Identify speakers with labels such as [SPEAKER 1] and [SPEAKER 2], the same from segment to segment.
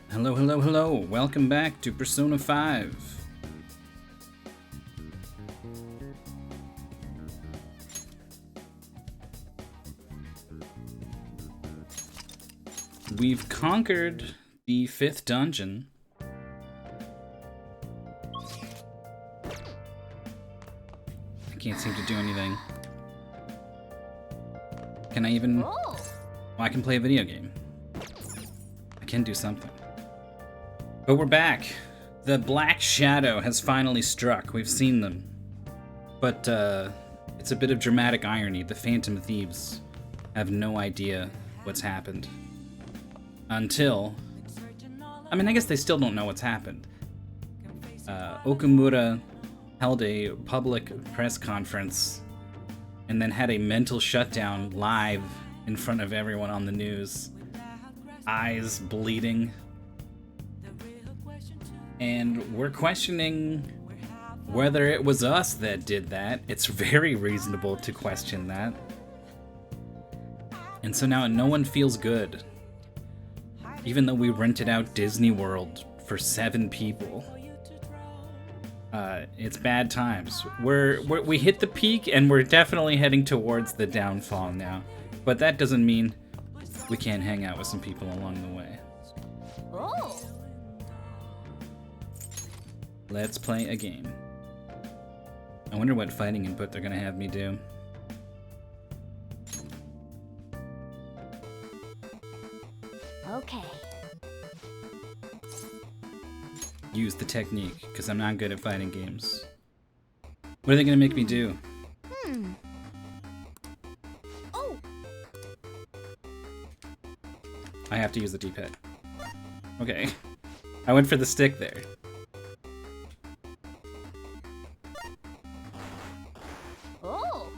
[SPEAKER 1] Hello, hello, hello. Welcome back to Persona 5. We've conquered the 5th dungeon. I can't seem to do anything. Can I even... Well, I can play a video game. I can do something. But we're back. The Black Shadow has finally struck. We've seen them. But it's a bit of dramatic irony. The Phantom Thieves have no idea what's happened. Until... I mean, I guess they still don't know what's happened. Okumura held a public press conference and then had a mental shutdown live in front of everyone on the news. Eyes bleeding. And we're questioning whether it was us that did that. It's very reasonable to question that. And so now no one feels good. Even though we rented out Disney World for 7 people. It's bad times. We hit the peak and we're definitely heading towards the downfall now. But that doesn't mean we can't hang out with some people along the way. Oh. Let's play a game. I wonder what fighting input they're gonna have me do.
[SPEAKER 2] Okay.
[SPEAKER 1] use the technique, because I'm not good at fighting games. What are they gonna make me do?
[SPEAKER 2] Oh!
[SPEAKER 1] I have to use the D-pad. Okay. I went for the stick there.
[SPEAKER 2] Oh!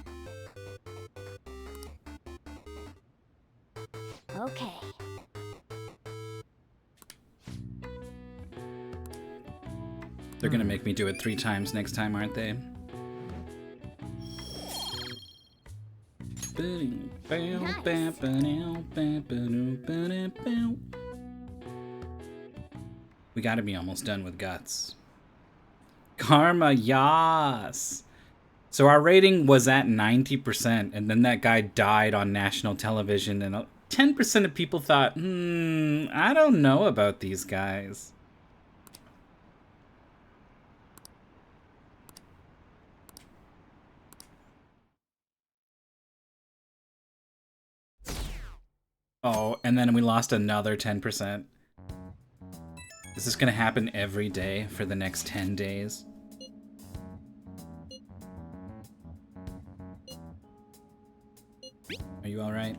[SPEAKER 2] Okay.
[SPEAKER 1] They're gonna make me do it 3 times next time, aren't they? We gotta be almost done with Guts. Karma, yas! So our rating was at 90%, and then that guy died on national television, and 10% of people thought, I don't know about these guys. Oh, and then we lost another 10%. Is this gonna happen every day for the next 10 days? Are you alright?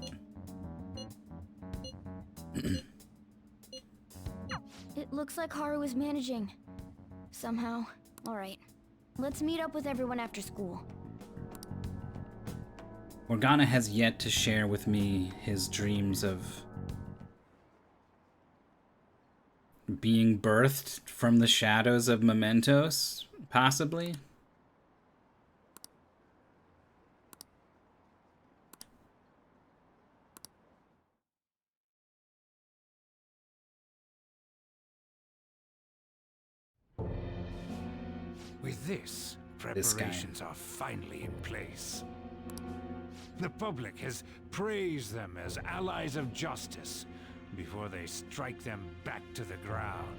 [SPEAKER 2] It looks like Haru is managing. Somehow. Alright. Let's meet up with everyone after school.
[SPEAKER 1] Morgana has yet to share with me his dreams of being birthed from the shadows of Mementos, possibly.
[SPEAKER 3] With this, preparations are finally in place. The public has praised them as allies of justice before they strike them back to the ground.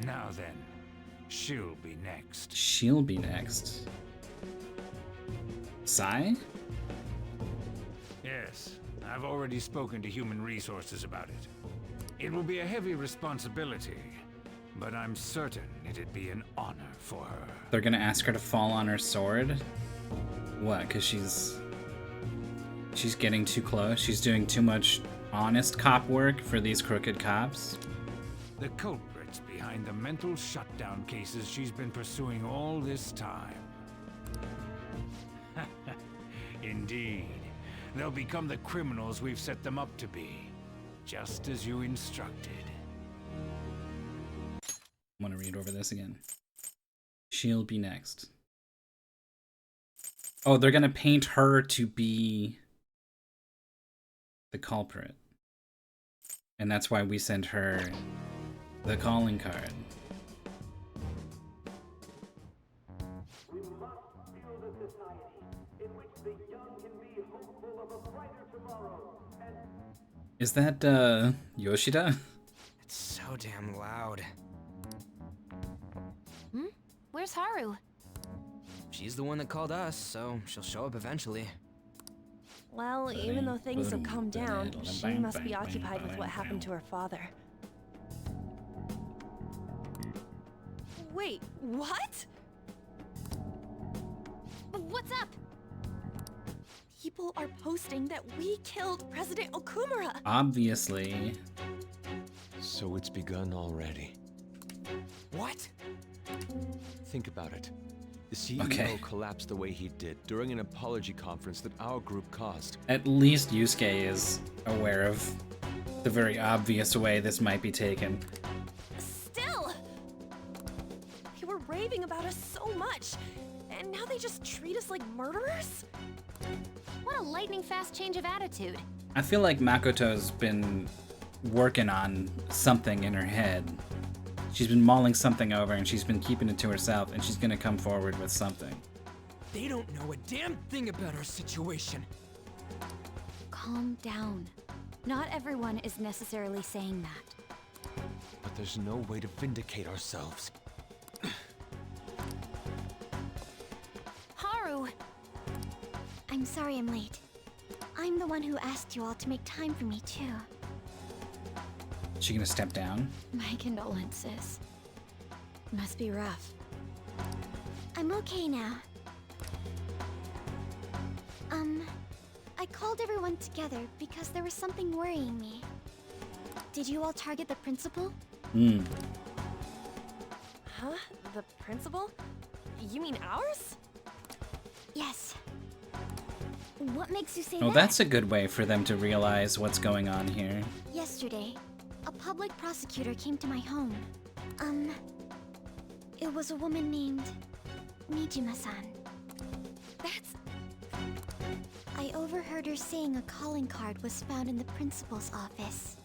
[SPEAKER 3] Now then, she'll be next.
[SPEAKER 1] She'll be next. Sai?
[SPEAKER 3] Yes, I've already spoken to Human Resources about it. It will be a heavy responsibility, but I'm certain it'd be an honor for her.
[SPEAKER 1] They're gonna ask her to fall on her sword? What, because she's getting too close? She's doing too much honest cop work for these crooked cops?
[SPEAKER 3] The culprits behind the mental shutdown cases she's been pursuing all this time. Indeed. They'll become the criminals we've set them up to be, just as you instructed.
[SPEAKER 1] I want to read over this again. She'll be next. Oh, they're gonna paint her to be the culprit. And that's why we sent her the calling card.
[SPEAKER 4] We must build a society in which the young can be hopeful of a brighter tomorrow. And
[SPEAKER 1] Is that, Yoshida?
[SPEAKER 5] It's so damn loud.
[SPEAKER 2] Where's Haru?
[SPEAKER 5] She's the one that called us, so she'll show up eventually.
[SPEAKER 6] Well, even though things have calmed down, she must be occupied with what happened to her father. Wait, what?
[SPEAKER 2] What's up?
[SPEAKER 6] People are posting that we killed President Okumura.
[SPEAKER 1] Obviously.
[SPEAKER 7] So it's begun already.
[SPEAKER 5] What?
[SPEAKER 7] Think about it. The CEO
[SPEAKER 1] Okay.
[SPEAKER 7] collapsed the way he did during an apology conference that our group caused.
[SPEAKER 1] At least Yusuke is aware of the very obvious way this might be taken.
[SPEAKER 6] Still! They were raving about us so much, and now they just treat us like murderers?
[SPEAKER 2] What a lightning fast change of attitude.
[SPEAKER 1] I feel like Makoto's been working on something in her head. She's been mulling something over and she's been keeping it to herself, and she's gonna come forward with something.
[SPEAKER 5] They don't know a damn thing about our situation.
[SPEAKER 2] Calm down. Not everyone is necessarily saying that.
[SPEAKER 7] But there's no way to vindicate ourselves.
[SPEAKER 2] Haru!
[SPEAKER 8] I'm sorry I'm late. I'm the one who asked you all to make time for me, too.
[SPEAKER 1] Is she gonna step down?
[SPEAKER 2] My condolences.
[SPEAKER 8] Must be rough. I'm okay now. I called everyone together because there was something worrying me. Did you all target the principal?
[SPEAKER 6] Huh? The principal? You mean ours?
[SPEAKER 8] Yes.
[SPEAKER 2] What makes you say
[SPEAKER 1] Well,
[SPEAKER 2] that?
[SPEAKER 1] that's a good way for them to realize what's going on here.
[SPEAKER 8] Yesterday, a public prosecutor came to my home. It was a woman named Nijima-san.
[SPEAKER 6] That's...
[SPEAKER 8] I overheard her saying a calling card was found in the principal's office.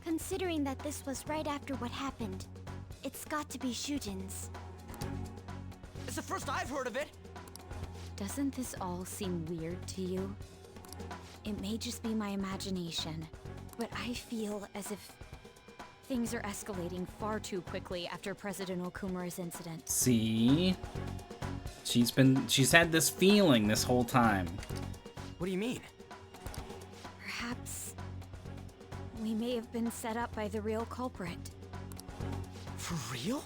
[SPEAKER 8] Considering that this was right after what happened, it's got to be Shujin's.
[SPEAKER 5] It's the first I've heard of it.
[SPEAKER 9] Doesn't this all seem weird to you? It may just be my imagination, but I feel as if things are escalating far too quickly after President Okumura's incident.
[SPEAKER 1] See? She's had this feeling this whole time.
[SPEAKER 5] What do you mean?
[SPEAKER 9] Perhaps we may have been set up by the real culprit.
[SPEAKER 5] For real?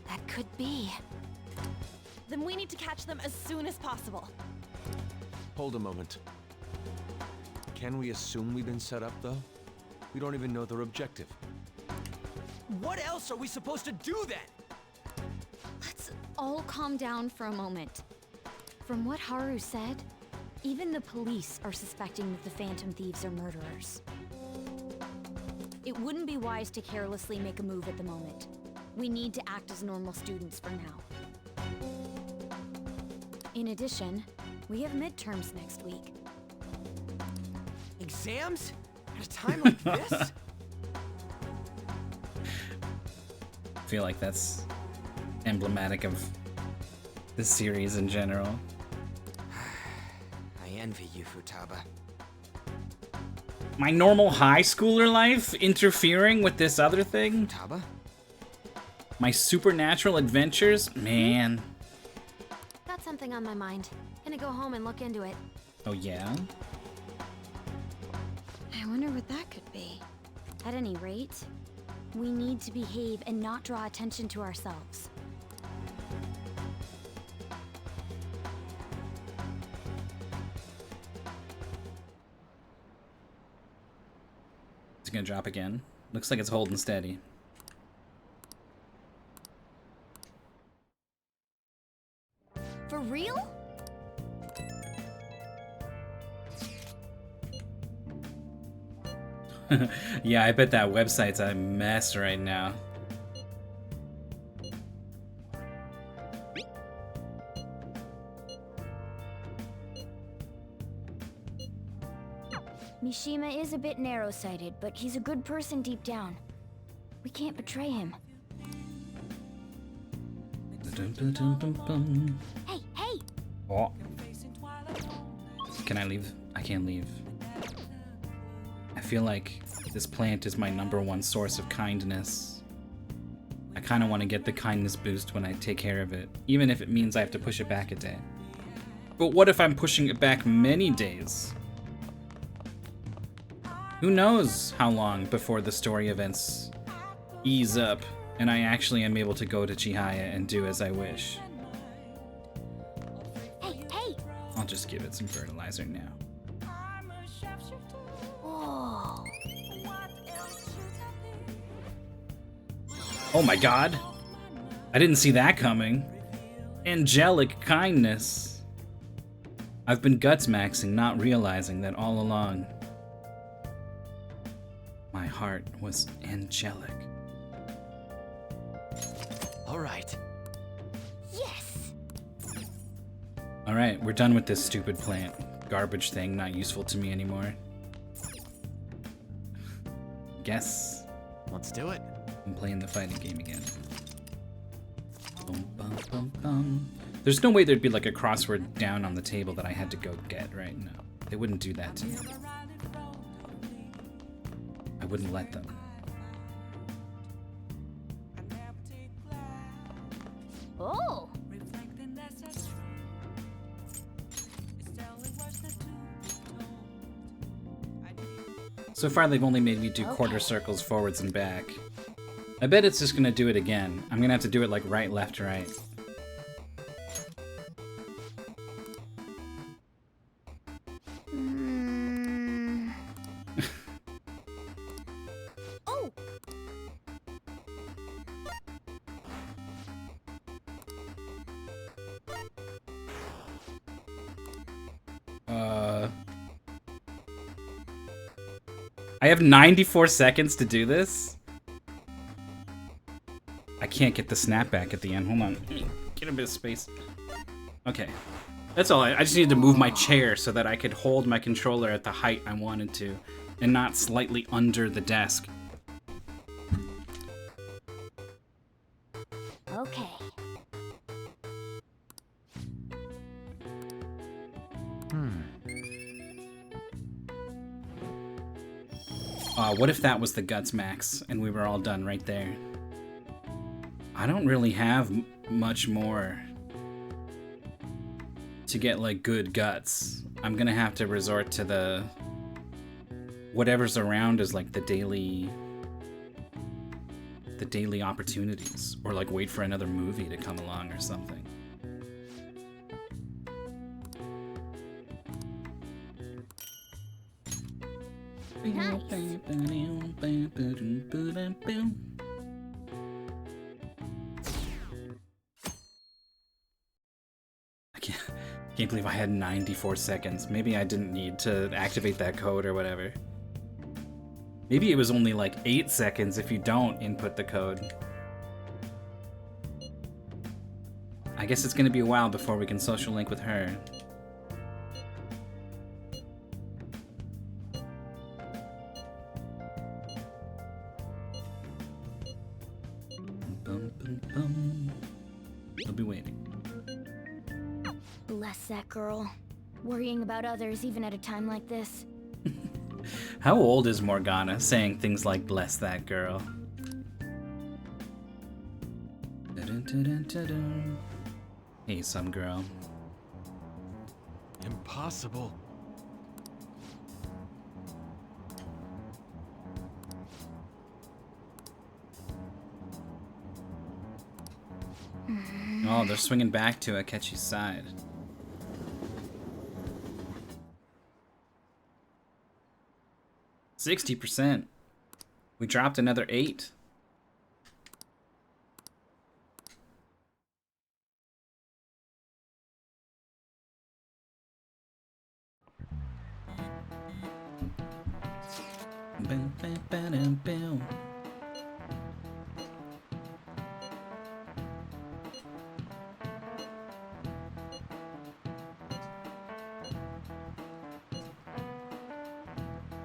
[SPEAKER 9] That could be.
[SPEAKER 6] Then we need to catch them as soon as possible.
[SPEAKER 7] Hold a moment. Can we assume we've been set up, though? We don't even know their objective.
[SPEAKER 5] What else are we supposed to do then?
[SPEAKER 9] Let's all calm down for a moment. From what Haru said, even the police are suspecting that the Phantom Thieves are murderers. It wouldn't be wise to carelessly make a move at the moment. We need to act as normal students for now. In addition, we have midterms next week.
[SPEAKER 5] Exams? At a time like this?
[SPEAKER 1] I feel like that's emblematic of the series in general.
[SPEAKER 5] I envy you, Futaba.
[SPEAKER 1] My normal high schooler life interfering with this other thing?
[SPEAKER 5] Futaba?
[SPEAKER 2] My supernatural adventures? Man.
[SPEAKER 8] Got something on my mind. Gonna go home and look into it.
[SPEAKER 1] Oh yeah?
[SPEAKER 9] I wonder what that could be. At any rate, we need to behave and not draw attention to ourselves.
[SPEAKER 1] It's gonna drop again. Looks like it's holding steady.
[SPEAKER 2] For real?
[SPEAKER 1] Yeah, I bet that website's a mess right now.
[SPEAKER 2] Mishima is a bit narrow-sighted, but he's a good person deep down. We can't betray him.
[SPEAKER 8] Hey, hey!
[SPEAKER 1] Oh. Can I leave? I can't leave. I feel like this plant is my #1 source of kindness. I kind of want to get the kindness boost when I take care of it, even if it means I have to push it back a day. But what if I'm pushing it back many days? Who knows how long before the story events ease up and I actually am able to go to Chihaya and do as I wish.
[SPEAKER 8] Hey, hey!
[SPEAKER 1] I'll just give it some fertilizer now.
[SPEAKER 2] Whoa.
[SPEAKER 1] Oh my god! I didn't see that coming. Angelic kindness. I've been guts maxing, not realizing that all along my heart was angelic.
[SPEAKER 5] All right.
[SPEAKER 8] Yes!
[SPEAKER 1] Alright, we're done with this stupid plant. Garbage thing, not useful to me anymore. Guess
[SPEAKER 5] Let's do it.
[SPEAKER 1] I'm playing the fighting game again. Bum, bum, bum, bum. There's no way there'd be like a crossword down on the table that I had to go get, right? No. They wouldn't do that to me. I wouldn't let them.
[SPEAKER 2] Oh!
[SPEAKER 1] So far they've only made me do quarter circles forwards and back. I bet it's just gonna do it again. I'm gonna have to do it like right, left, right.
[SPEAKER 6] Oh!
[SPEAKER 1] I have 94 seconds to do this? I can't get the snapback at the end. Hold on. Get a bit of space. Okay. That's all. I just needed to move my chair so that I could hold my controller at the height I wanted to and not slightly under the desk.
[SPEAKER 2] Okay.
[SPEAKER 1] What if that was the guts max and we were all done right there? I don't really have much more to get like good guts. I'm gonna have to resort to the whatever's around is like the daily opportunities, or like wait for another movie to come along or something. I can't believe I had 94 seconds. Maybe I didn't need to activate that code or whatever. Maybe it was only like 8 seconds if you don't input the code. I guess it's gonna be a while before we can social link with her. I'll be waiting.
[SPEAKER 2] Bless that girl. Worrying about others even at a time like this.
[SPEAKER 1] How old is Morgana saying things like bless that girl? Hey, some girl.
[SPEAKER 7] Impossible.
[SPEAKER 1] Oh, they're swinging back to Akechi's side. %60. We dropped another 8.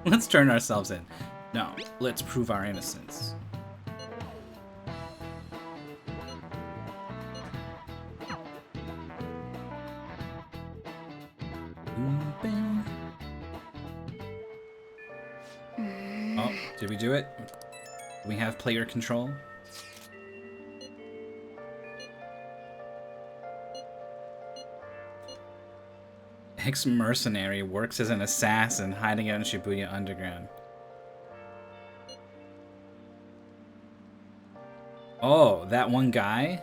[SPEAKER 1] Let's turn ourselves in. No, let's prove our innocence. Oh, did we do it? We have player control. Ex-mercenary works as an assassin hiding out in Shibuya Underground. Oh, that one guy?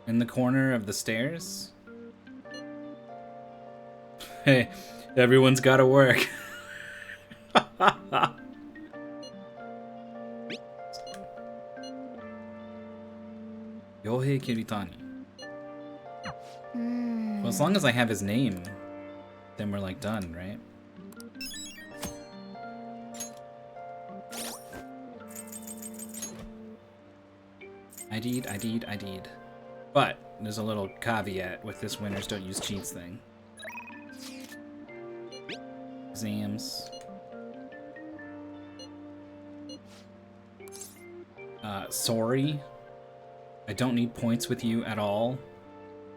[SPEAKER 1] In the corner of the stairs? Hey, everyone's gotta work. Yohei Kiritani. Well, as long as I have his name, then we're like done, right? I did. But there's a little caveat with this winners don't use cheats thing. Exams. Sorry. I don't need points with you at all.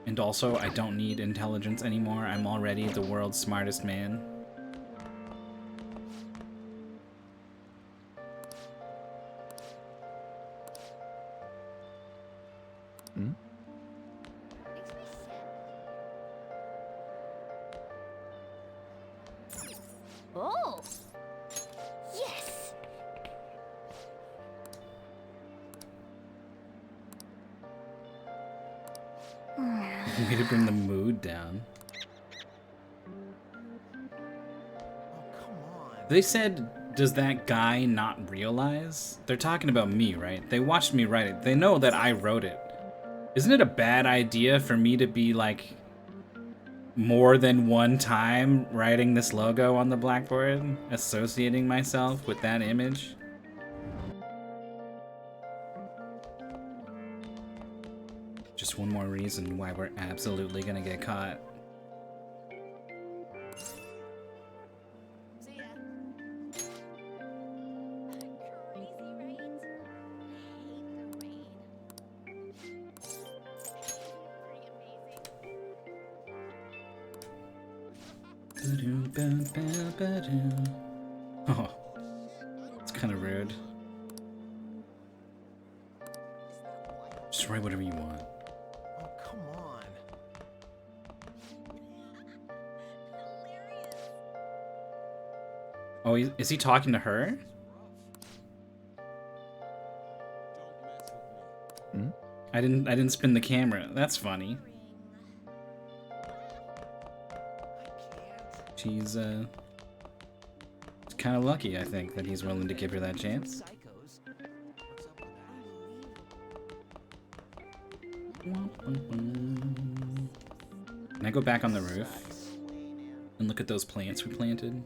[SPEAKER 1] And also, I don't need intelligence anymore. I'm already the world's smartest man.
[SPEAKER 2] Oh! Yes!
[SPEAKER 1] Way to bring the mood down. They said, does that guy not realize? They're talking about me, right? They watched me write it. They know that I wrote it. Isn't it a bad idea for me to be like more than one time writing this logo on the blackboard, associating myself with that image? Just one more reason why we're absolutely gonna get caught.
[SPEAKER 8] See ya.
[SPEAKER 1] Oh, it's kind of rude. Just write whatever you want.
[SPEAKER 7] Oh, come on.
[SPEAKER 1] Oh, is he talking to her?
[SPEAKER 7] Hmm?
[SPEAKER 1] I didn't spin the camera. That's funny. She's kind of lucky, I think, that he's willing to give her that chance. Can I go back on the roof and look at those plants we planted?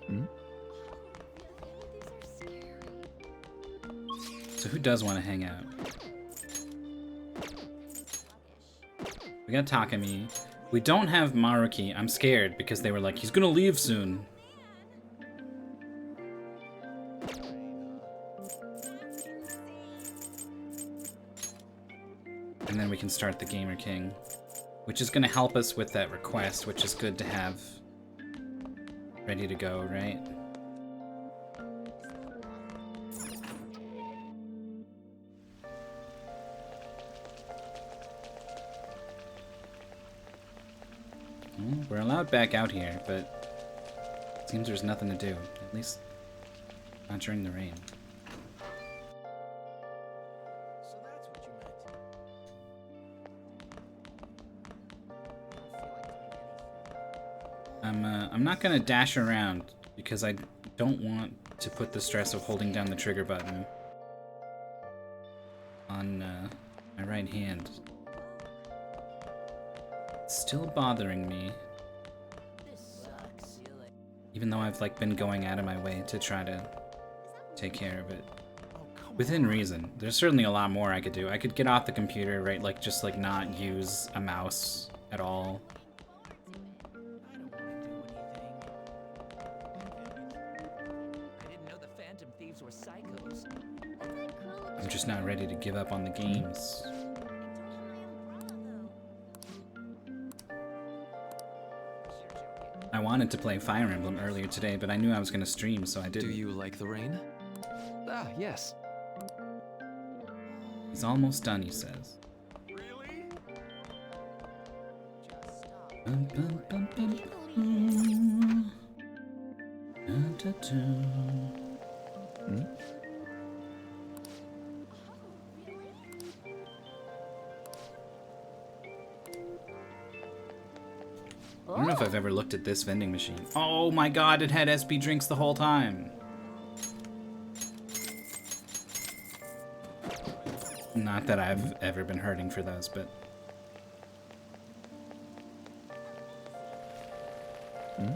[SPEAKER 7] Hmm?
[SPEAKER 1] So who does want to hang out? We got Takumi. We don't have Maruki. I'm scared because they were like, he's gonna leave soon. And then we can start the Gamer King, which is gonna help us with that request, which is good to have ready to go, right? We're allowed back out here, but it seems there's nothing to do. At least not during the rain.
[SPEAKER 5] So that's what you meant.
[SPEAKER 1] I'm not gonna dash around because I don't want to put the stress of holding down the trigger button on my right hand. It's still bothering me, even though I've like been going out of my way to try to take care of it. Within reason. There's certainly a lot more I could do. I could get off the computer, right? Like just like not use a mouse at all.
[SPEAKER 5] I didn't know the Phantom Thieves were psychos.
[SPEAKER 1] I'm just not ready to give up on the games. I wanted to play Fire Emblem earlier today, but I knew I was going to stream, so I didn't.
[SPEAKER 7] Do you like the rain? Ah, yes.
[SPEAKER 1] He's almost done, he says.
[SPEAKER 3] Really?
[SPEAKER 1] Bum, bum, bum, bum, bum. Da, da, da.
[SPEAKER 7] Hmm?
[SPEAKER 1] I don't know if I've ever looked at this vending machine. Oh my god, it had SB drinks the whole time. Not that I've ever been hurting for those, but...
[SPEAKER 7] Hmm?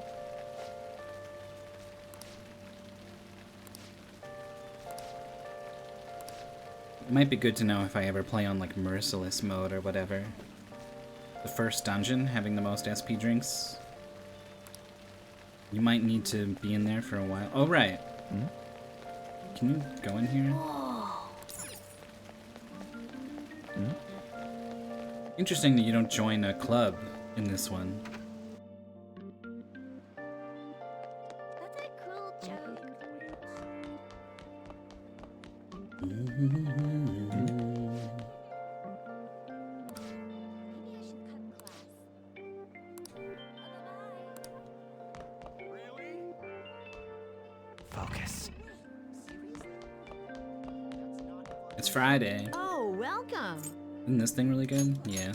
[SPEAKER 1] It might be good to know if I ever play on like Merciless mode or whatever. The first dungeon, having the most SP drinks. You might need to be in there for a while. Oh, right.
[SPEAKER 7] Hmm?
[SPEAKER 1] Can you go in here?
[SPEAKER 7] Hmm?
[SPEAKER 1] Interesting that you don't join a club in this one.
[SPEAKER 8] That's a cruel joke. Maybe I should cut class.
[SPEAKER 3] Really?
[SPEAKER 5] Focus.
[SPEAKER 1] It's Friday.
[SPEAKER 6] Oh, welcome.
[SPEAKER 9] Welcome.
[SPEAKER 1] Isn't this thing really good? Yeah.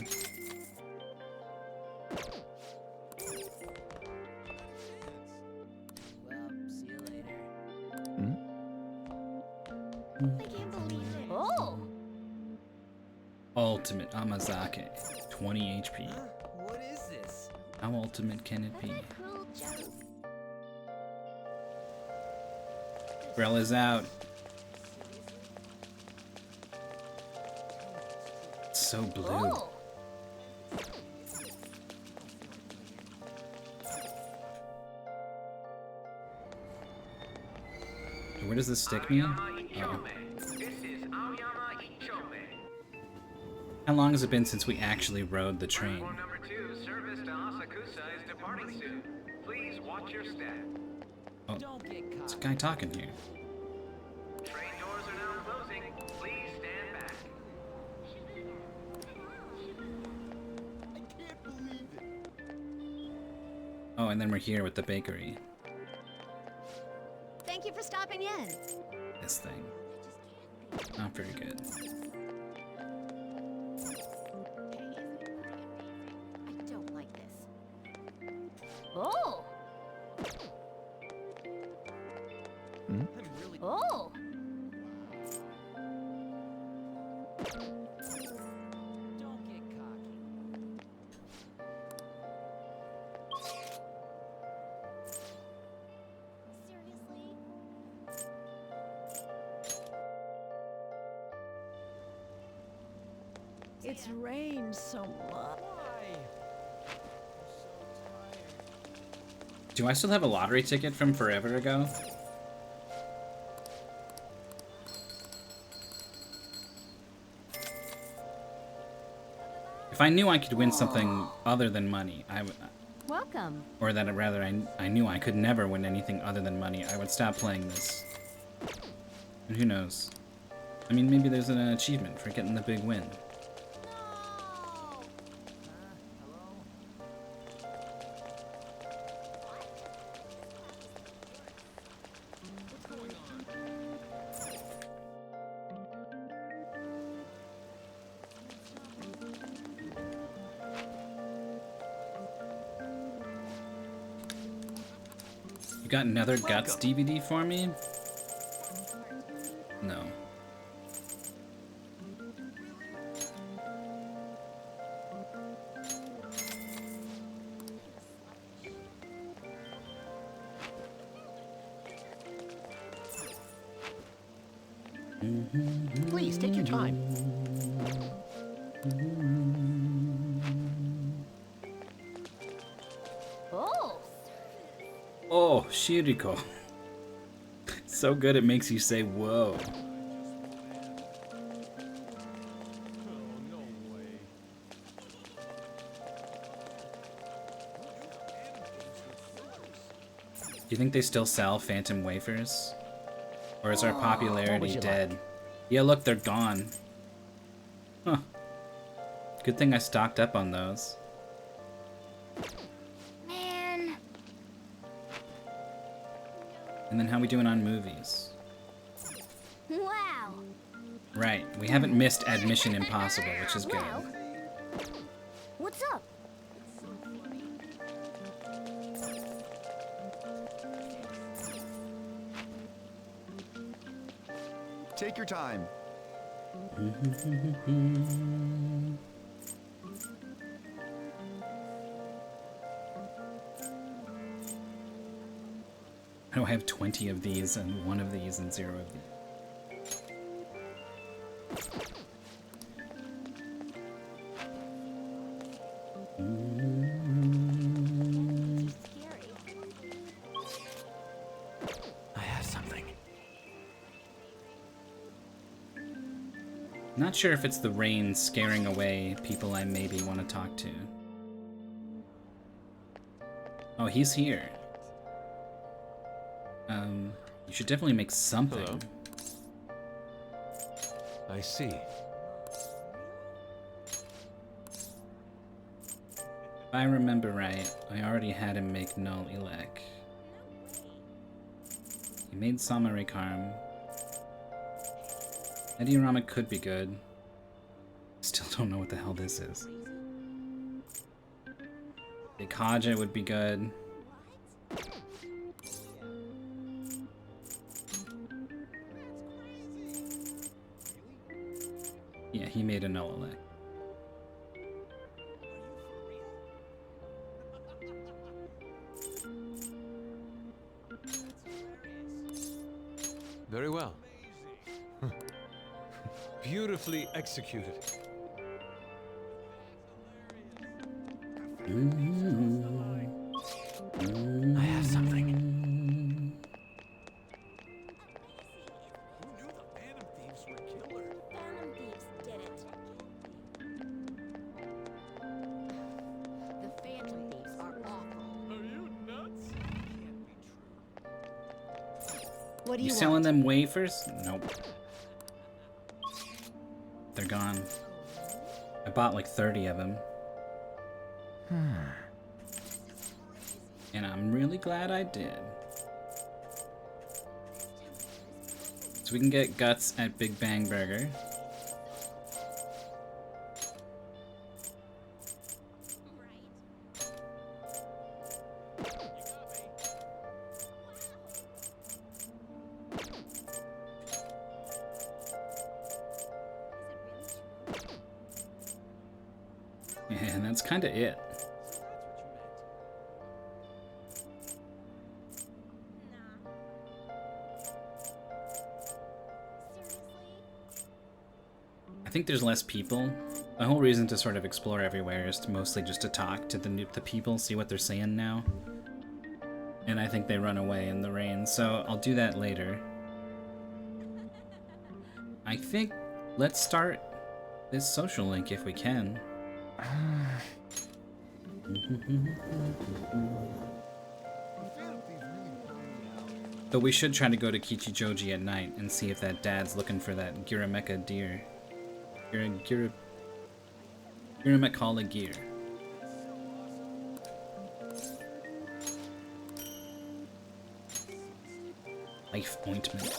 [SPEAKER 5] Well, see you later.
[SPEAKER 8] I can't believe it.
[SPEAKER 2] Oh!
[SPEAKER 1] Ultimate Amazake. 20 HP.
[SPEAKER 5] Huh? What is this?
[SPEAKER 1] How ultimate can it be?
[SPEAKER 8] Cruel joke.
[SPEAKER 1] Grell is out. It's so blue.
[SPEAKER 2] Oh!
[SPEAKER 1] Where does this stick me? Oh. How long has it been since we actually rode the train?
[SPEAKER 4] Number 2, service to Asakusa is departing soon. Please watch your step.
[SPEAKER 1] Oh,
[SPEAKER 5] Don't get
[SPEAKER 1] there's a
[SPEAKER 5] caught.
[SPEAKER 1] guy talking here.
[SPEAKER 4] Train doors are now closing. Please stand back.
[SPEAKER 1] Oh, and then we're here with the bakery.
[SPEAKER 9] Thank you for stopping in.
[SPEAKER 1] This thing. Not very good.
[SPEAKER 8] I don't like this.
[SPEAKER 2] Oh!
[SPEAKER 5] I'm really
[SPEAKER 2] Oh!
[SPEAKER 5] don't get cocky.
[SPEAKER 8] Seriously?
[SPEAKER 6] It's rained so much.
[SPEAKER 1] Do I still have a lottery ticket from forever ago? If I knew I could win something other than money, I would,
[SPEAKER 9] Welcome.
[SPEAKER 1] or that rather I knew I could never win anything other than money, I would stop playing this. And who knows? I mean, maybe there's an achievement for getting the big win. You got another Guts DVD for me? No.
[SPEAKER 10] Please take your time.
[SPEAKER 2] Oh!
[SPEAKER 1] Oh, Shiriko. So good it makes you say, whoa. Do you think they still sell Phantom Wafers? Or is our
[SPEAKER 10] What
[SPEAKER 1] popularity
[SPEAKER 10] would you
[SPEAKER 1] dead? Yeah, look, they're gone. Huh. Good thing I stocked up on those.
[SPEAKER 2] Man!
[SPEAKER 1] And then how we doing on movies?
[SPEAKER 2] Wow!
[SPEAKER 1] Right, we haven't missed Admission Impossible, which is good.
[SPEAKER 2] Well, what's up?
[SPEAKER 11] Take your time.
[SPEAKER 1] I don't have 20 of these and 1 of these and 0 of these.
[SPEAKER 7] I have something.
[SPEAKER 1] Not sure if it's the rain scaring away people I maybe want to talk to. Oh, he's here. You should definitely make something.
[SPEAKER 7] Hello. I see.
[SPEAKER 1] If I remember right, I already had him make Null Elec. He made Samarikarum. Ediorama could be good. don't know what the hell this is. Big Haja would be good. Yeah, he made a Nolelek.
[SPEAKER 7] Very well. Beautifully executed.
[SPEAKER 5] I have something.
[SPEAKER 6] Phantom Thieves did it.
[SPEAKER 9] The Phantom Thieves are awful. What do
[SPEAKER 1] You
[SPEAKER 9] you
[SPEAKER 1] selling
[SPEAKER 9] want?
[SPEAKER 1] them wafers? Nope. They're gone. I bought like 30 of them. And I'm really glad I did. So we can get guts at Big Bang Burger. And that's kind of it. I think there's less people. The whole reason to sort of explore everywhere is to mostly just to talk to the people, see what they're saying now. And I think they run away in the rain, so I'll do that later. I think let's start this social link if we can. But we should try to go to Kichijoji at night and see if that dad's looking for that Girameka deer. Giramekala gear. Life ointment.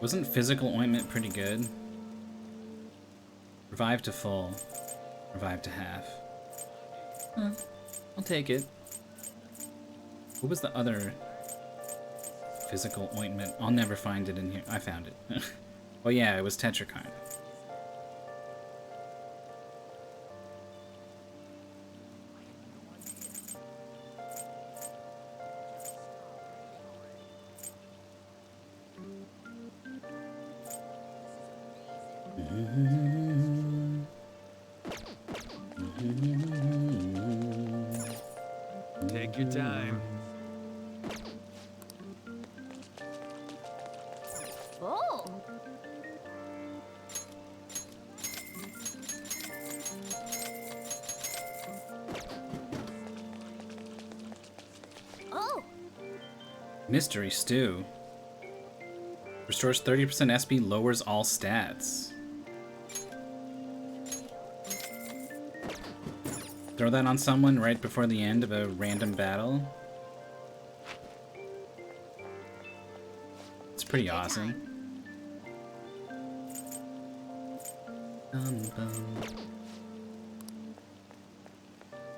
[SPEAKER 1] Wasn't physical ointment pretty good? Revive to full. Revive to half. Huh, I'll take it. What was the other physical ointment? I'll never find it in here. I found it. Oh yeah, it was Tetrakarn.
[SPEAKER 7] Take your time.
[SPEAKER 2] Oh! Oh!
[SPEAKER 1] Mystery Stew. Restores 30% SP, lowers all stats. Throw that on someone right before the end of a random battle. It's pretty awesome.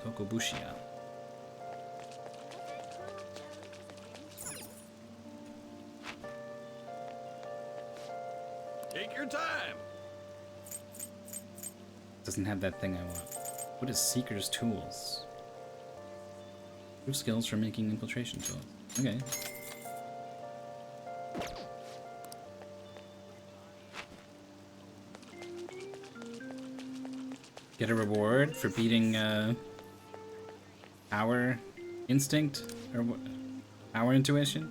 [SPEAKER 1] Tokobushia.
[SPEAKER 7] Take your time.
[SPEAKER 1] Doesn't have that thing I want. What is Seeker's Tools? Improve skills for making infiltration tools. Okay. Get a reward for beating Power Instinct? Or what? Power Intuition?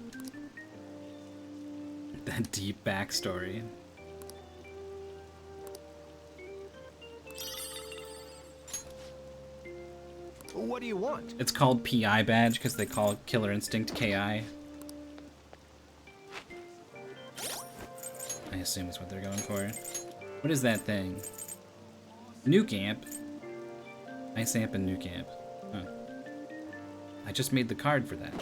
[SPEAKER 1] That deep backstory.
[SPEAKER 5] What do you want?
[SPEAKER 1] It's called PI badge because they call Killer Instinct KI. I assume is what they're going for. What is that thing? Nuke Amp? Nice amp and Nuke Amp. Huh. I just made the card for that.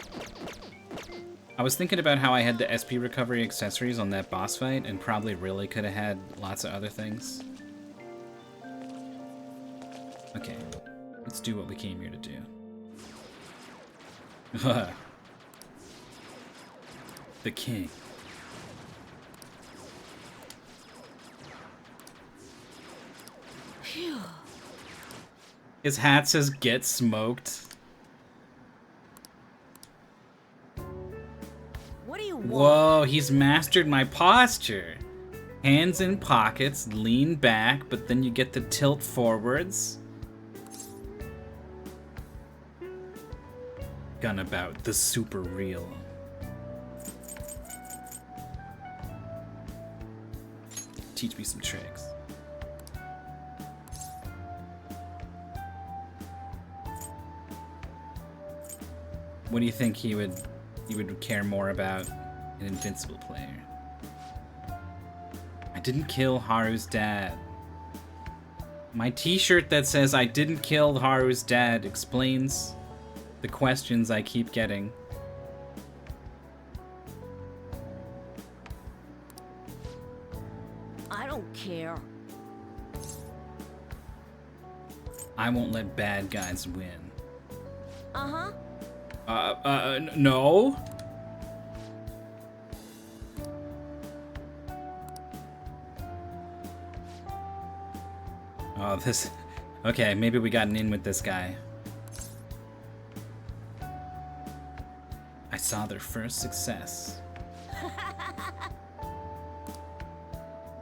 [SPEAKER 1] I was thinking about how I had the SP recovery accessories on that boss fight and probably really could have had lots of other things. Okay, let's do what we came here to do. The king.
[SPEAKER 6] Phew.
[SPEAKER 1] His hat says "Get smoked."
[SPEAKER 6] What do you want?
[SPEAKER 1] Whoa, he's mastered my posture. Hands in pockets, lean back, but then you get to tilt forwards. Gun about the super real. Teach me some tricks. What do you think he would care more about an invincible player? I didn't kill Haru's dad. My t-shirt that says I didn't kill Haru's dad explains the questions I keep getting.
[SPEAKER 6] I don't care.
[SPEAKER 1] I won't let bad guys win.
[SPEAKER 6] Uh-huh.
[SPEAKER 1] No? Oh, this... Okay, maybe we got an in with this guy. I saw their first success.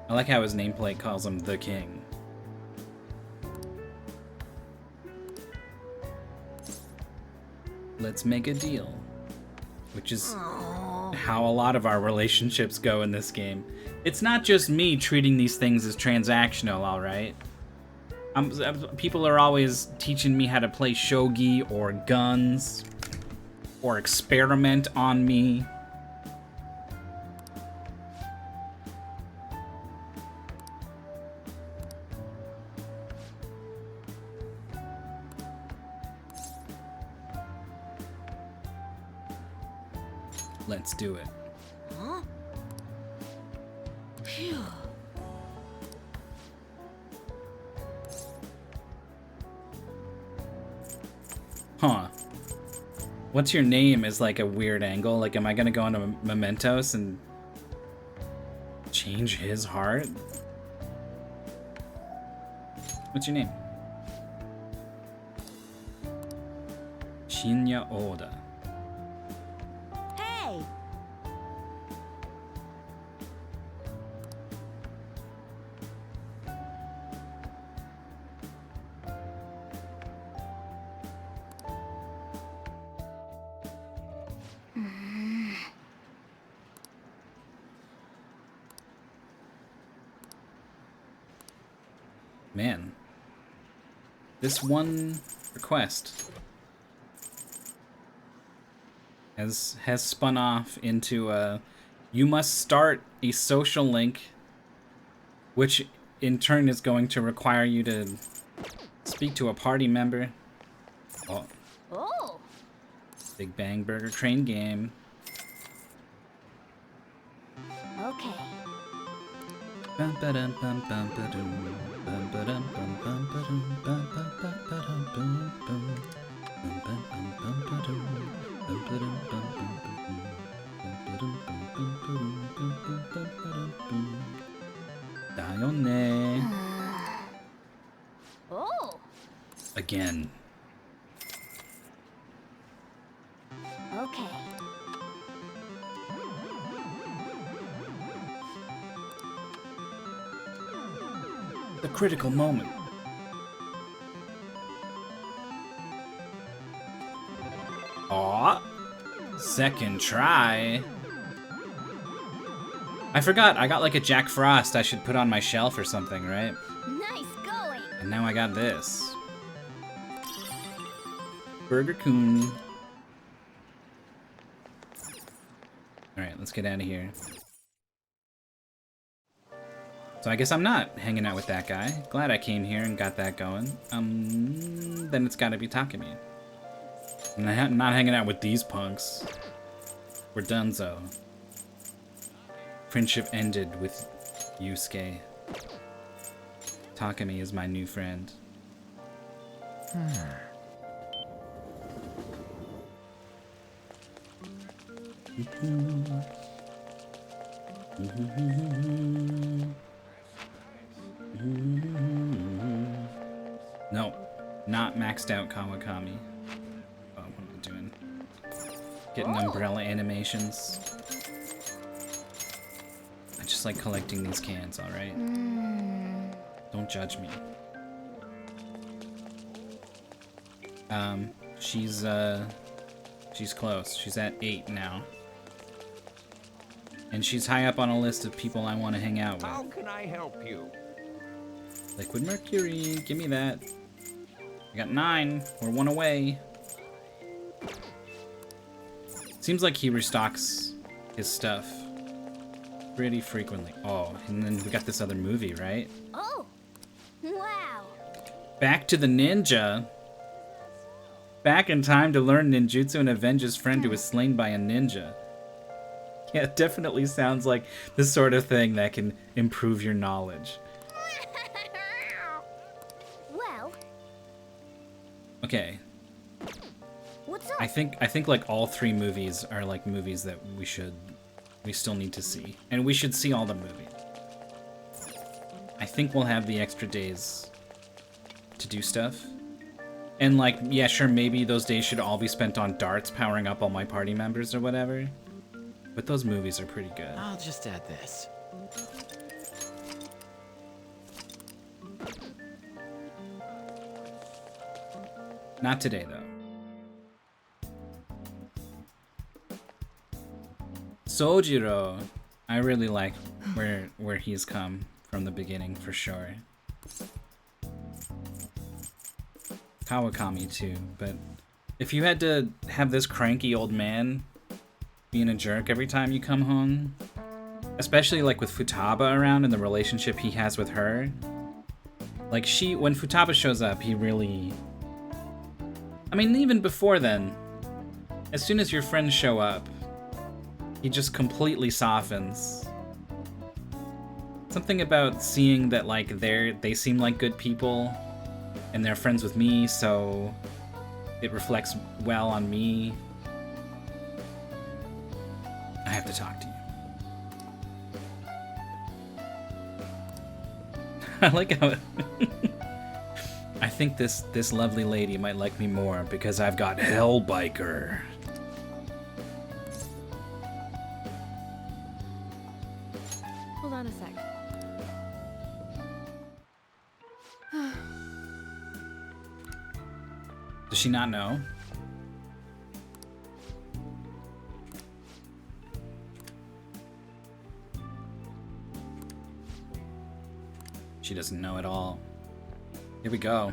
[SPEAKER 1] I like how his nameplate calls him the king. Let's make a deal. Which is how a lot of our relationships go in this game. It's not just me treating these things as transactional, alright? People are always teaching me how to play shogi or guns or experiment on me. Let's do it.
[SPEAKER 6] Huh? Phew.
[SPEAKER 1] Huh. What's your name is like a weird angle. Like, am I gonna go into Mementos and change his heart? What's your name? Shinya Oda.
[SPEAKER 6] Hey!
[SPEAKER 1] Man. This one request has spun off into a you must start a social link, which in turn is going to require you to speak to a party member. Oh.
[SPEAKER 2] Oh.
[SPEAKER 1] Big Bang Burger Train game.
[SPEAKER 2] Okay.
[SPEAKER 1] Bum ba-dum bum bum ba-dum. Bum ba-dum bum bum ba-dum. Bum bum bum ba-dum bum bum. Bum bum bum bum ba-dum. Bum ba-dum bum bum ba-dum. Bum ba-dum bum bum ba-dum. Bum bum bum ba-dum bum. Da yo ne.
[SPEAKER 2] Oh.
[SPEAKER 1] Again.
[SPEAKER 2] Okay.
[SPEAKER 1] The critical moment. Aw. Second try. I forgot, I got like a Jack Frost I should put on my shelf or something, right?
[SPEAKER 2] Nice going.
[SPEAKER 1] And now I got this. Burger Coon. Alright, let's get out of here. So I guess I'm not hanging out with that guy. Glad I came here and got that going. Then it's gotta be Takumi. I'm not hanging out with these punks. We're donezo. Friendship ended with Yusuke. Takumi is my new friend. No, not maxed out Kawakami. Oh, what am I doing? Getting umbrella animations. I just like collecting these cans, alright? Don't judge me. She's close. She's at 8 now. And she's high up on a list of people I want to hang out with.
[SPEAKER 10] How can I help you?
[SPEAKER 1] Liquid Mercury, give me that. I got 9. We're 1 away. Seems like he restocks his stuff pretty frequently. Oh, and then we got this other movie, right?
[SPEAKER 2] Oh, wow.
[SPEAKER 1] Back to the ninja. Back in time to learn ninjutsu and avenge his friend who was slain by a ninja. Yeah, it definitely sounds like the sort of thing that can improve your knowledge.
[SPEAKER 2] Well.
[SPEAKER 1] Okay.
[SPEAKER 2] What's up?
[SPEAKER 1] I think like all 3 movies are like movies that we still need to see. And we should see all the movies. I think we'll have the extra days to do stuff. And like, yeah, sure, maybe those days should all be spent on darts powering up all my party members or whatever. But those movies are pretty good.
[SPEAKER 5] I'll just add this.
[SPEAKER 1] Not today, though. Sojiro, I really like where he's come from the beginning, for sure. Kawakami, too, but if you had to have this cranky old man being a jerk every time you come home, especially like with Futaba around and the relationship he has with her, like when Futaba shows up, he really, I mean, even before then, as soon as your friends show up, he just completely softens. Something about seeing that like they seem like good people and they're friends with me, so it reflects well on me. I have to talk to you. I like how I think this lovely lady might like me more because I've got Hellbiker.
[SPEAKER 6] Hold on a sec.
[SPEAKER 1] Does she not know? She doesn't know at all. Here we go.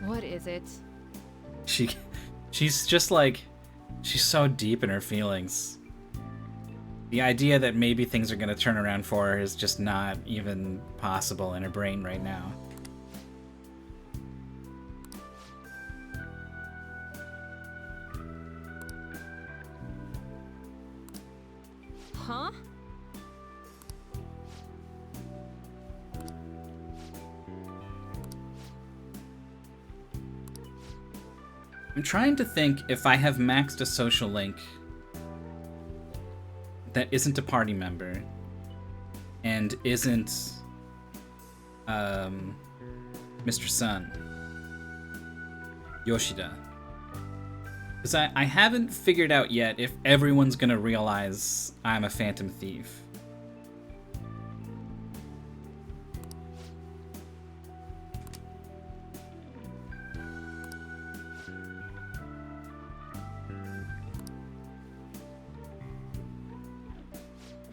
[SPEAKER 9] What is it?
[SPEAKER 1] She's just like, she's so deep in her feelings. The idea that maybe things are gonna turn around for her is just not even possible in her brain right now.
[SPEAKER 6] Huh?
[SPEAKER 1] I'm trying to think if I have maxed a social link that isn't a party member and isn't Mr. Sun, Yoshida. Because I haven't figured out yet if everyone's gonna realize I'm a Phantom Thief.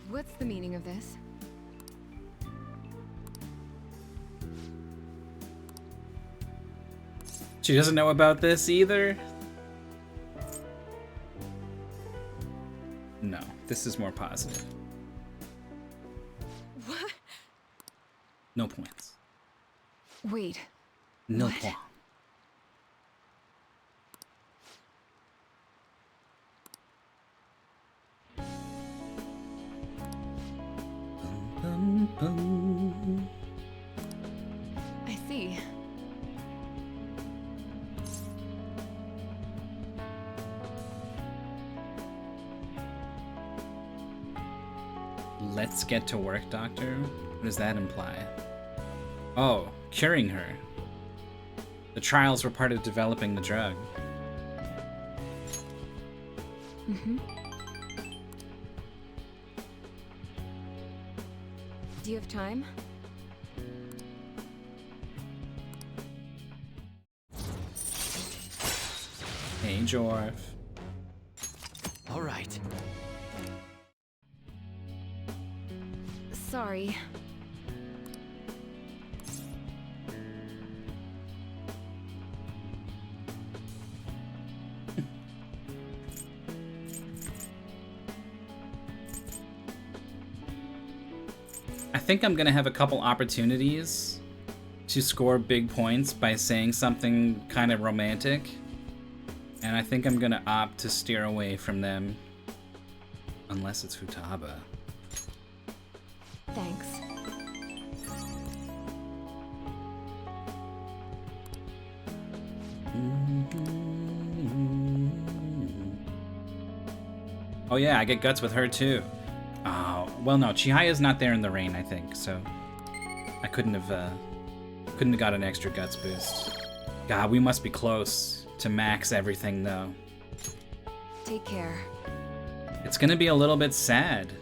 [SPEAKER 9] What's the meaning of this?
[SPEAKER 1] She doesn't know about this either? No, this is more positive.
[SPEAKER 6] What?
[SPEAKER 1] No points.
[SPEAKER 9] Wait.
[SPEAKER 1] No
[SPEAKER 9] What?
[SPEAKER 1] point.
[SPEAKER 6] I see.
[SPEAKER 1] Let's get to work, Doctor? What does that imply? Oh, curing her. The trials were part of developing the drug.
[SPEAKER 6] Mm-hmm. Do you have time?
[SPEAKER 1] Hey, Jorf.
[SPEAKER 5] All right.
[SPEAKER 6] Sorry.
[SPEAKER 1] I think I'm gonna have a couple opportunities to score big points by saying something kind of romantic, and I think I'm gonna opt to steer away from them unless it's Futaba.
[SPEAKER 6] Thanks.
[SPEAKER 1] Oh yeah, I get guts with her too. Oh, well no, Chihiya's not there in the rain, I think, so I couldn't have got an extra guts boost. God, we must be close to max everything though.
[SPEAKER 6] Take care.
[SPEAKER 1] It's gonna be a little bit sad.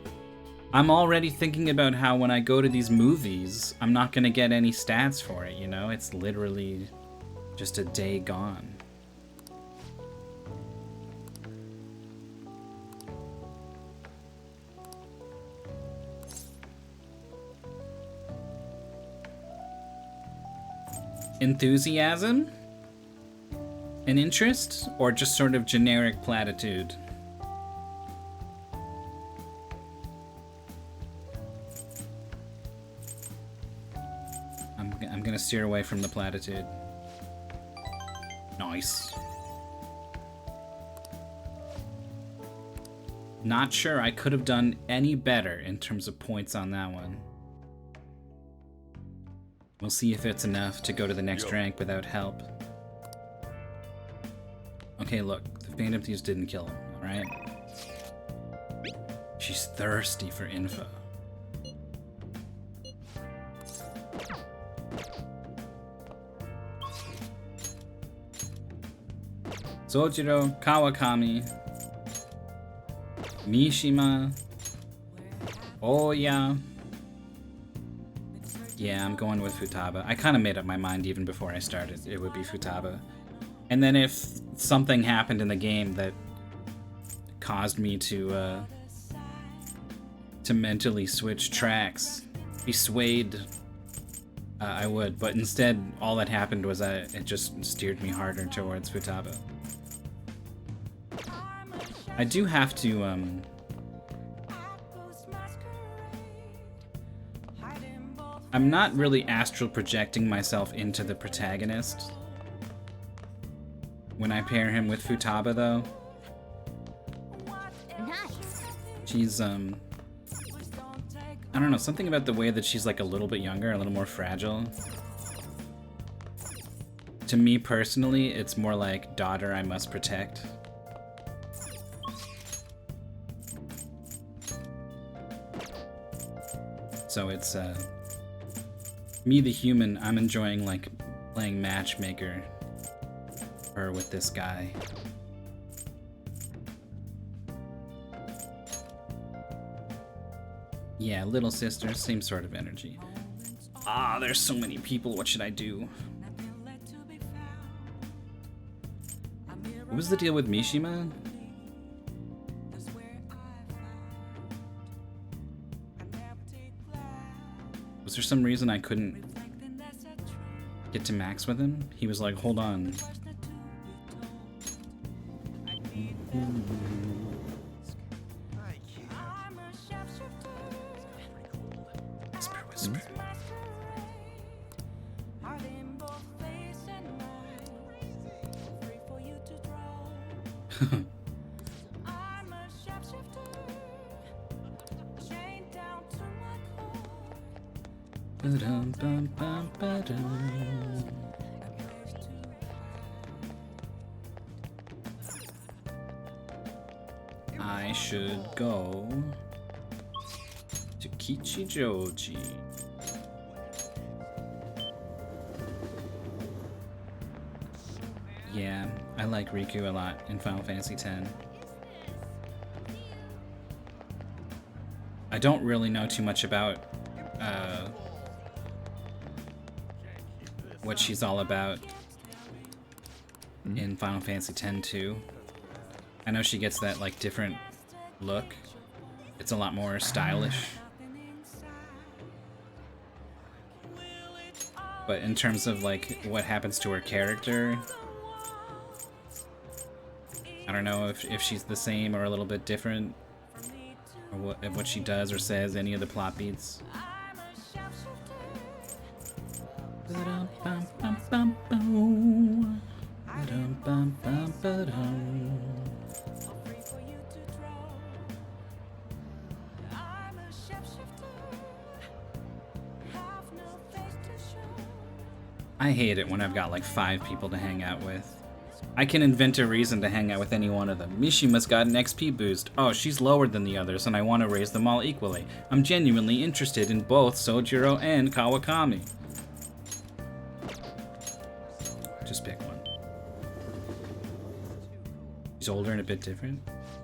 [SPEAKER 1] I'm already thinking about how when I go to these movies, I'm not gonna get any stats for it, you know? It's literally just a day gone. Enthusiasm? An interest? Or just sort of generic platitude? I'm gonna steer away from the platitude. Nice. Not sure I could have done any better in terms of points on that one. We'll see if it's enough to go to the next rank without help. Okay, look, the Phantom Thieves didn't kill him, alright? She's thirsty for info. Sojiro, Kawakami, Mishima, Oya. Yeah, I'm going with Futaba. I kind of made up my mind even before I started. It would be Futaba. And then if something happened in the game that caused me to mentally switch tracks, be swayed, I would. But instead, all that happened was it just steered me harder towards Futaba. I do have to, I'm not really astral projecting myself into the protagonist when I pair him with Futaba, though.
[SPEAKER 2] Nice.
[SPEAKER 1] She's, I don't know, something about the way that she's like a little bit younger, a little more fragile. To me personally, it's more like daughter I must protect. So it's, me the human, I'm enjoying like playing matchmaker or with this guy. Yeah, little sister, same sort of energy. Ah, there's so many people, what should I do? What was the deal with Mishima? Was there some reason I couldn't get to max with him? He was like, hold on. Whisper, whisper. Ba-dum, bum, bum, ba-dum. I should go to Kichijoji. Yeah, I like Riku a lot in Final Fantasy X. I don't really know too much about what she's all about in Final Fantasy X too. I know she gets that like different look. It's a lot more stylish. But in terms of like what happens to her character, I don't know if she's the same or a little bit different, or what she does or says, any of the plot beats. I hate it when I've got like 5 people to hang out with. I can invent a reason to hang out with any one of them. Mishima's got an XP boost. Oh, she's lower than the others, and I want to raise them all equally. I'm genuinely interested in both Sojiro and Kawakami. Just pick one. She's older and a bit different?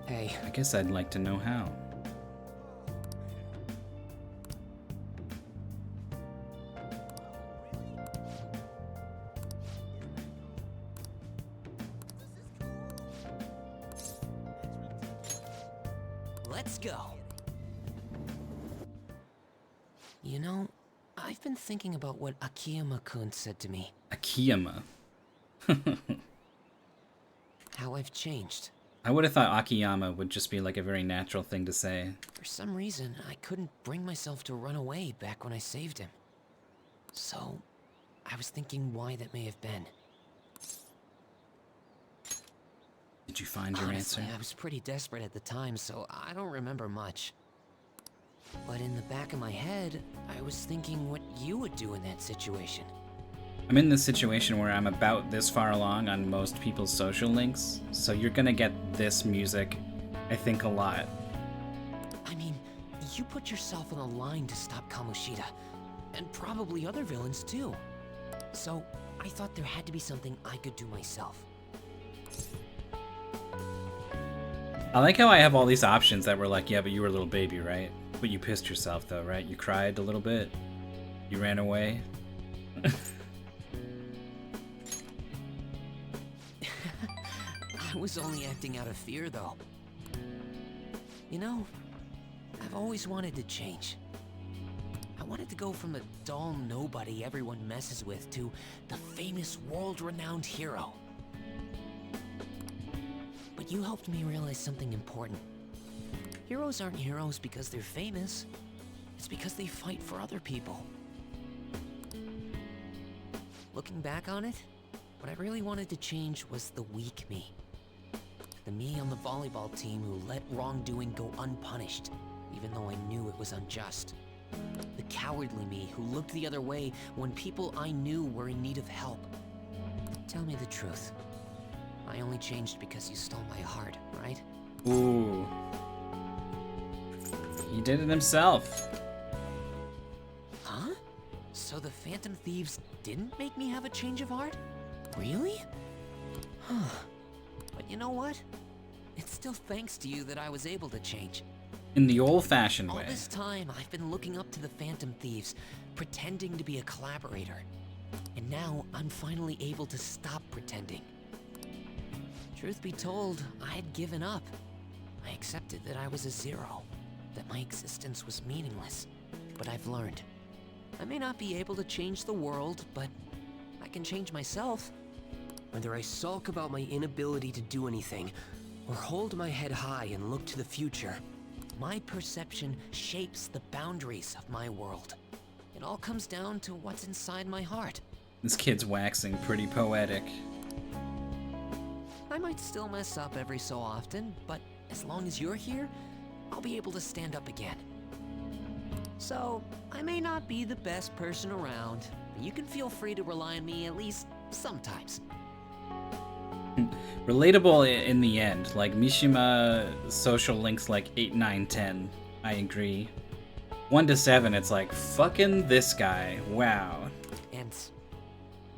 [SPEAKER 5] Hey.
[SPEAKER 1] I guess I'd like to know how.
[SPEAKER 5] Let's go. You know, I've been thinking about what Akiyama-kun said to me.
[SPEAKER 1] Akiyama.
[SPEAKER 5] How I've changed.
[SPEAKER 1] I would have thought Akiyama would just be like a very natural thing to say.
[SPEAKER 5] For some reason, I couldn't bring myself to run away back when I saved him. So, I was thinking why that may have been.
[SPEAKER 1] Did you find your
[SPEAKER 5] Honestly,
[SPEAKER 1] answer?
[SPEAKER 5] I was pretty desperate at the time, so I don't remember much. But in the back of my head, I was thinking what you would do in that situation.
[SPEAKER 1] I'm in this situation where I'm about this far along on most people's social links, so you're gonna get this music, I think, a lot.
[SPEAKER 5] I mean, you put yourself on the line to stop Kamoshida, and probably other villains too. So, I thought there had to be something I could do myself.
[SPEAKER 1] I like how I have all these options that were like, yeah, but you were a little baby, right? But you pissed yourself though, right? You cried a little bit. You ran away.
[SPEAKER 5] I was only acting out of fear though. You know, I've always wanted to change. I wanted to go from a dull nobody everyone messes with to the famous world-renowned hero. But you helped me realize something important. Heroes aren't heroes because they're famous. It's because they fight for other people. Looking back on it, what I really wanted to change was the weak me. The me on the volleyball team who let wrongdoing go unpunished, even though I knew it was unjust. The cowardly me who looked the other way when people I knew were in need of help. Tell me the truth. I only changed because you stole my heart, right?
[SPEAKER 1] Ooh. He did it himself.
[SPEAKER 5] Huh? So the Phantom Thieves didn't make me have a change of heart? Really? Huh. But you know what? It's still thanks to you that I was able to change.
[SPEAKER 1] In the old-fashioned way.
[SPEAKER 5] All this time, I've been looking up to the Phantom Thieves, pretending to be a collaborator. And now, I'm finally able to stop pretending. Truth be told, I had given up. I accepted that I was a zero, that my existence was meaningless. But I've learned. I may not be able to change the world, but I can change myself. Whether I sulk about my inability to do anything, or hold my head high and look to the future, my perception shapes the boundaries of my world. It all comes down to what's inside my heart.
[SPEAKER 1] This kid's waxing pretty poetic.
[SPEAKER 5] I might still mess up every so often, but as long as you're here, I'll be able to stand up again. So, I may not be the best person around, but you can feel free to rely on me at least sometimes.
[SPEAKER 1] Relatable in the end. Like, Mishima social links like 8, 9, 10. I agree. 1 to 7, it's like, fucking this guy. Wow.
[SPEAKER 5] And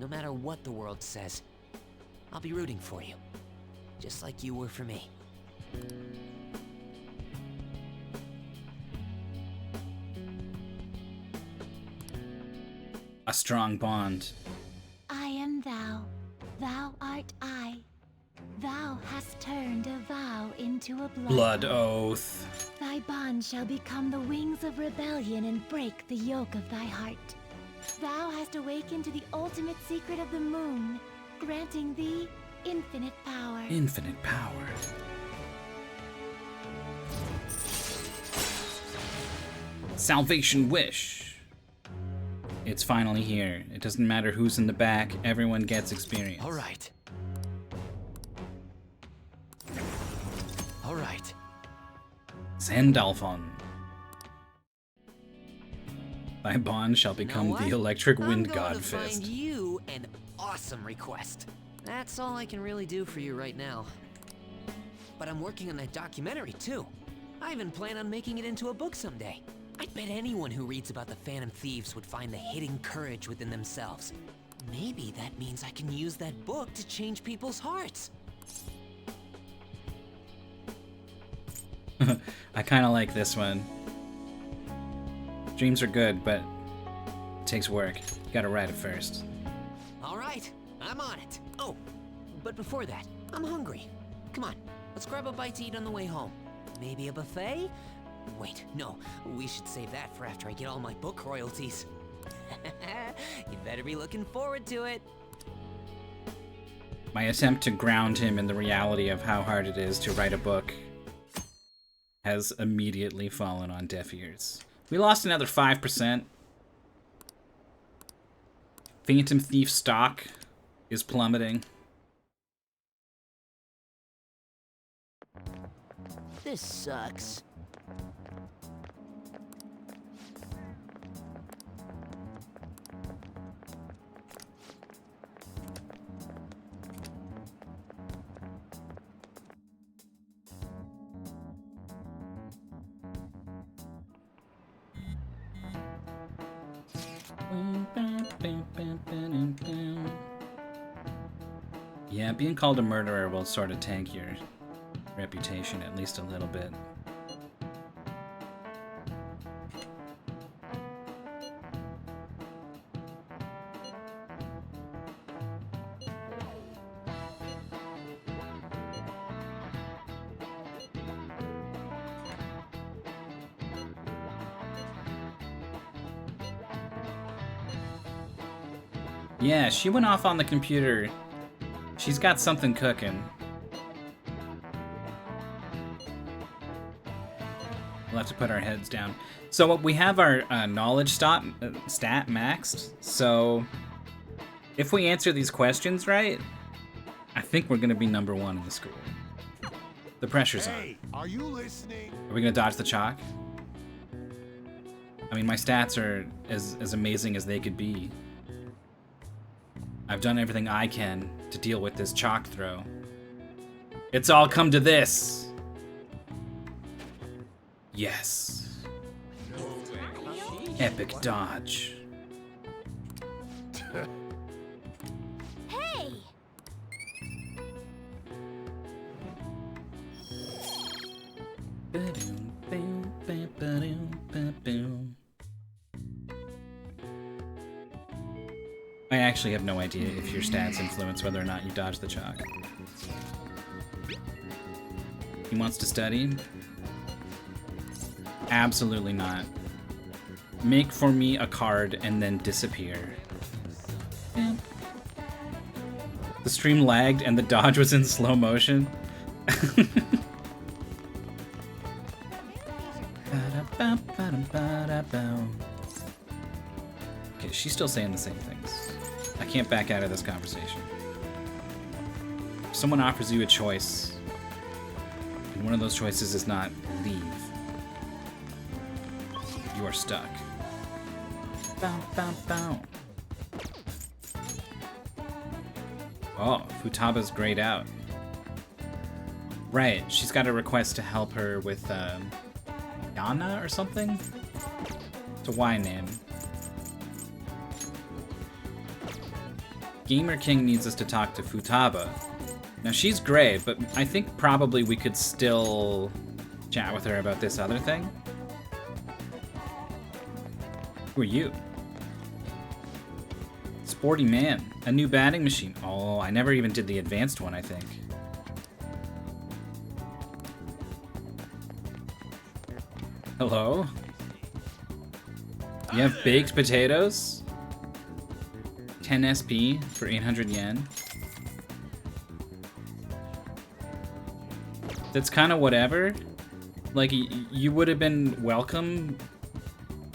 [SPEAKER 5] no matter what the world says, I'll be rooting for you. Just like you were for me.
[SPEAKER 1] A strong bond.
[SPEAKER 8] I am thou, thou art I. Thou hast turned a vow into a
[SPEAKER 1] Blood oath.
[SPEAKER 8] Thy bond shall become the wings of rebellion and break the yoke of thy heart. Thou hast awakened to the ultimate secret of the moon, granting thee infinite power.
[SPEAKER 1] Infinite power. Salvation wish. It's finally here. It doesn't matter who's in the back, everyone gets experience.
[SPEAKER 5] All right. All right.
[SPEAKER 1] Sandalphon. Thy bond shall become the electric wind god
[SPEAKER 5] I'm going to
[SPEAKER 1] fist.
[SPEAKER 5] find you an awesome request. That's all I can really do for you right now. But I'm working on that documentary too. I even plan on making it into a book someday. I bet anyone who reads about the Phantom Thieves would find the hidden courage within themselves. Maybe that means I can use that book to change people's hearts.
[SPEAKER 1] I kind of like this one. Dreams are good, but it takes work. You gotta write it first.
[SPEAKER 5] All right, I'm on it. Oh, but before that, I'm hungry. Come on, let's grab a bite to eat on the way home. Maybe a buffet? Wait, no, we should save that for after I get all my book royalties. You better be looking forward to it.
[SPEAKER 1] My attempt to ground him in the reality of how hard it is to write a book has immediately fallen on deaf ears. We lost another 5%. Phantom Thief stock is plummeting.
[SPEAKER 5] This sucks.
[SPEAKER 1] Yeah, being called a murderer will sort of tank your reputation at least a little bit. Yeah, she went off on the computer. She's got something cooking. We'll have to put our heads down. So we have our knowledge stat maxed. So if we answer these questions right, I think we're gonna be #1 in the school. The pressure's on.
[SPEAKER 3] Are you listening?
[SPEAKER 1] Are we gonna dodge the chalk? I mean, my stats are as amazing as they could be. I've done everything I can to deal with this chalk throw. It's all come to this. Yes. Epic dodge.
[SPEAKER 2] Hey!
[SPEAKER 1] I actually have no idea if your stats influence whether or not you dodge the chalk. He wants to study? Absolutely not. Make for me a card and then disappear. The stream lagged and the dodge was in slow motion. Okay, she's still saying the same things. I can't back out of this conversation. If someone offers you a choice, and one of those choices is not leave, you are we're stuck. Bow, bow, bow. Oh, Futaba's grayed out. Right, she's got a request to help her with, Yana or something? It's a Y name. Gamer King needs us to talk to Futaba. Now, she's gray, but I think probably we could still chat with her about this other thing. Who are you? Sporty man. A new batting machine. Oh, I never even did the advanced one, I think. Hello? You have baked potatoes? 10 SP for 800 yen. That's kind of whatever. Like, you would have been welcome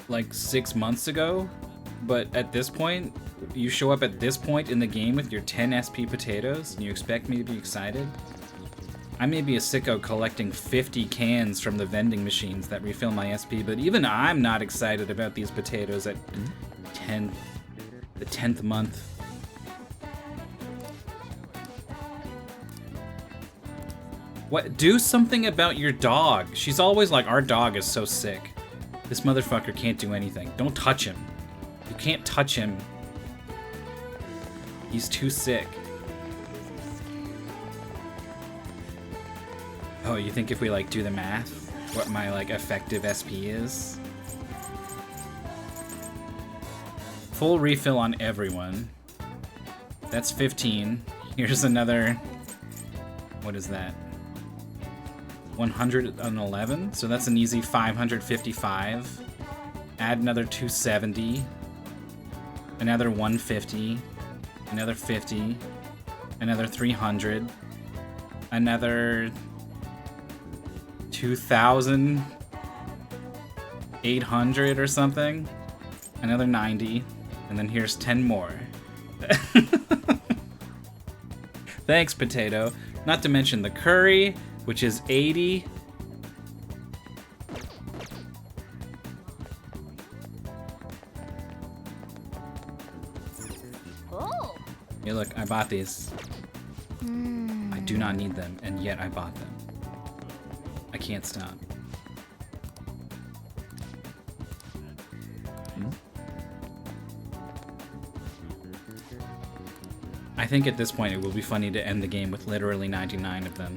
[SPEAKER 1] like 6 months ago, but at this point, you show up at this point in the game with your 10 SP potatoes, and you expect me to be excited? I may be a sicko collecting 50 cans from the vending machines that refill my SP, but even I'm not excited about these potatoes at the 10th month. What? Do something about your dog. She's always like, our dog is so sick. This motherfucker can't do anything. Don't touch him. You can't touch him. He's too sick. Oh, you think if we like do the math, what my like effective SP is? Full refill on everyone. That's 15. Here's another, what is that? 111, so that's an easy 555. Add another 270. Another 150. Another 50. Another 300. Another 2,800 or something. Another 90. And then here's 10 more. Thanks, potato. Not to mention the curry, which is 80.
[SPEAKER 2] Oh.
[SPEAKER 1] Hey, look, I bought these. I do not need them, and yet I bought them. I can't stop. I think at this point it will be funny to end the game with literally 99 of them.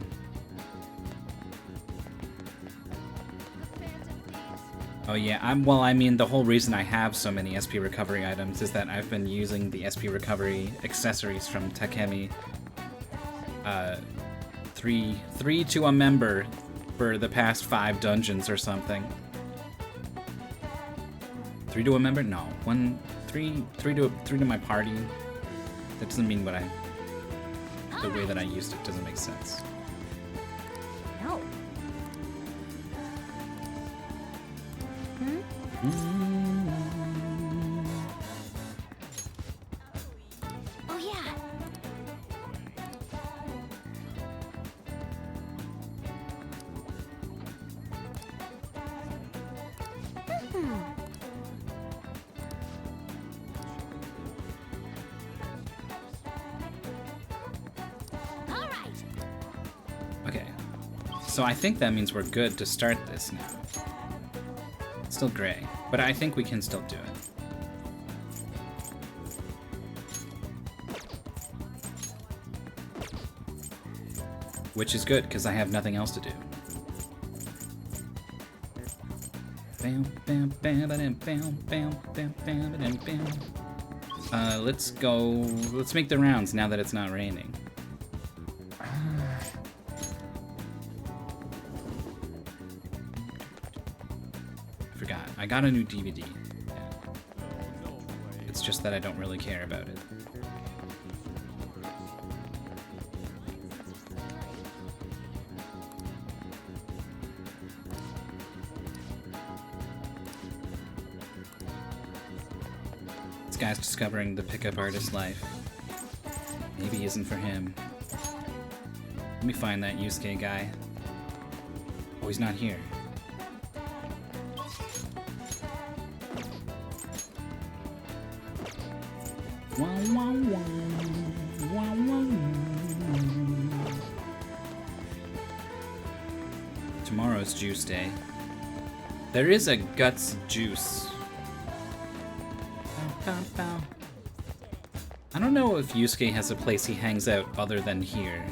[SPEAKER 1] Oh yeah, I mean, the whole reason I have so many SP recovery items is that I've been using the SP recovery accessories from Takemi. 3 to a member for the past 5 dungeons or something. 3 to a member? No. 3 to my party. That doesn't mean what the way that I used it doesn't make sense.
[SPEAKER 2] No. Oh yeah.
[SPEAKER 1] Okay. So I think that means we're good to start this now. It's still gray, but I think we can still do it. Which is good, because I have nothing else to do. Let's go. Let's make the rounds now that it's not raining. Forgot. I got a new DVD. Yeah. It's just that I don't really care about it. This guy's discovering the pickup artist life. Maybe it isn't for him. Let me find that Yusuke guy. Oh, he's not here. Tomorrow's juice day. There is a guts juice. I don't know if Yusuke has a place he hangs out other than here.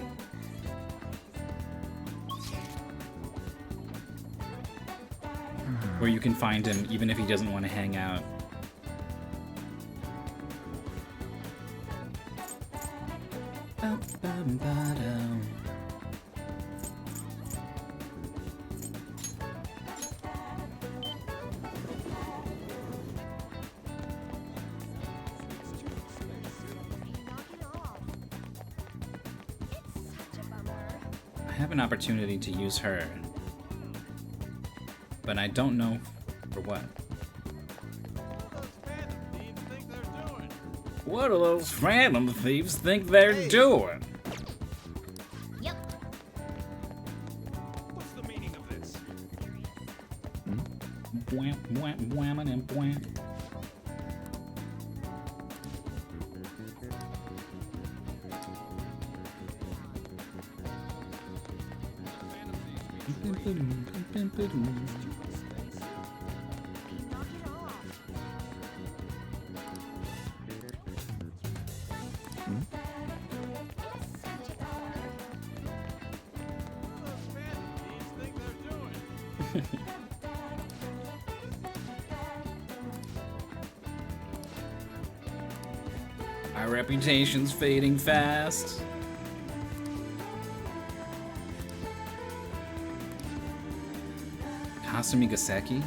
[SPEAKER 1] Where you can find him even if he doesn't want to hang out. I have an opportunity to use her, but I don't know for what. What do those phantom thieves think they're doing?
[SPEAKER 2] Yep.
[SPEAKER 3] What's the meaning of this?
[SPEAKER 1] Bwam, bwam, bwam, and bwam. Our reputation's fading fast. Kasumi Gaseki?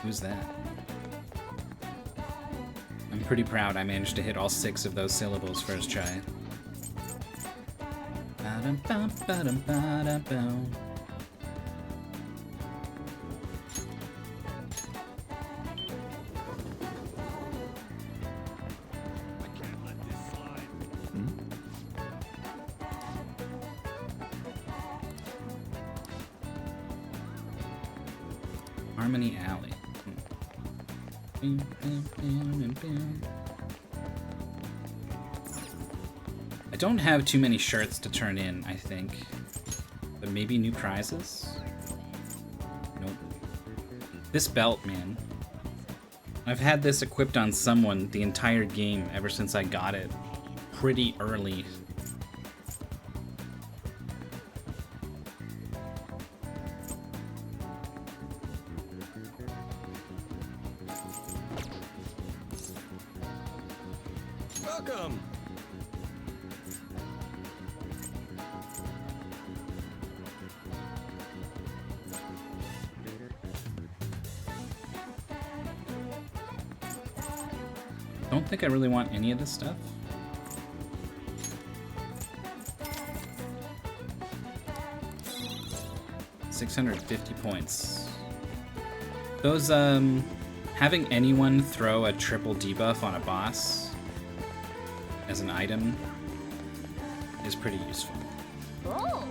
[SPEAKER 1] Who's that? I'm pretty proud I managed to hit all 6 of those syllables first try. Ba-dum-bum-ba-dum-ba-dum-bum. Harmony Alley. I don't have too many shirts to turn in, I think. But maybe new prizes? Nope. This belt, man. I've had this equipped on someone the entire game ever since I got it. Pretty early.
[SPEAKER 7] Welcome!
[SPEAKER 1] Don't think I really want any of this stuff. $650 points. Those, having anyone throw a triple debuff on a boss as an item is pretty useful.
[SPEAKER 2] Oh.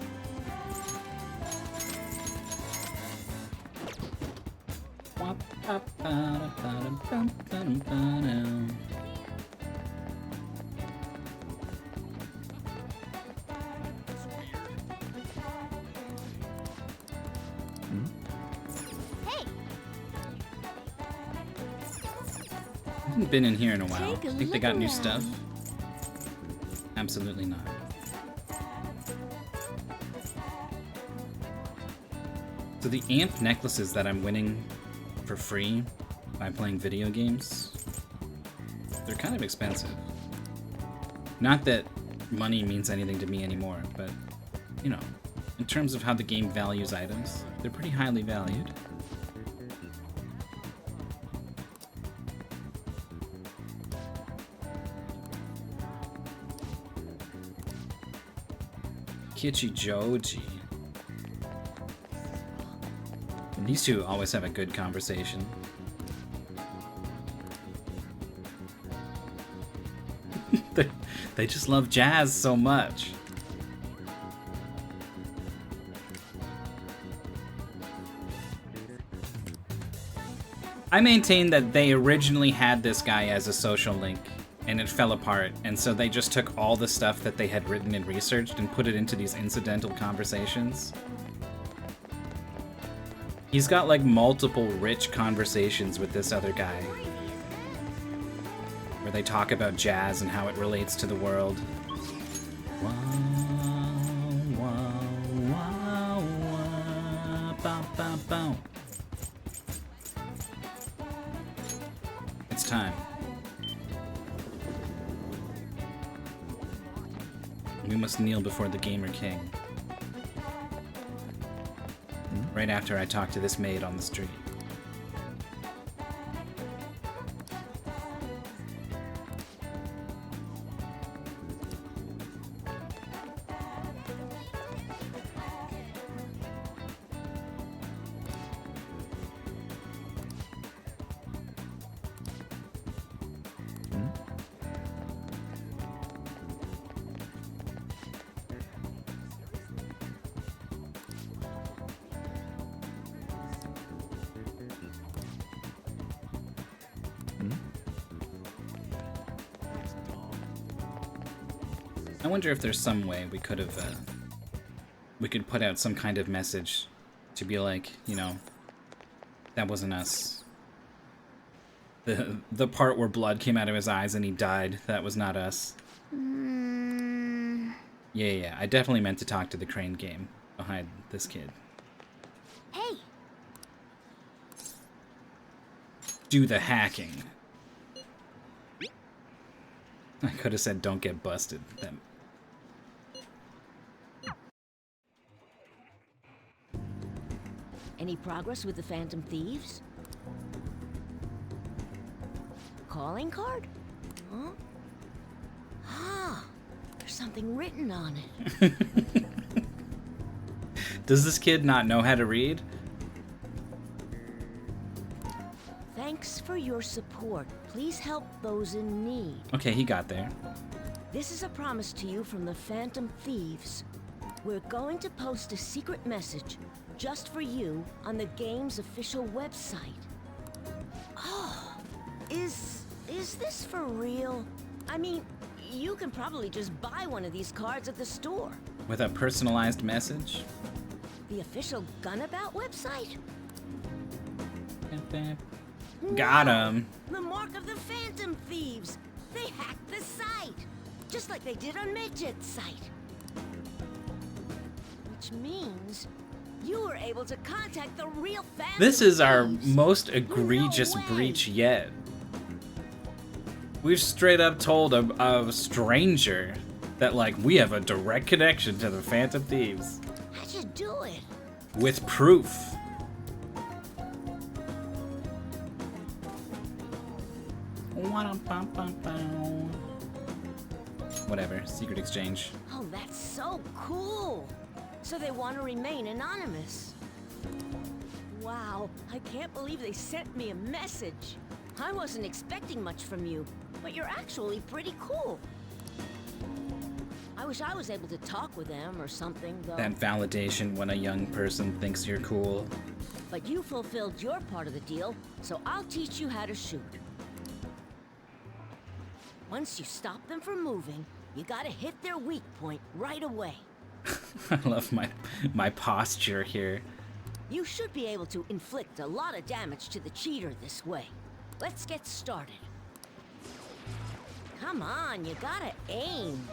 [SPEAKER 2] Hey.
[SPEAKER 1] I haven't been in here in a while.
[SPEAKER 2] Take a
[SPEAKER 1] Think they
[SPEAKER 2] look
[SPEAKER 1] got new
[SPEAKER 2] around.
[SPEAKER 1] stuff? Absolutely not. So the amp necklaces that I'm winning for free by playing video games, they're kind of expensive. Not that money means anything to me anymore, but, you know, in terms of how the game values items, they're pretty highly valued. Kichijoji. And these two always have a good conversation. They just love jazz so much. I maintain that they originally had this guy as a social link, and it fell apart, and so they just took all the stuff that they had written and researched and put it into these incidental conversations. He's got like multiple rich conversations with this other guy, where they talk about jazz and how it relates to the world. Wah, wah, wah, wah, bow, bow, bow. It's time. We must kneel before the Gamer King. Right after I talk to this maid on the street. I wonder if there's some way we could have, we could put out some kind of message to be like, you know, that wasn't us. The part where blood came out of his eyes and he died, that was not us. Yeah, I definitely meant to talk to the Crane game behind this kid.
[SPEAKER 2] Hey!
[SPEAKER 1] Do the hacking. I could have said don't get busted. Then.
[SPEAKER 10] Any progress with the Phantom Thieves? Calling card? Huh? Ah, there's something written on it.
[SPEAKER 1] Does this kid not know how to read?
[SPEAKER 10] Thanks for your support. Please help those in need.
[SPEAKER 1] Okay, he got there.
[SPEAKER 10] This is a promise to you from the Phantom Thieves. We're going to post a secret message just for you on the game's official website. Oh, is this for real? I mean, you can probably just buy one of these cards at the store.
[SPEAKER 1] With a personalized message?
[SPEAKER 10] The official Gunabout website?
[SPEAKER 1] Got him.
[SPEAKER 10] The mark of the Phantom Thieves. They hacked the site, just like they did on Medjet's site. Which means you were able to contact the real Phantom
[SPEAKER 1] This is our
[SPEAKER 10] Thieves.
[SPEAKER 1] most egregious breach yet. We've straight up told a stranger that, like, we have a direct connection to the Phantom Thieves.
[SPEAKER 10] How'd you do it?
[SPEAKER 1] With proof. Whatever, secret exchange.
[SPEAKER 10] Oh, that's so cool. So they want to remain anonymous. Wow, I can't believe they sent me a message. I wasn't expecting much from you, but you're actually pretty cool. I wish I was able to talk with them or something, though.
[SPEAKER 1] That validation when a young person thinks you're cool.
[SPEAKER 10] But you fulfilled your part of the deal, so I'll teach you how to shoot. Once you stop them from moving, you gotta hit their weak point right away.
[SPEAKER 1] I love my posture here.
[SPEAKER 10] You should be able to inflict a lot of damage to the cheater this way. Let's get started. Come on, you gotta aim.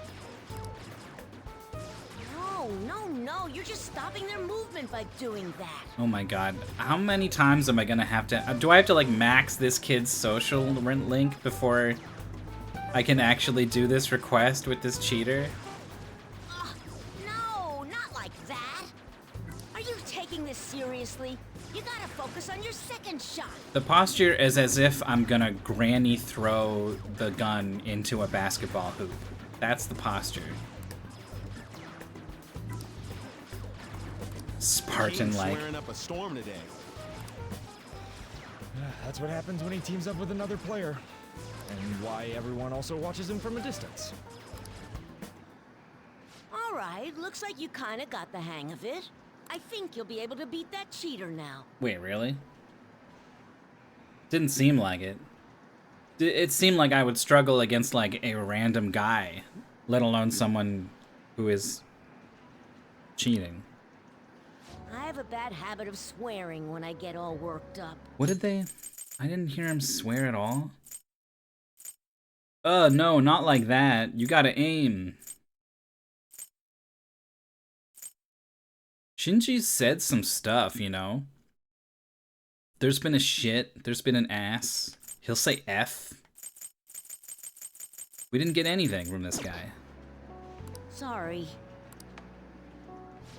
[SPEAKER 10] No, you're just stopping their movement by doing that.
[SPEAKER 1] Oh my god. How many times am I gonna have to... do I have to, like, max this kid's social link before I can actually do this request with this cheater?
[SPEAKER 10] No, not like that. Are you taking this seriously? You gotta focus on your second shot.
[SPEAKER 1] The posture is as if I'm gonna granny throw the gun into a basketball hoop. That's the posture. Spartan-like.
[SPEAKER 12] Swearing up a storm today.
[SPEAKER 13] That's what happens when he teams up with another player. And why everyone also watches him from a distance.
[SPEAKER 10] All right, looks like you kinda got the hang of it. I think you'll be able to beat that cheater now.
[SPEAKER 1] Wait, really? Didn't seem like it. It seemed like I would struggle against like a random guy, let alone someone who is cheating.
[SPEAKER 10] I have a bad habit of swearing when I get all worked up.
[SPEAKER 1] What did they? I didn't hear him swear at all. No, not like that. You gotta aim. Shinji said some stuff, you know? There's been a shit, there's been an ass. He'll say F. We didn't get anything from this guy.
[SPEAKER 10] Sorry.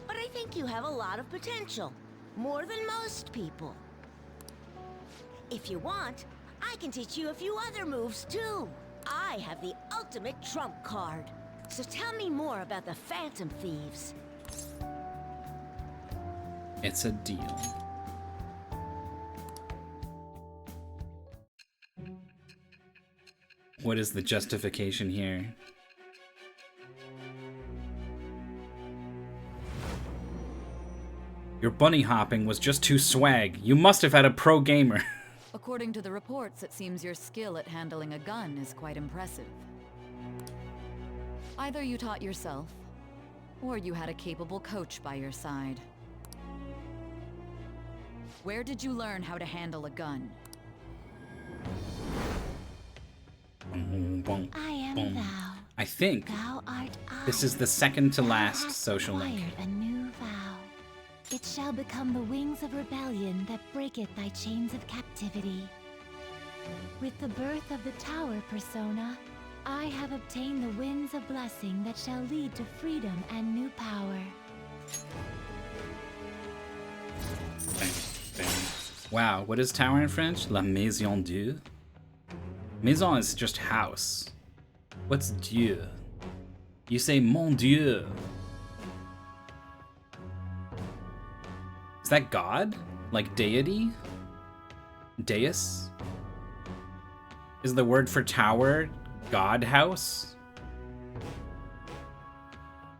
[SPEAKER 10] But I think you have a lot of potential. More than most people. If you want, I can teach you a few other moves too. I have the ultimate trump card. So tell me more about the Phantom Thieves.
[SPEAKER 1] It's a deal. What is the justification here? Your bunny hopping was just too swag. You must have had a pro gamer.
[SPEAKER 12] According to the reports, it seems your skill at handling a gun is quite impressive. Either you taught yourself, or you had a capable coach by your side. Where did you learn how to handle a gun?
[SPEAKER 8] I am thou.
[SPEAKER 1] I think
[SPEAKER 8] Thou art I.
[SPEAKER 1] this is the second to last social link.
[SPEAKER 8] Acquired a new vow. It shall become the wings of rebellion that breaketh thy chains of captivity. With the birth of the tower persona, I have obtained the winds of blessing that shall lead to freedom and new power.
[SPEAKER 1] Wow, what is tower in French? La maison Dieu? Maison is just house. What's Dieu? You say mon Dieu. Is that God? Like deity? Deus? Is the word for tower God house?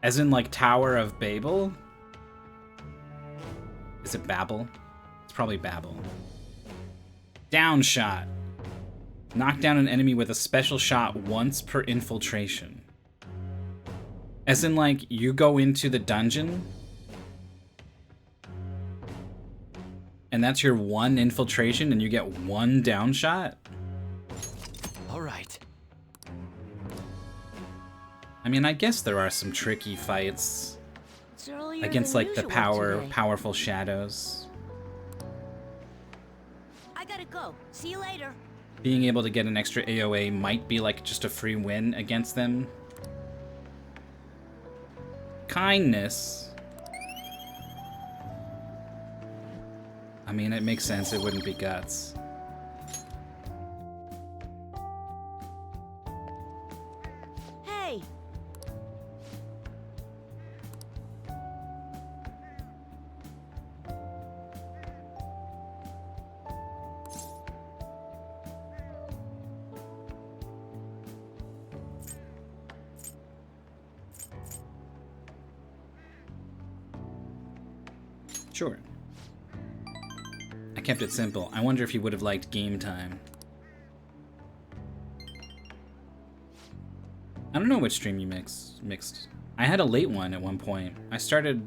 [SPEAKER 1] As in like Tower of Babel? Is it Babel? It's probably Babel. Down shot. Knock down an enemy with a special shot once per infiltration. As in like you go into the dungeon and that's your one infiltration and you get one down shot?
[SPEAKER 7] Alright.
[SPEAKER 1] I mean, I guess there are some tricky fights against like the powerful shadows.
[SPEAKER 10] I gotta go. See you later.
[SPEAKER 1] Being able to get an extra AoE might be like just a free win against them. Kindness. I mean, it makes sense. It wouldn't be guts.
[SPEAKER 10] Hey.
[SPEAKER 1] Sure. I kept it simple. I wonder if you would have liked game time. I don't know which stream you mixed. I had a late one at one point. I started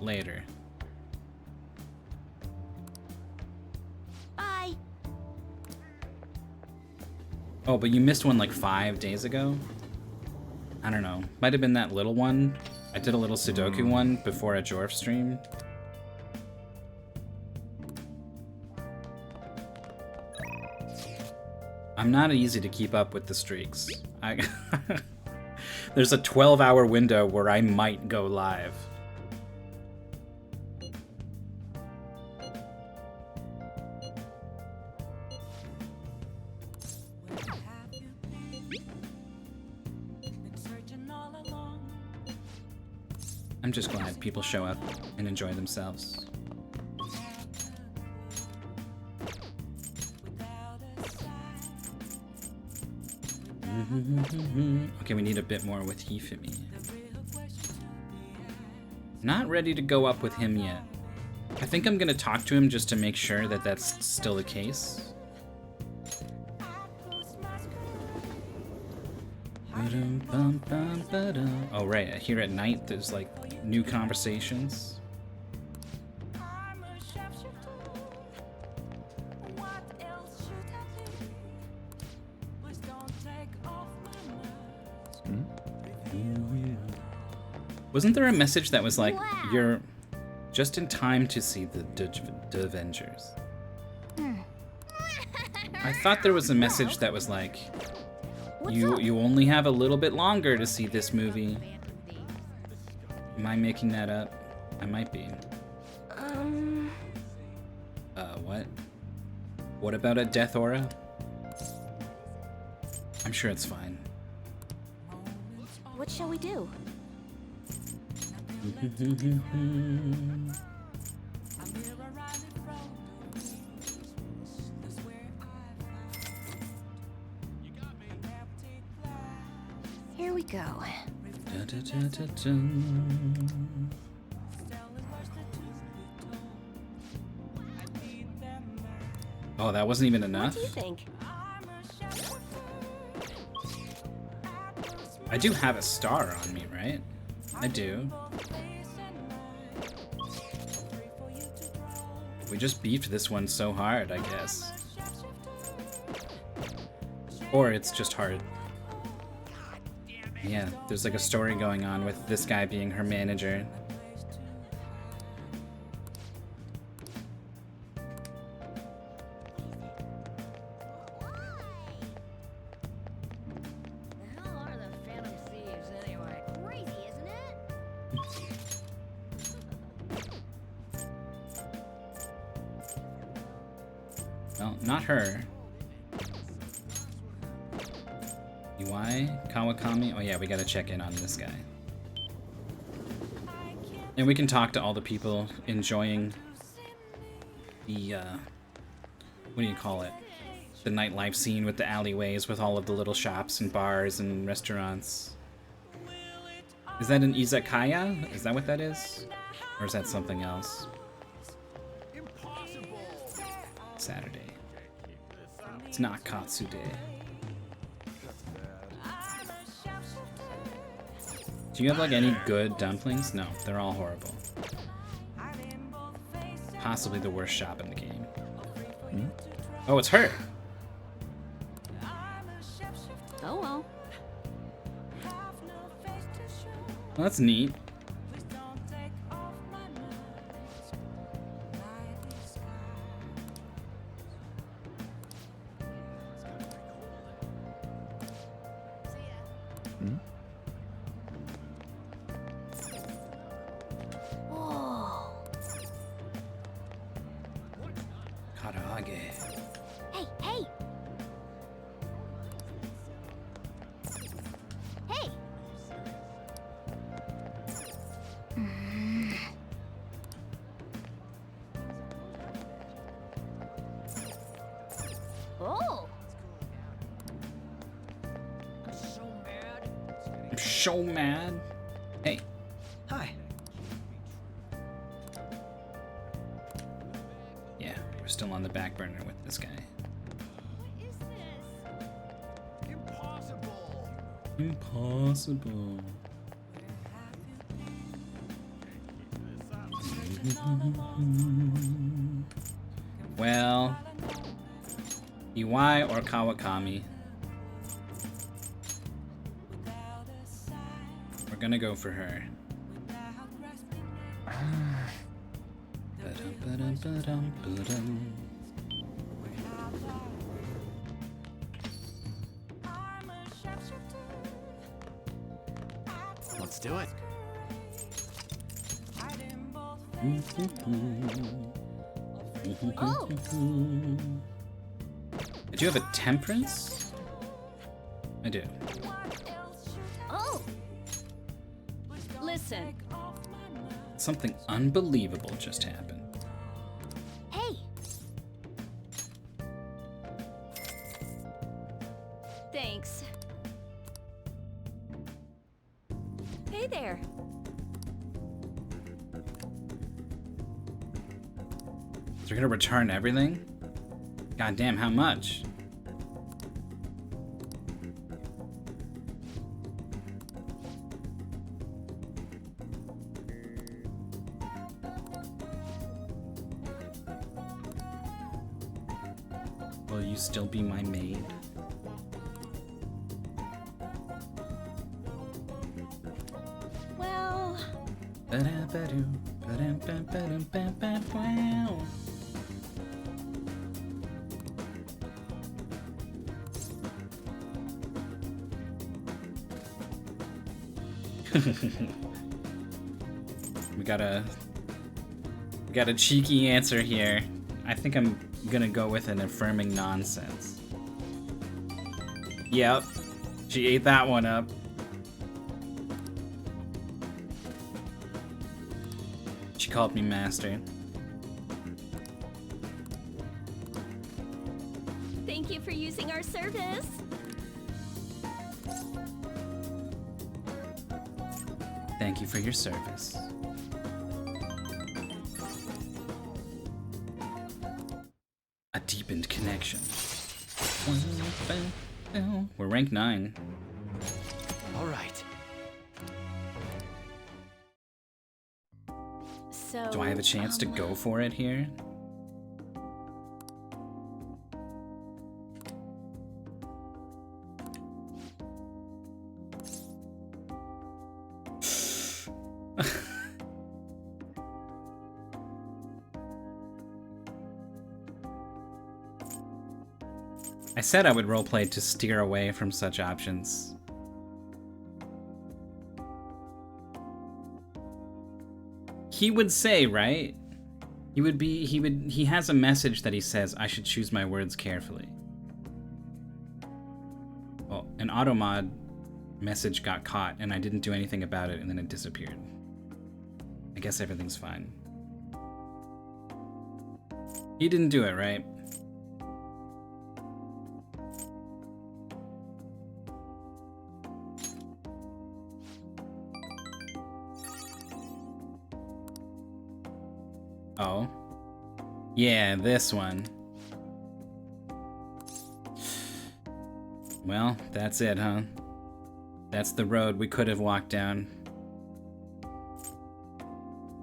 [SPEAKER 1] later.
[SPEAKER 10] Bye.
[SPEAKER 1] Oh, but you missed one like 5 days ago? I don't know. Might have been that little one. I did a little Sudoku one before a Jorf stream. I'm not easy to keep up with the streaks. There's a 12-hour window where I might go live. I'm just glad people show up and enjoy themselves. Okay, we need a bit more with Hifumi. Not ready to go up with him yet. I think I'm gonna talk to him just to make sure that that's still the case. Oh right, here at night there's like new conversations. Wasn't there a message that was like, you're just in time to see the Avengers? I thought there was a message that was like, you only have a little bit longer to see this movie. Am I making that up? I might be. What? What about a death aura? I'm sure it's fine.
[SPEAKER 10] What shall we do?
[SPEAKER 6] Here we go.
[SPEAKER 1] Oh, that wasn't even enough?
[SPEAKER 10] What do you think?
[SPEAKER 1] I do have a star on me, right? I do. We just beefed this one so hard, I guess. Or it's just hard. Yeah, there's like a story going on with this guy being her manager. Well, not her. UI? Kawakami? Oh yeah, we gotta check in on this guy. And we can talk to all the people enjoying the, what do you call it? The nightlife scene with the alleyways with all of the little shops and bars and restaurants. Is that an izakaya? Is that what that is? Or is that something else? Saturday. It's not Katsu Day. Do you have like any good dumplings? No, they're all horrible. Possibly the worst shop in the game. Hmm? Oh, it's her!
[SPEAKER 9] Oh well.
[SPEAKER 1] Well, that's neat. I'm so mad. Hey.
[SPEAKER 14] Hi.
[SPEAKER 1] Yeah, we're still on the back burner with this guy. Impossible. Well, Iwai or Kawakami? We're gonna go for her.
[SPEAKER 14] Let's do it.
[SPEAKER 1] Oh. Do you have a temperance? I do.
[SPEAKER 9] Oh. Listen.
[SPEAKER 1] Something unbelievable just happened.
[SPEAKER 9] Hey. Thanks.
[SPEAKER 6] Hey there.
[SPEAKER 1] They're gonna return everything? God damn, how much? Will you still be my maid?
[SPEAKER 6] Well...
[SPEAKER 1] We got a cheeky answer here. I think I'm gonna go with an affirming nonsense. Yep, she ate that one up. She called me master.
[SPEAKER 6] Thank you for using our service.
[SPEAKER 1] Thank you for your service. A deepened connection. We're rank 9.
[SPEAKER 7] All right.
[SPEAKER 6] So...
[SPEAKER 1] Do I have a chance to go for it here? I said I would roleplay to steer away from such options. He would say, right? He has a message that he says, I should choose my words carefully. Well, an automod message got caught and I didn't do anything about it and then it disappeared. I guess everything's fine. He didn't do it, right? Oh. Yeah, this one. Well, that's it, huh? That's the road we could have walked down.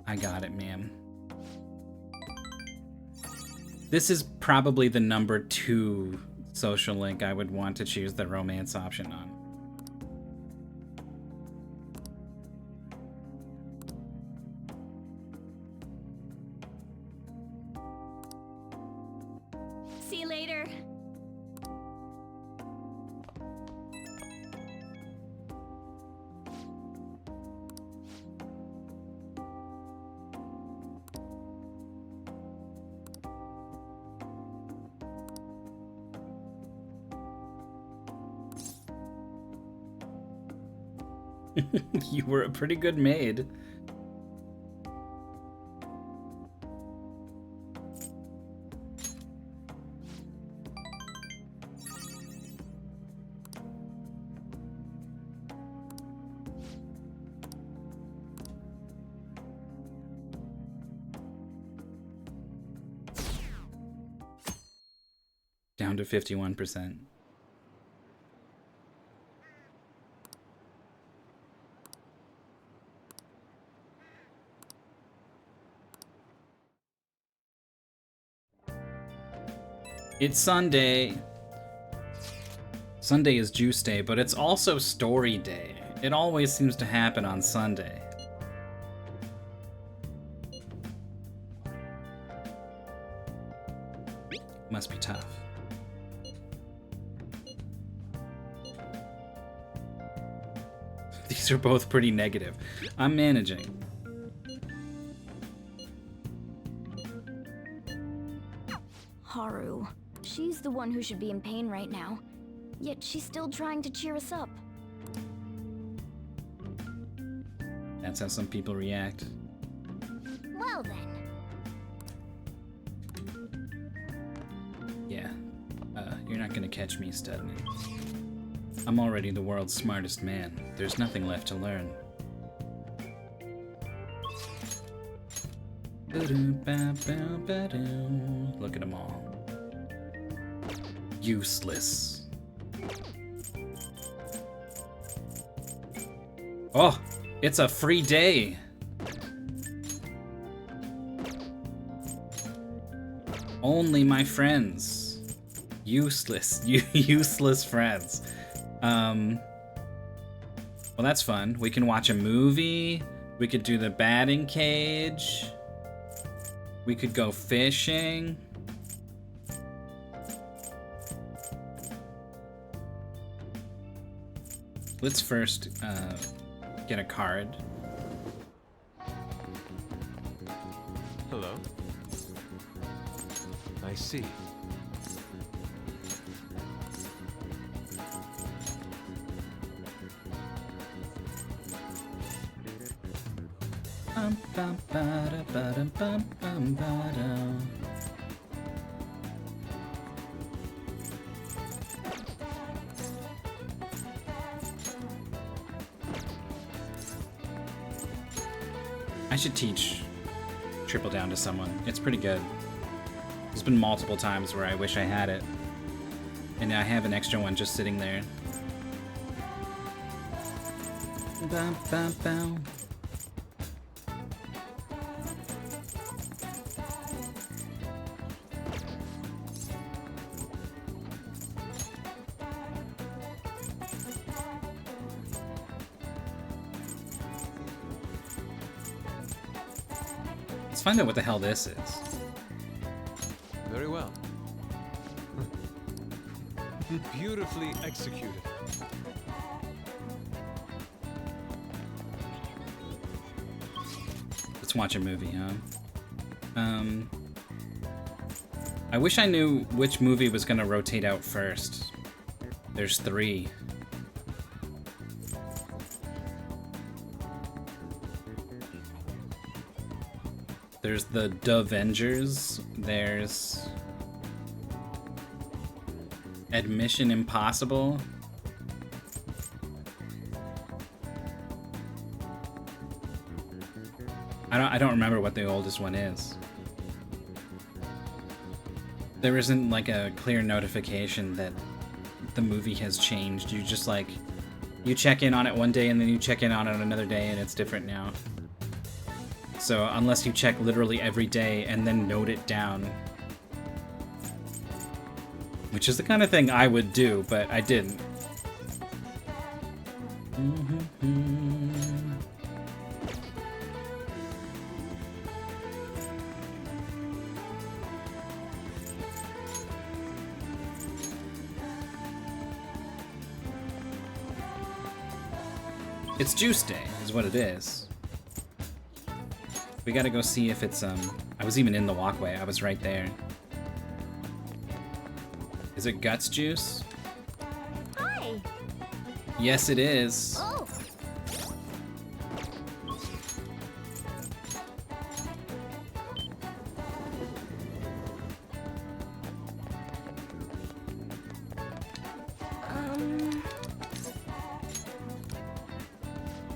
[SPEAKER 1] I got it, ma'am. This is probably the number 2 social link I would want to choose the romance option on.
[SPEAKER 6] See you later.
[SPEAKER 1] You were a pretty good maid. Down to 51%. It's Sunday. Sunday is Juice Day, but it's also Story Day. It always seems to happen on Sunday. Must be tough. These are both pretty negative. I'm managing.
[SPEAKER 2] Haru. She's the one who should be in pain right now. Yet she's still trying to cheer us up.
[SPEAKER 1] That's how some people react.
[SPEAKER 2] Well then.
[SPEAKER 1] Yeah. You're not gonna catch me, Studman. I'm already the world's smartest man. There's nothing left to learn. Look at them all. Useless. Oh, it's a free day. Only my friends. Useless. Useless friends. Well, that's fun. We can watch a movie. We could do the batting cage. We could go fishing. Let's first get a card.
[SPEAKER 7] Hello? I see.
[SPEAKER 1] I should teach Triple Down to someone. It's pretty good. There's been multiple times where I wish I had it. And I have an extra one just sitting there. Bow, bow, bow. Let's find out what the hell this is.
[SPEAKER 7] Very well. Beautifully executed.
[SPEAKER 1] Let's watch a movie, huh? I wish I knew which movie was gonna rotate out first. There's 3. There's the Davengers. There's Admission Impossible. I don't remember what the oldest one is. There isn't like a clear notification that the movie has changed. You just like, you check in on it one day and then you check in on it another day and it's different now. So unless you check literally every day and then note it down, which is the kind of thing I would do, but I didn't. It's Juice Day, is what it is. We gotta go see if it's, I was even in the walkway, I was right there. Is it Guts Juice?
[SPEAKER 10] Hi!
[SPEAKER 1] Yes, it is.
[SPEAKER 10] Oh!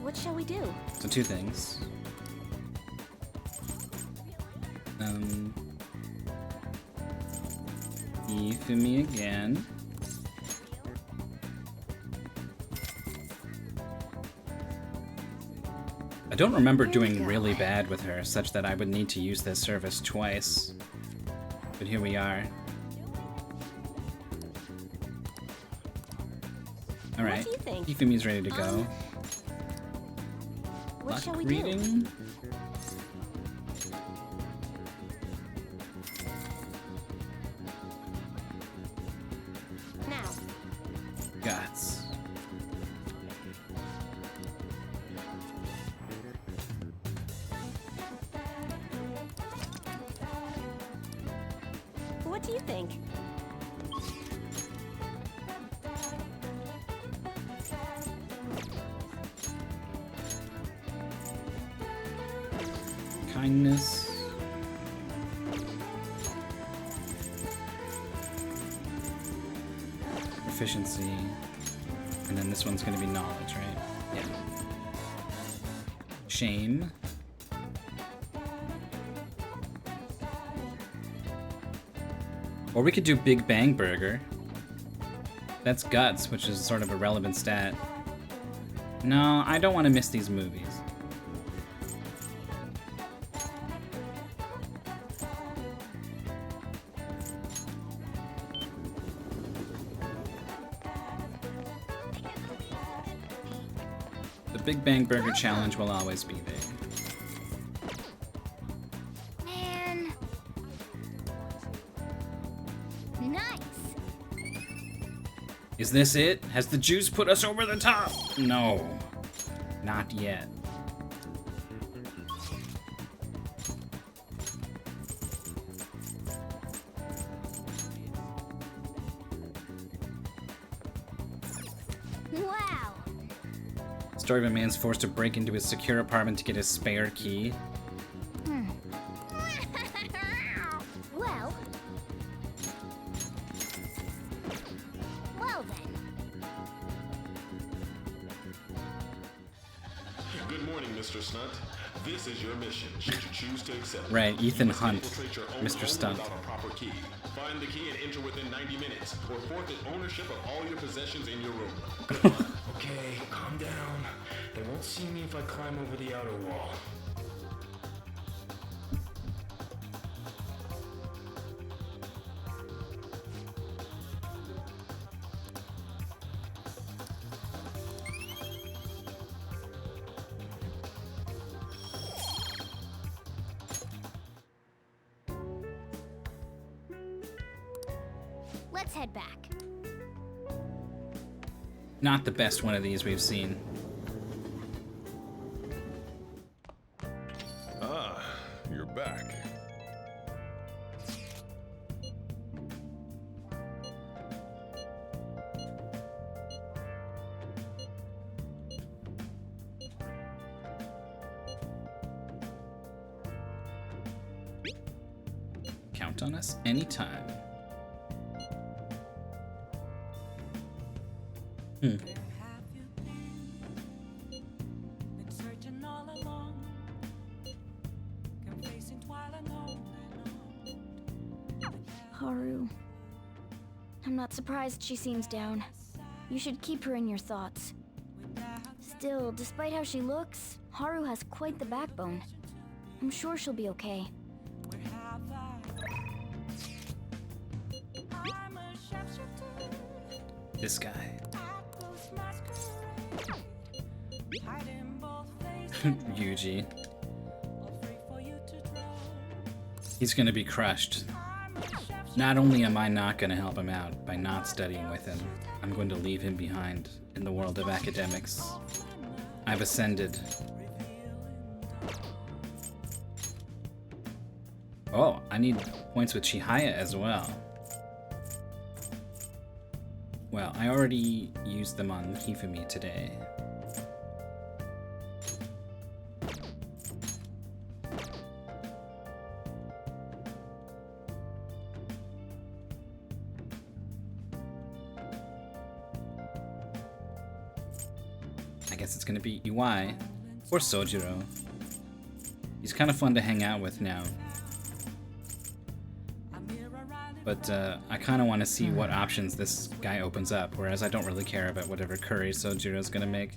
[SPEAKER 10] What shall we do?
[SPEAKER 1] So 2 things. Ifumi again. I don't remember doing really bad with her, such that I would need to use this service twice. But here we are. Alright,
[SPEAKER 10] What do you think?
[SPEAKER 1] Ifumi's ready to go.
[SPEAKER 10] What
[SPEAKER 1] Luck
[SPEAKER 10] shall we
[SPEAKER 1] reading?
[SPEAKER 10] do? Now.
[SPEAKER 1] Guts.
[SPEAKER 10] What do you think?
[SPEAKER 1] Kindness. Efficiency. And then this one's gonna be knowledge, right? Yeah. Shame. Or we could do Big Bang Burger. That's guts, which is sort of a relevant stat. No, I don't want to miss these movies. The Big Bang Burger challenge will always be there.
[SPEAKER 2] Man. Nice.
[SPEAKER 1] Is this it? Has the juice put us over the top? No, not yet.
[SPEAKER 2] Wow.
[SPEAKER 1] Story of a man's forced to break into his secure apartment to get his spare key.
[SPEAKER 2] Well. Well then.
[SPEAKER 14] Good morning, Mr. Stunt. This is your mission, should you choose to accept it.
[SPEAKER 1] Right, Ethan
[SPEAKER 14] You must
[SPEAKER 1] Hunt,
[SPEAKER 14] infiltrate your own
[SPEAKER 1] Mr.
[SPEAKER 14] home
[SPEAKER 1] Stunt.
[SPEAKER 14] without a proper key. Find the key and enter within 90 minutes, or forfeit ownership of all your possessions in your room. Good luck.
[SPEAKER 15] Okay, calm down. They won't see me if I climb over the outer wall.
[SPEAKER 2] Let's head back.
[SPEAKER 1] Not the best one of these we've seen.
[SPEAKER 7] Ah, you're back.
[SPEAKER 1] Count on us anytime.
[SPEAKER 2] Haru. I'm not surprised she seems down. You should keep her in your thoughts. Still, despite how she looks, Haru has quite the backbone. I'm sure she'll be okay.
[SPEAKER 1] This guy. Yuji. He's gonna be crushed. Not only am I not gonna help him out by not studying with him, I'm going to leave him behind in the world of academics. I've ascended. Oh, I need points with Chihaya as well. Well, I already used them on Hifumi today. I guess it's gonna be UI or Sojiro. He's kind of fun to hang out with now. But I kind of want to see what options this guy opens up, whereas I don't really care about whatever curry Sojiro's gonna make.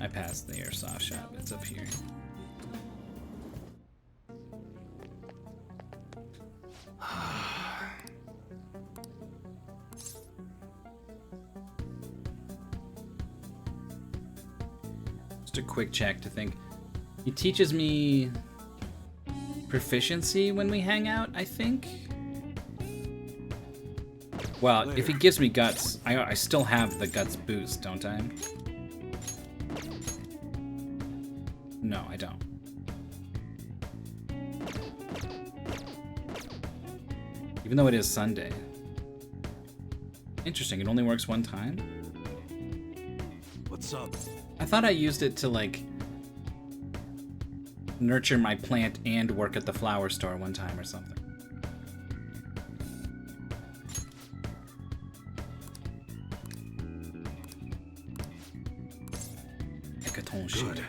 [SPEAKER 1] I passed the airsoft shop, it's up here. Just a quick check to think. He teaches me proficiency when we hang out, I think. Well, if he gives me guts, I still have the guts boost, don't I? No, I don't. Even though it is Sunday. Interesting, it only works one time?
[SPEAKER 7] What's up?
[SPEAKER 1] I thought I used it to, like, nurture my plant and work at the flower store one time or something. Good.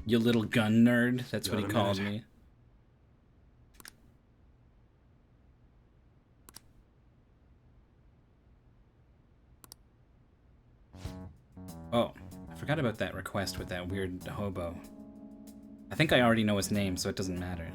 [SPEAKER 1] You little gun nerd. That's what he
[SPEAKER 7] Got a
[SPEAKER 1] called
[SPEAKER 7] minute.
[SPEAKER 1] me. Oh, I forgot about that request with that weird hobo. I think I already know his name, so it doesn't matter.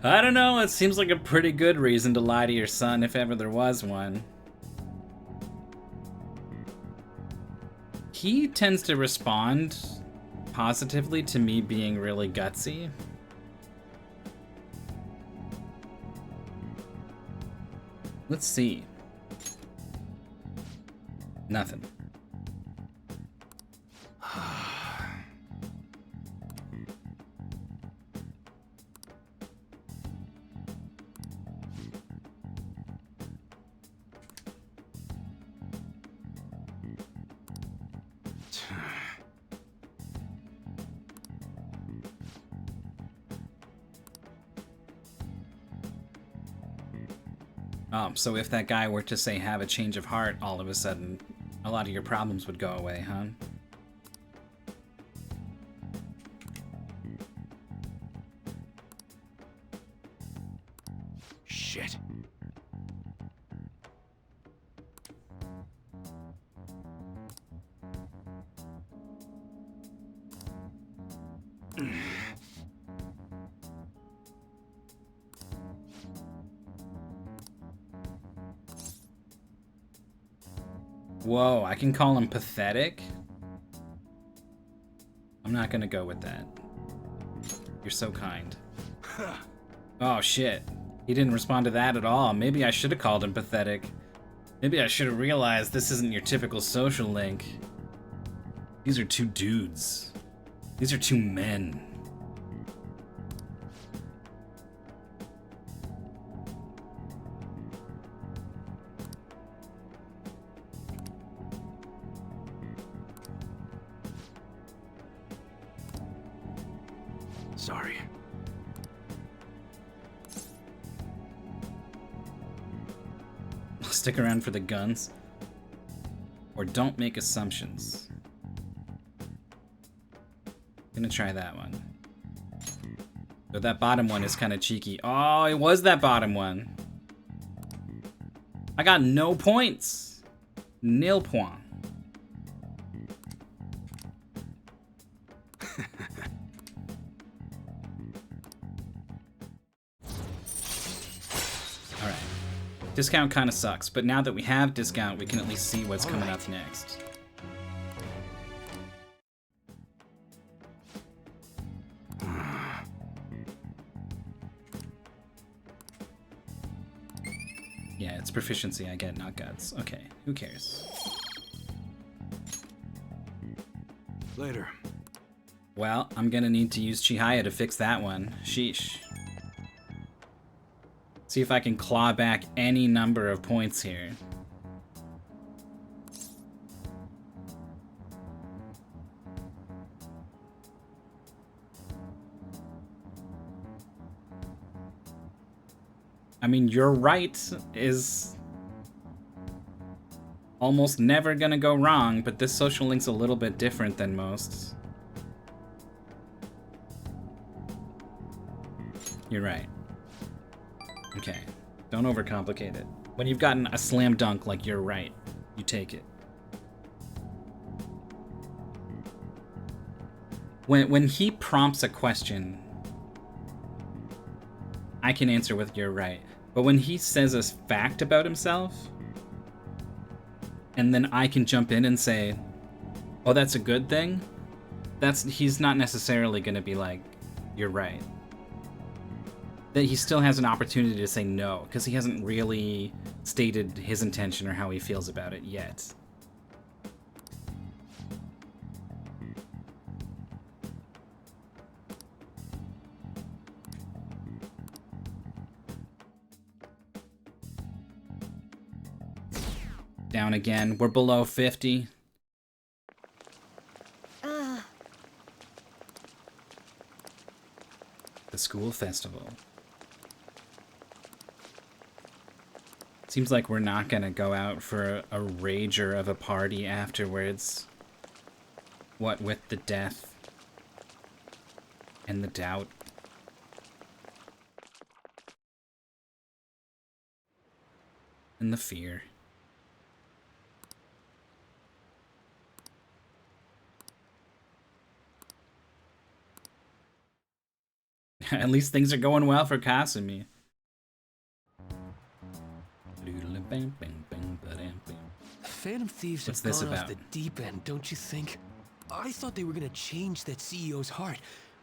[SPEAKER 1] I don't know, it seems like a pretty good reason to lie to your son if ever there was one. He tends to respond positively to me being really gutsy. Let's see. Nothing. So if that guy were to say have a change of heart, all of a sudden, a lot of your problems would go away, huh?
[SPEAKER 7] Shit.
[SPEAKER 1] Whoa, I can call him pathetic? I'm not gonna go with that. You're so kind. Oh shit. He didn't respond to that at all. Maybe I should have called him pathetic. Maybe I should have realized this isn't your typical social link. These are two dudes. These are two men.
[SPEAKER 7] Sorry.
[SPEAKER 1] Stick around for the guns. Or don't make assumptions. Gonna try that one. But that bottom one is kind of cheeky. Oh, it was that bottom one. I got no points. Nil point. Alright. Discount kind of sucks, but now that we have discount, we can at least see what's coming up next. Yeah, it's proficiency I get, not guts. Okay, who cares?
[SPEAKER 7] Later.
[SPEAKER 1] Well, I'm gonna need to use Chihaya to fix that one. Sheesh. See if I can claw back any number of points here. I mean, you're right is almost never gonna go wrong, but this social link's a little bit different than most. You're right. Okay, don't overcomplicate it. When you've gotten a slam dunk like you're right, you take it. When he prompts a question, I can answer with you're right. But when he says a fact about himself, and then I can jump in and say, oh, that's a good thing, he's not necessarily gonna be like, you're right. That he still has an opportunity to say no, because he hasn't really stated his intention or how he feels about it yet. Down again. We're below 50. The school festival. Seems like we're not gonna go out for a rager of a party afterwards. What with the death and the doubt. And the fear. At least things are going well for Kasumi.
[SPEAKER 7] Phantom Thieves
[SPEAKER 1] What's
[SPEAKER 7] have
[SPEAKER 1] this
[SPEAKER 7] gone
[SPEAKER 1] about?
[SPEAKER 7] off the deep end, don't you think? I thought they were gonna change that CEO's heart,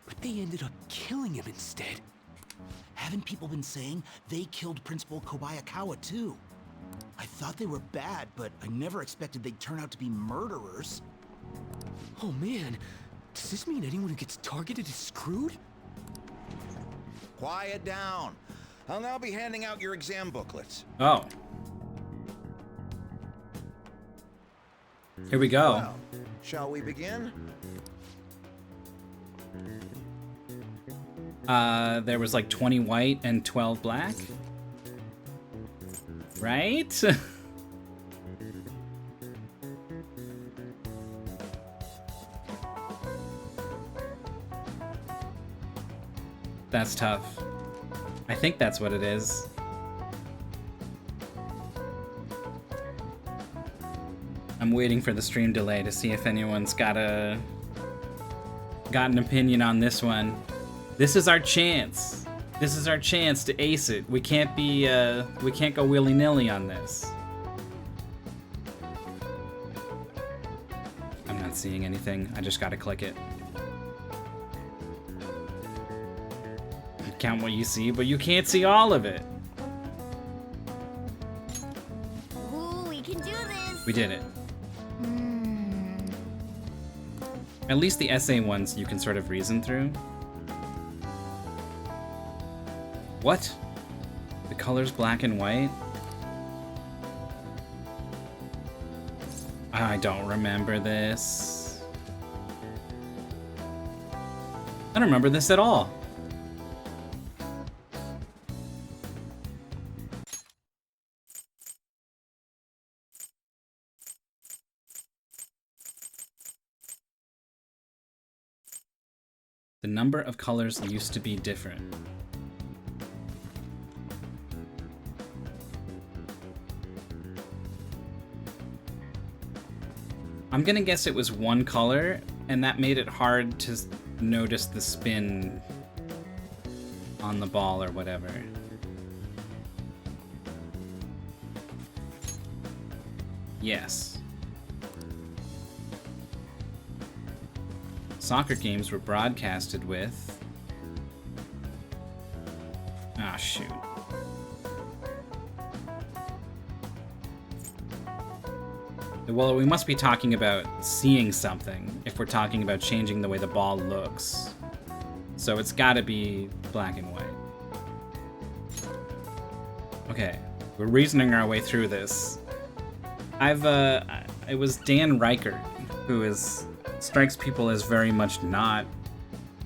[SPEAKER 7] but they ended up killing him instead.
[SPEAKER 16] Haven't people been saying they killed Principal Kobayakawa too? I thought they were bad, but I never expected they'd turn out to be murderers.
[SPEAKER 7] Oh man, does this mean anyone who gets targeted is screwed?
[SPEAKER 11] Quiet down. I'll now be handing out your exam booklets.
[SPEAKER 1] Oh. Here we go.
[SPEAKER 11] Well, shall we begin?
[SPEAKER 1] There was like 20 white and 12 black. Right? That's tough. I think that's what it is. I'm waiting for the stream delay to see if anyone's got an opinion on this one. This is our chance. This is our chance to ace it. We can't be we can't go willy-nilly on this. I'm not seeing anything. I just gotta click it. You count what you see, but you can't see all of it.
[SPEAKER 2] Ooh, we can do this.
[SPEAKER 1] We did it. At least the essay ones you can sort of reason through. What? The color's black and white? I don't remember this. I don't remember this at all. The number of colors used to be different. I'm gonna guess it was one color, and that made it hard to notice the spin on the ball or whatever. Yes. Soccer games were broadcasted with... Ah, shoot. Well, we must be talking about seeing something if we're talking about changing the way the ball looks. So it's gotta be black and white. Okay, we're reasoning our way through this. It was Dan Reichert, who strikes people as very much not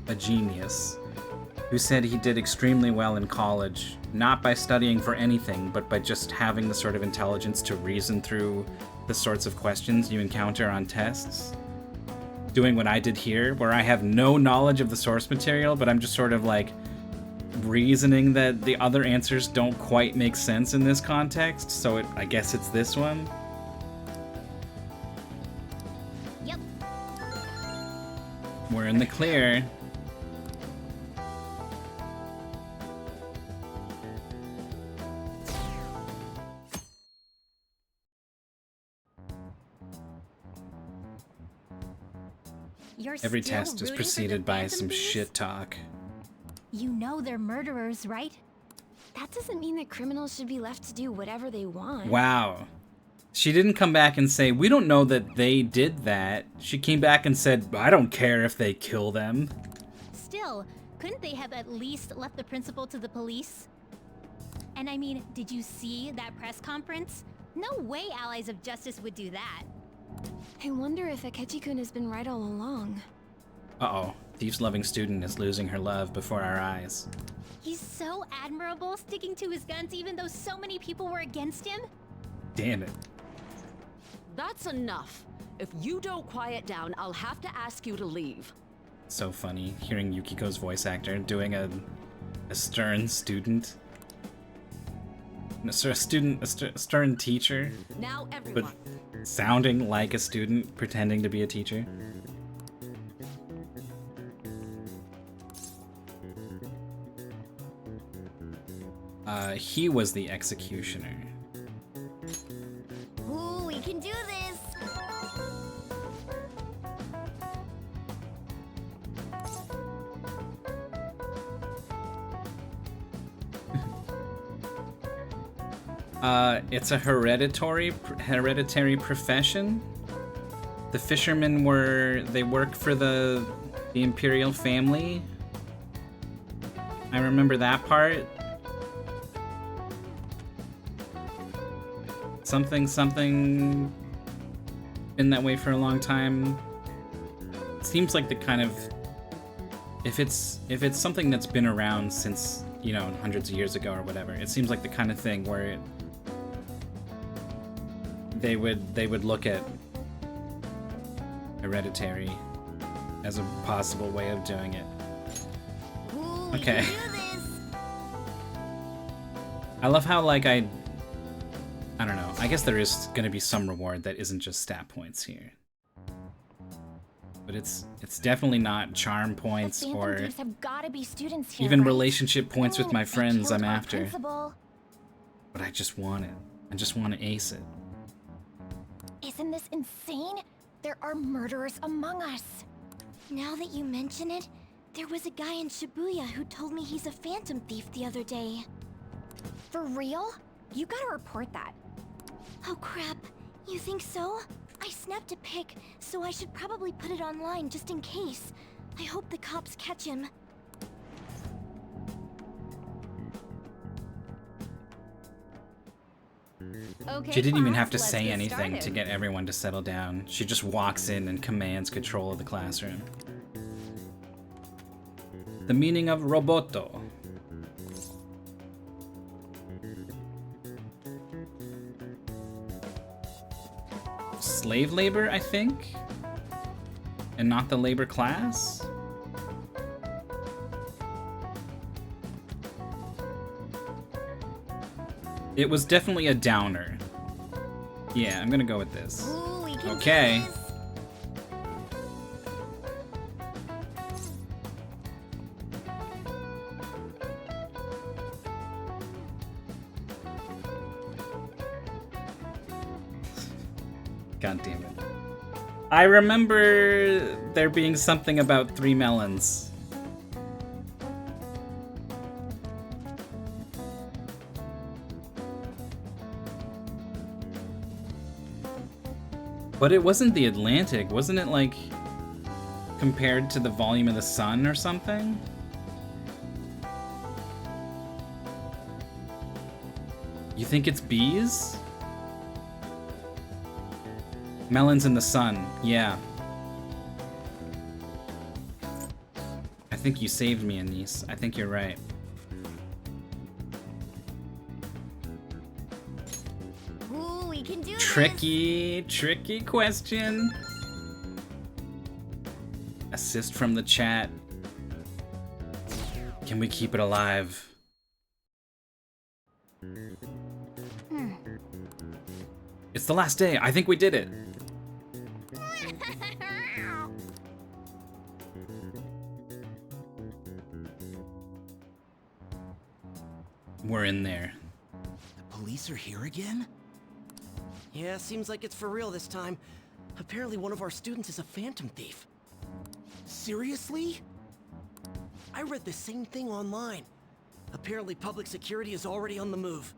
[SPEAKER 1] a genius, who said he did extremely well in college, not by studying for anything, but by just having the sort of intelligence to reason through the sorts of questions you encounter on tests. Doing what I did here, where I have no knowledge of the source material, but I'm just sort of like reasoning that the other answers don't quite make sense in this context, so I guess it's this one.
[SPEAKER 2] Yep.
[SPEAKER 1] We're in the clear.
[SPEAKER 2] You're
[SPEAKER 1] Every
[SPEAKER 2] still
[SPEAKER 1] test is
[SPEAKER 2] rooting for
[SPEAKER 1] preceded
[SPEAKER 2] the
[SPEAKER 1] by
[SPEAKER 2] Phantom
[SPEAKER 1] some
[SPEAKER 2] Thieves?
[SPEAKER 1] shit talk.
[SPEAKER 8] You know they're murderers, right?
[SPEAKER 2] That doesn't mean that criminals should be left to do whatever they want.
[SPEAKER 1] Wow. She didn't come back and say, we don't know that they did that. She came back and said, I don't care if they kill them.
[SPEAKER 8] Still, couldn't they have at least left the principal to the police? And I mean, did you see that press conference? No way Allies of Justice would do that.
[SPEAKER 6] I wonder if Akechi-kun has been right all along.
[SPEAKER 1] Uh-oh. Thieves-loving student is losing her love before our eyes.
[SPEAKER 8] He's so admirable, sticking to his guns even though so many people were against him.
[SPEAKER 1] Damn it.
[SPEAKER 17] That's enough. If you don't quiet down, I'll have to ask you to leave.
[SPEAKER 1] So funny, hearing Yukiko's voice actor doing a stern student. A stern teacher.
[SPEAKER 17] Now everyone.
[SPEAKER 1] But sounding like a student, pretending to be a teacher. He was the executioner.
[SPEAKER 2] Ooh, we can do this!
[SPEAKER 1] It's a hereditary profession. The fishermen they work for the imperial family. I remember that part. Something been that way for a long time. Seems like the kind of if it's something that's been around since, you know, hundreds of years ago or whatever, it seems like the kind of thing where they would look at hereditary as a possible way of doing it.
[SPEAKER 2] Ooh,
[SPEAKER 1] okay.
[SPEAKER 2] We can do this.
[SPEAKER 1] I love how, like, I don't know. I guess there is going to be some reward that isn't just stat points here. But it's definitely not charm points or
[SPEAKER 2] have gotta be students here,
[SPEAKER 1] even
[SPEAKER 2] right?
[SPEAKER 1] relationship points with my friends I'm after.
[SPEAKER 2] Principal.
[SPEAKER 1] But I just want it. I just want to ace it.
[SPEAKER 2] Isn't this insane? There are murderers among us. Now that you mention it, there was a guy in Shibuya who told me he's a phantom thief the other day. For real? You gotta report that. Oh crap, you think so? I snapped a pic, so I should probably put it online just in case. I hope the cops catch him.
[SPEAKER 9] Okay,
[SPEAKER 1] She didn't even
[SPEAKER 9] class,
[SPEAKER 1] have to
[SPEAKER 9] let's
[SPEAKER 1] say
[SPEAKER 9] get
[SPEAKER 1] anything to
[SPEAKER 9] started.
[SPEAKER 1] get everyone to settle down. She just walks in and commands control of the classroom. The meaning of roboto. Slave labor, I think? And not the labor class? It was definitely a downer. Yeah, I'm gonna go with this.
[SPEAKER 2] Ooh, we can
[SPEAKER 1] Okay.
[SPEAKER 2] do this.
[SPEAKER 1] God damn it. I remember there being something about 3 melons. But it wasn't the Atlantic, wasn't it, like, compared to the volume of the sun or something? You think it's bees? Melons in the sun, yeah. I think you saved me, Anise. I think you're right.
[SPEAKER 2] Ooh, we can do this.
[SPEAKER 1] Tricky question. Assist from the chat. Can we keep it alive? It's the last day. I think we did it. We're in there.
[SPEAKER 16] The police are here again?
[SPEAKER 18] Yeah, seems like it's for real this time. Apparently one of our students is a phantom thief.
[SPEAKER 16] Seriously?
[SPEAKER 18] I read the same thing online. Apparently public security is already on the move.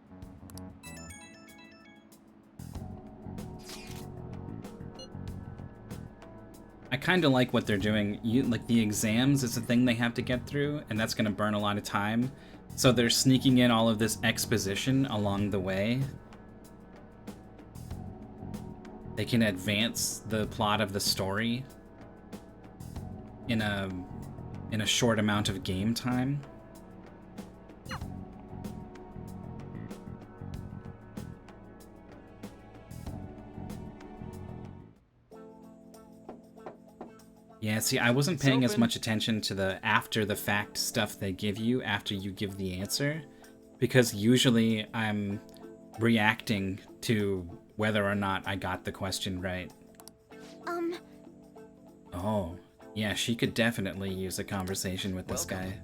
[SPEAKER 1] I kind of like what they're doing. Like, the exams is a thing they have to get through, and that's going to burn a lot of time. So they're sneaking in all of this exposition along the way. they can advance the plot of the story in a short amount of game time. Yeah, see, I wasn't paying as much attention to the after the fact stuff they give you after you give the answer, because usually I'm reacting to whether or not I got the question right. Oh, yeah, she could definitely use a conversation with this guy.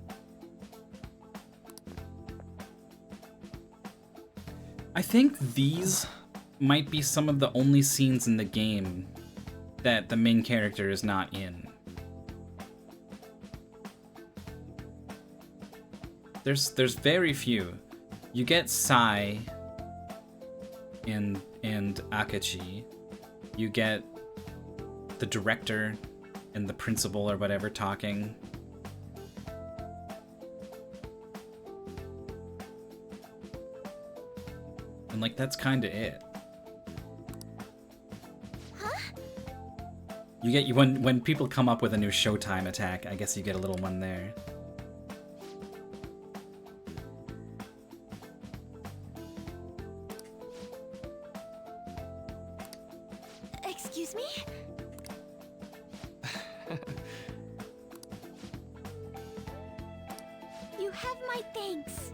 [SPEAKER 1] I think these might be some of the only scenes in the game that the main character is not in. There's very few. You get Sai and Akachi. You get the director and the principal or whatever talking. And like that's kind of it. You get when people come up with a new Showtime attack, I guess you get a little one there.
[SPEAKER 2] Excuse me? You have my thanks.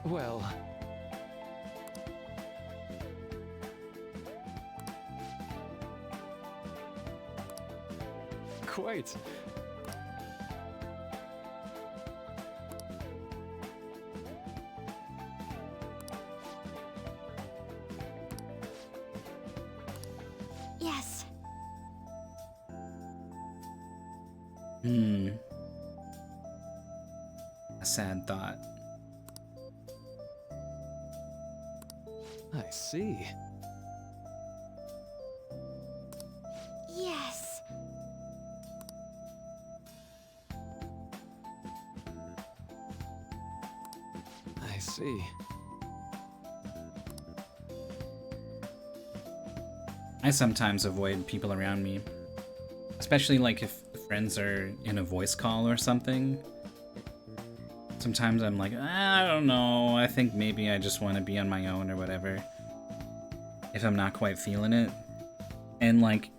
[SPEAKER 7] Well... Quite.
[SPEAKER 2] Yes.
[SPEAKER 1] A sad thought.
[SPEAKER 7] I see.
[SPEAKER 2] Yes.
[SPEAKER 7] I see.
[SPEAKER 1] I sometimes avoid people around me, especially like if friends are in a voice call or something. Sometimes I'm like, I don't know, I think maybe I just want to be on my own or whatever, if I'm not quite feeling it. And like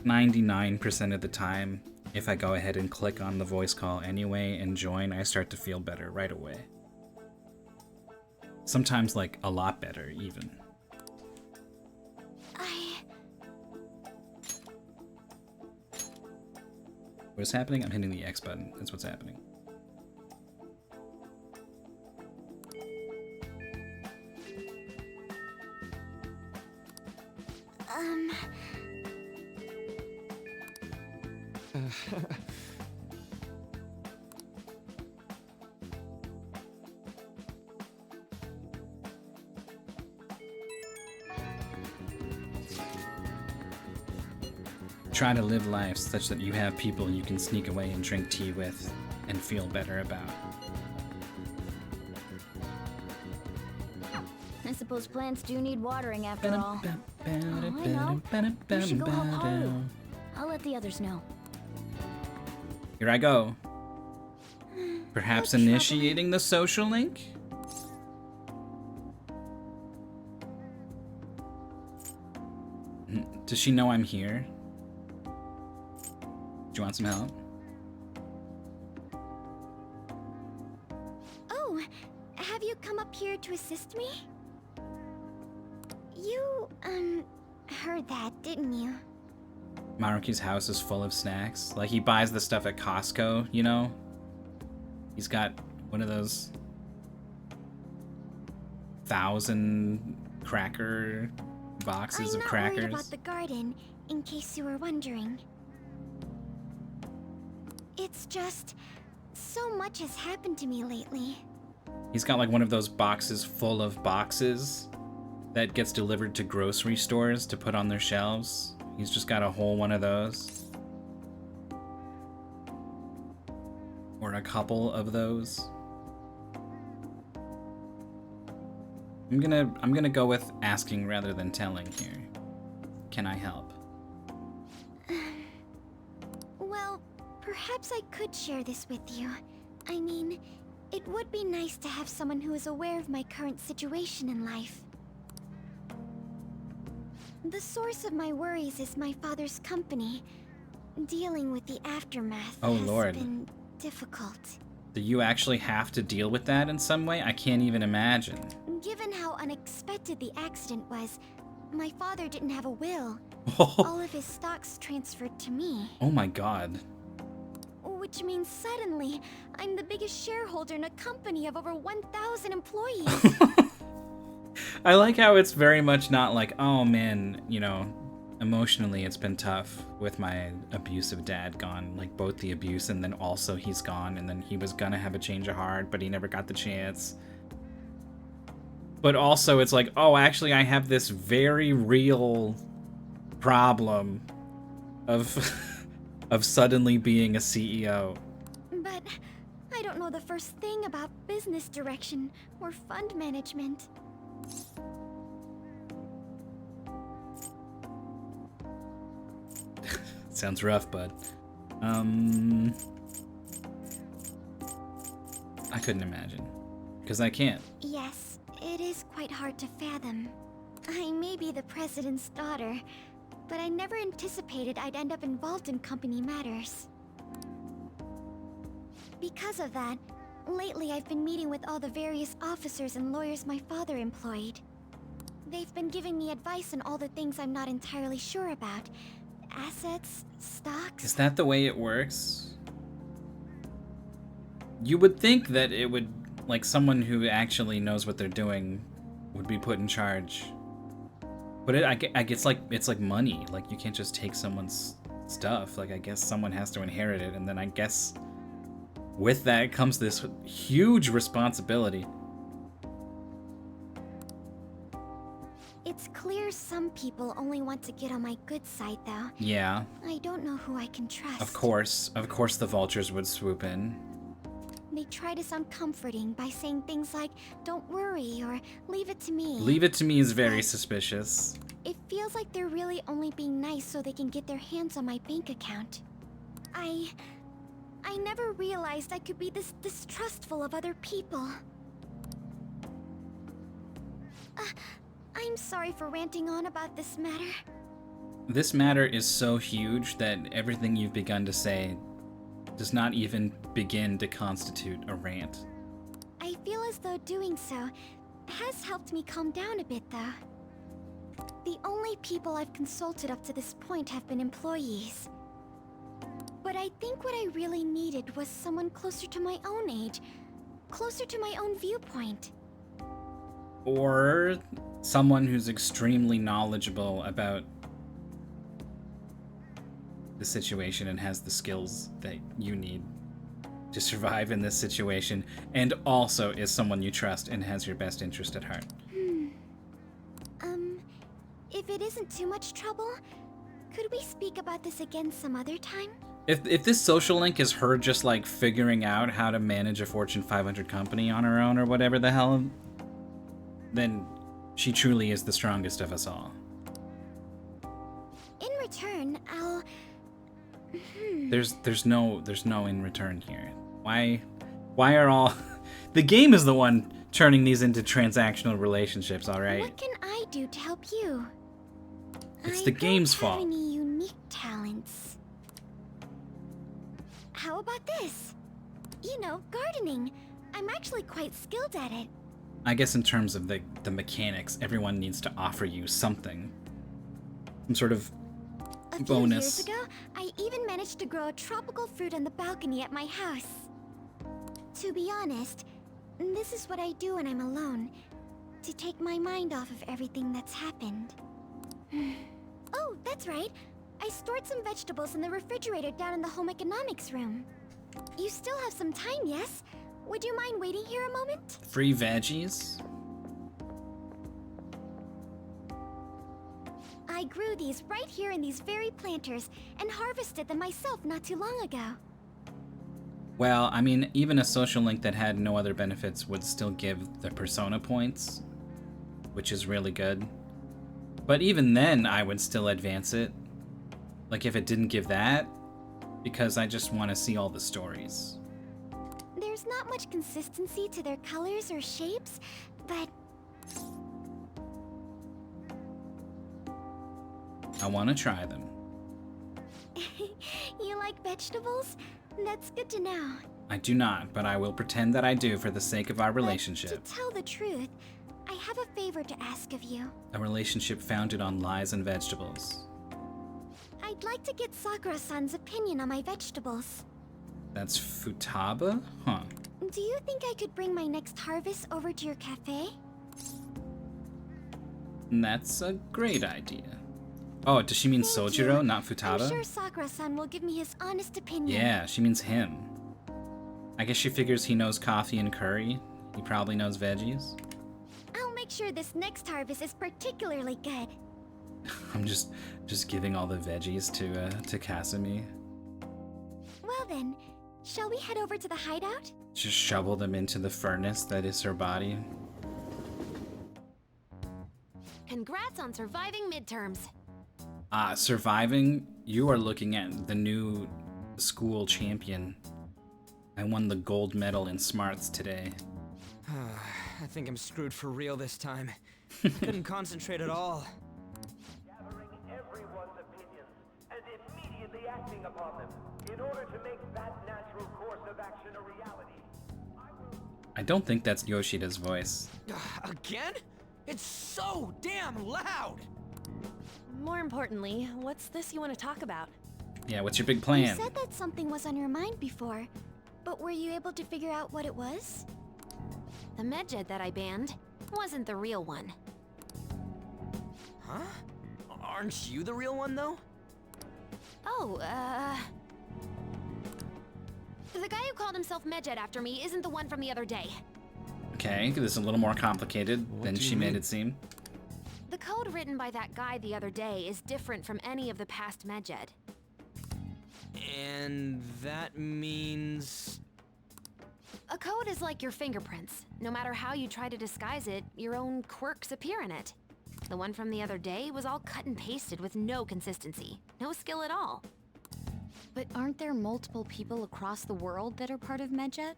[SPEAKER 1] 99% of the time, if I go ahead and click on the voice call anyway and join, I start to feel better right away. Sometimes like a lot better even. What is happening? I'm hitting the X button. That's what's happening. Try to live life such that you have people you can sneak away and drink tea with and feel better about.
[SPEAKER 2] I suppose plants do need watering after all. Oh, I know. We should go help Haru. I'll let the others know.
[SPEAKER 1] Here I go. Perhaps initiating the social link? Does she know I'm here? Do you want some help?
[SPEAKER 2] Oh, have you come up here to assist me? You, heard that, didn't you?
[SPEAKER 1] Maruki's house is full of snacks. Like, he buys the stuff at Costco, you know? He's got one of those 1,000 cracker boxes of crackers.
[SPEAKER 2] I'm not worried about the garden, in case you were wondering. It's just, so much has happened to me lately.
[SPEAKER 1] He's got like one of those boxes full of boxes. that gets delivered to grocery stores to put on their shelves. He's just got a whole one of those. Or a couple of those. I'm gonna go with asking rather than telling here. Can I help?
[SPEAKER 2] Well, perhaps I could share this with you. I mean, it would be nice to have someone who is aware of my current situation in life. The source of my worries is my father's company. Dealing with the aftermath
[SPEAKER 1] Oh,
[SPEAKER 2] has
[SPEAKER 1] Lord.
[SPEAKER 2] been difficult.
[SPEAKER 1] Do you actually have to deal with that in some way? I can't even imagine.
[SPEAKER 2] Given how unexpected the accident was, my father didn't have a will. All of his stocks transferred to me.
[SPEAKER 1] Oh my god.
[SPEAKER 2] Which means suddenly, I'm the biggest shareholder in a company of over 1,000 employees.
[SPEAKER 1] I like how it's very much not like, oh man, you know, emotionally it's been tough with my abusive dad gone. Like both the abuse and then also he's gone, and then he was gonna have a change of heart, but he never got the chance. But also it's like, oh, actually I have this very real problem of of suddenly being a CEO.
[SPEAKER 2] But I don't know the first thing about business direction or fund management.
[SPEAKER 1] Sounds rough, bud. I couldn't imagine. Because I can't.
[SPEAKER 2] Yes, it is quite hard to fathom. I may be the president's daughter, but I never anticipated I'd end up involved in company matters. Because of that, lately I've been meeting with all the various officers and lawyers my father employed. They've been giving me advice on all the things I'm not entirely sure about. Assets, stocks...
[SPEAKER 1] Is that the way it works? You would think that it would, like, someone who actually knows what they're doing would be put in charge. But I guess it's like money. Like, you can't just take someone's stuff. Like, I guess someone has to inherit it, and then I guess with that comes this huge responsibility.
[SPEAKER 2] It's clear some people only want to get on my good side, though.
[SPEAKER 1] Yeah.
[SPEAKER 2] I don't know who I can trust.
[SPEAKER 1] Of course the vultures would swoop in.
[SPEAKER 2] They try to sound comforting by saying things like, "Don't worry," or "Leave it to me."
[SPEAKER 1] Leave it to me is very suspicious.
[SPEAKER 2] It feels like they're really only being nice so they can get their hands on my bank account. I never realized I could be this distrustful of other people. I'm sorry for ranting on about this matter.
[SPEAKER 1] This matter is so huge that everything you've begun to say does not even begin to constitute a rant.
[SPEAKER 2] I feel as though doing so has helped me calm down a bit, though. The only people I've consulted up to this point have been employees. But I think what I really needed was someone closer to my own age, closer to my own viewpoint.
[SPEAKER 1] Or someone who's extremely knowledgeable about the situation and has the skills that you need to survive in this situation, and also is someone you trust and has your best interest at heart.
[SPEAKER 2] If it isn't too much trouble, could we speak about this again some other time?
[SPEAKER 1] If this social link is her just like figuring out how to manage a Fortune 500 company on her own or whatever the hell, then she truly is the strongest of us all.
[SPEAKER 2] In return, I'll...
[SPEAKER 1] There's no in return here. Why are all... The game is the one turning these into transactional relationships, alright?
[SPEAKER 2] What can I do to help you?
[SPEAKER 1] It's the game's fault.
[SPEAKER 2] I don't have any unique talents. How about this? You know, gardening. I'm actually quite skilled at it.
[SPEAKER 1] I guess in terms of the mechanics, everyone needs to offer you something. Some sort of bonus.
[SPEAKER 2] A few years ago, I even managed to grow a tropical fruit on the balcony at my house. To be honest, this is what I do when I'm alone, to take my mind off of everything that's happened. Oh, that's right. I stored some vegetables in the refrigerator down in the home economics room. You still have some time, yes? Would you mind waiting here a moment?
[SPEAKER 1] Free veggies?
[SPEAKER 2] I grew these right here in these very planters and harvested them myself not too long ago.
[SPEAKER 1] Well, I mean, even a social link that had no other benefits would still give the persona points, which is really good. But even then, I would still advance it. Like if it didn't give that, because I just want to see all the stories.
[SPEAKER 2] There's not much consistency to their colors or shapes, but
[SPEAKER 1] I want to try them.
[SPEAKER 2] you like vegetables? That's good to know.
[SPEAKER 1] I do not, but I will pretend that I do for the sake of our relationship.
[SPEAKER 2] To tell the truth, I have a favor to ask of you.
[SPEAKER 1] A relationship founded on lies and vegetables.
[SPEAKER 2] I'd like to get Sakura-san's opinion on my vegetables.
[SPEAKER 1] That's Futaba? Huh.
[SPEAKER 2] Do you think I could bring my next harvest over to your cafe?
[SPEAKER 1] That's a great idea. Oh, does she mean Sojiro, not Futaba?
[SPEAKER 2] I'm sure Sakura-san will give me his honest opinion.
[SPEAKER 1] Yeah, she means him. I guess she figures he knows coffee and curry. He probably knows veggies.
[SPEAKER 2] I'll make sure this next harvest is particularly good.
[SPEAKER 1] I'm just giving all the veggies to Kasumi.
[SPEAKER 2] Well then, shall we head over to the hideout?
[SPEAKER 1] Just shovel them into the furnace that is her body.
[SPEAKER 9] Congrats on surviving midterms.
[SPEAKER 1] Surviving? You are looking at the new school champion. I won the gold medal in smarts today.
[SPEAKER 18] I think I'm screwed for real this time. Couldn't concentrate at all.
[SPEAKER 4] Gathering everyone's opinions and immediately acting upon them in order to make that natural course of action a reality.
[SPEAKER 1] I don't think that's Yoshida's voice.
[SPEAKER 18] Again? It's so damn loud!
[SPEAKER 6] More importantly, what's this you want to talk about?
[SPEAKER 1] Yeah, what's your big plan?
[SPEAKER 2] You said that something was on your mind before, but were you able to figure out what it was?
[SPEAKER 9] The Medjed that I banned wasn't the real one.
[SPEAKER 18] Huh? Aren't you the real one, though?
[SPEAKER 9] Oh, the guy who called himself Medjed after me isn't the one from the other day.
[SPEAKER 1] Okay, this is a little more complicated than she made it seem.
[SPEAKER 9] The code written by that guy the other day is different from any of the past Medjed.
[SPEAKER 18] And that means...
[SPEAKER 9] A code is like your fingerprints. No matter how you try to disguise it, your own quirks appear in it. The one from the other day was all cut and pasted with no consistency. No skill at all. But aren't there multiple people across the world that are part of Medjed?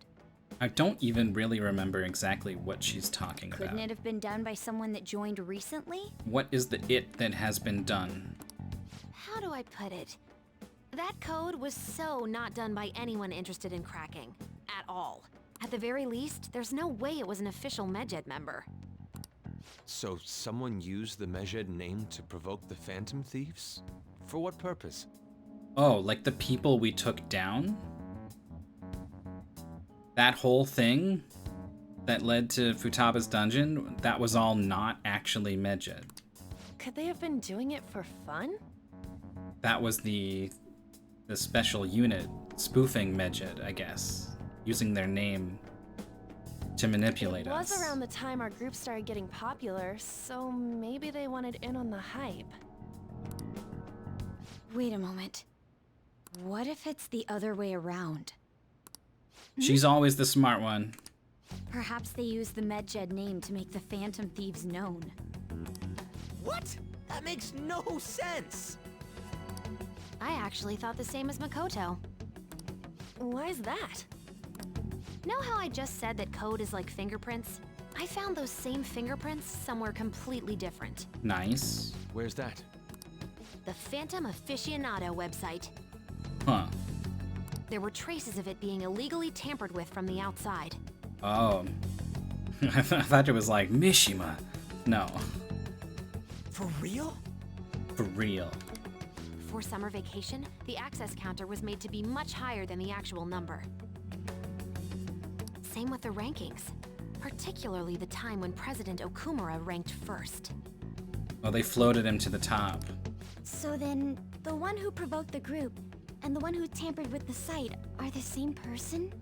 [SPEAKER 1] I don't even really remember exactly what she's talking
[SPEAKER 2] Couldn't
[SPEAKER 1] about.
[SPEAKER 2] it have been done by someone that joined recently?
[SPEAKER 1] What is the it that has been done?
[SPEAKER 9] How do I put it? That code was so not done by anyone interested in cracking. At all. At the very least, there's no way it was an official Medjed member.
[SPEAKER 7] So someone used the Medjed name to provoke the Phantom Thieves? For what purpose?
[SPEAKER 1] Oh, like the people we took down? That whole thing that led to Futaba's dungeon, that was all not actually Medjed.
[SPEAKER 6] Could they have been doing it for fun?
[SPEAKER 1] That was the special unit spoofing Medjed, I guess. Using their name to manipulate
[SPEAKER 6] It was
[SPEAKER 1] us.
[SPEAKER 6] around the time our group started getting popular, so maybe they wanted in on the hype.
[SPEAKER 9] Wait a moment. What if it's the other way around?
[SPEAKER 1] She's always the smart one.
[SPEAKER 9] Perhaps they used the Medjed name to make the Phantom Thieves known.
[SPEAKER 18] What? That makes no sense!
[SPEAKER 9] I actually thought the same as Makoto.
[SPEAKER 6] Why's that?
[SPEAKER 9] Know how I just said that code is like fingerprints? I found those same fingerprints somewhere completely different.
[SPEAKER 1] Nice.
[SPEAKER 7] Where's that?
[SPEAKER 9] The Phantom Aficionado website.
[SPEAKER 1] Huh.
[SPEAKER 9] There were traces of it being illegally tampered with from the outside.
[SPEAKER 1] Oh. I thought it was like Mishima. No.
[SPEAKER 18] For real?
[SPEAKER 1] For real.
[SPEAKER 9] For summer vacation, the access counter was made to be much higher than the actual number. Same with the rankings, particularly the time when President Okumura ranked first.
[SPEAKER 1] Oh, they floated him to the top.
[SPEAKER 2] So then, the one who provoked the group and the one who tampered with the site are the same person?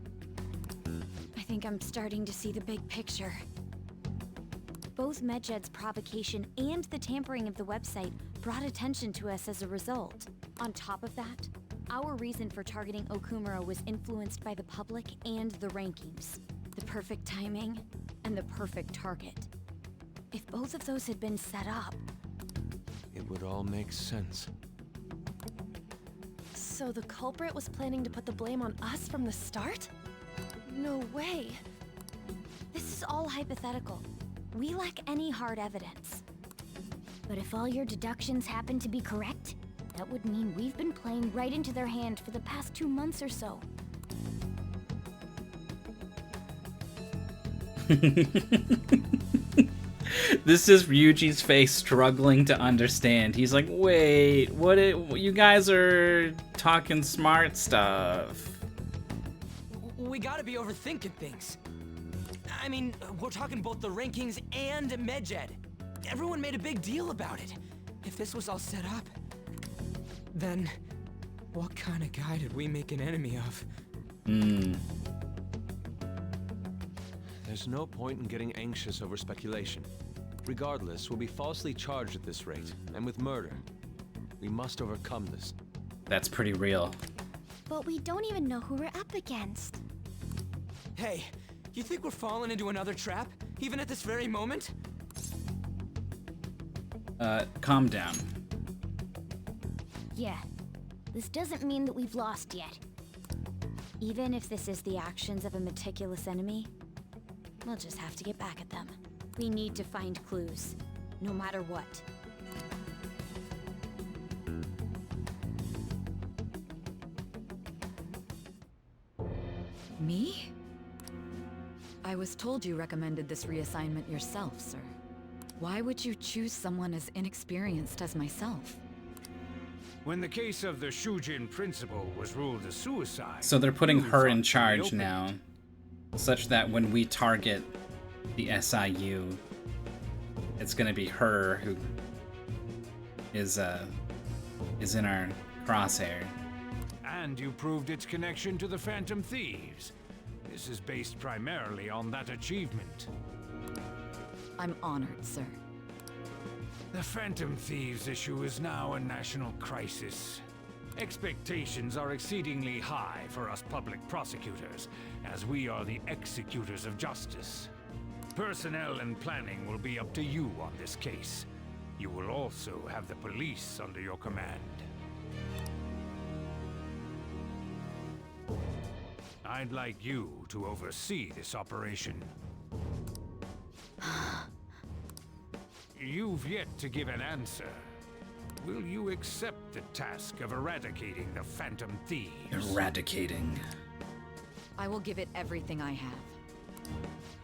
[SPEAKER 9] I think I'm starting to see the big picture.
[SPEAKER 2] Both Medjed's provocation and the tampering of the website brought attention to us as a result. On top of that, our reason for targeting Okumura was influenced by the public and the rankings. The perfect timing and the perfect target. If both of those had been set up...
[SPEAKER 7] It would all make sense.
[SPEAKER 6] So the culprit was planning to put the blame on us from the start? No way.
[SPEAKER 2] This is all hypothetical. We lack any hard evidence. But if all your deductions happen to be correct, that would mean we've been playing right into their hand for the past 2 months or so.
[SPEAKER 1] This is Ryuji's face struggling to understand. He's like, wait, you guys are talking smart stuff.
[SPEAKER 18] We gotta be overthinking things. I mean, we're talking both the rankings and Medjed. Everyone made a big deal about it. If this was all set up, then what kind of guy did we make an enemy of?
[SPEAKER 7] There's no point in getting anxious over speculation. Regardless, we'll be falsely charged at this rate, and with murder. We must overcome this.
[SPEAKER 1] That's pretty real.
[SPEAKER 2] But we don't even know who we're up against.
[SPEAKER 18] Hey, you think we're falling into another trap, even at this very moment?
[SPEAKER 1] Calm down.
[SPEAKER 2] Yeah, this doesn't mean that we've lost yet. Even if this is the actions of a meticulous enemy, we'll just have to get back at them. We need to find clues, no matter what.
[SPEAKER 12] Me? I was told you recommended this reassignment yourself, sir. Why would you choose someone as inexperienced as myself?
[SPEAKER 3] When the case of the Shujin principal was ruled a suicide...
[SPEAKER 1] So they're putting
[SPEAKER 3] you
[SPEAKER 1] her
[SPEAKER 3] thought
[SPEAKER 1] in
[SPEAKER 3] to
[SPEAKER 1] charge
[SPEAKER 3] reopen
[SPEAKER 1] now, such that when we target the SIU, it's gonna be her who is in our crosshair.
[SPEAKER 3] And you proved its connection to the Phantom Thieves. This is based primarily on that achievement.
[SPEAKER 12] I'm honored, sir.
[SPEAKER 3] The Phantom Thieves issue is now a national crisis. Expectations are exceedingly high for us public prosecutors, as we are the executors of justice. Personnel and planning will be up to you on this case. You will also have the police under your command. I'd like you to oversee this operation. You've yet to give an answer. Will you accept the task of eradicating the Phantom Thieves?
[SPEAKER 1] Eradicating.
[SPEAKER 12] I will give it everything I have.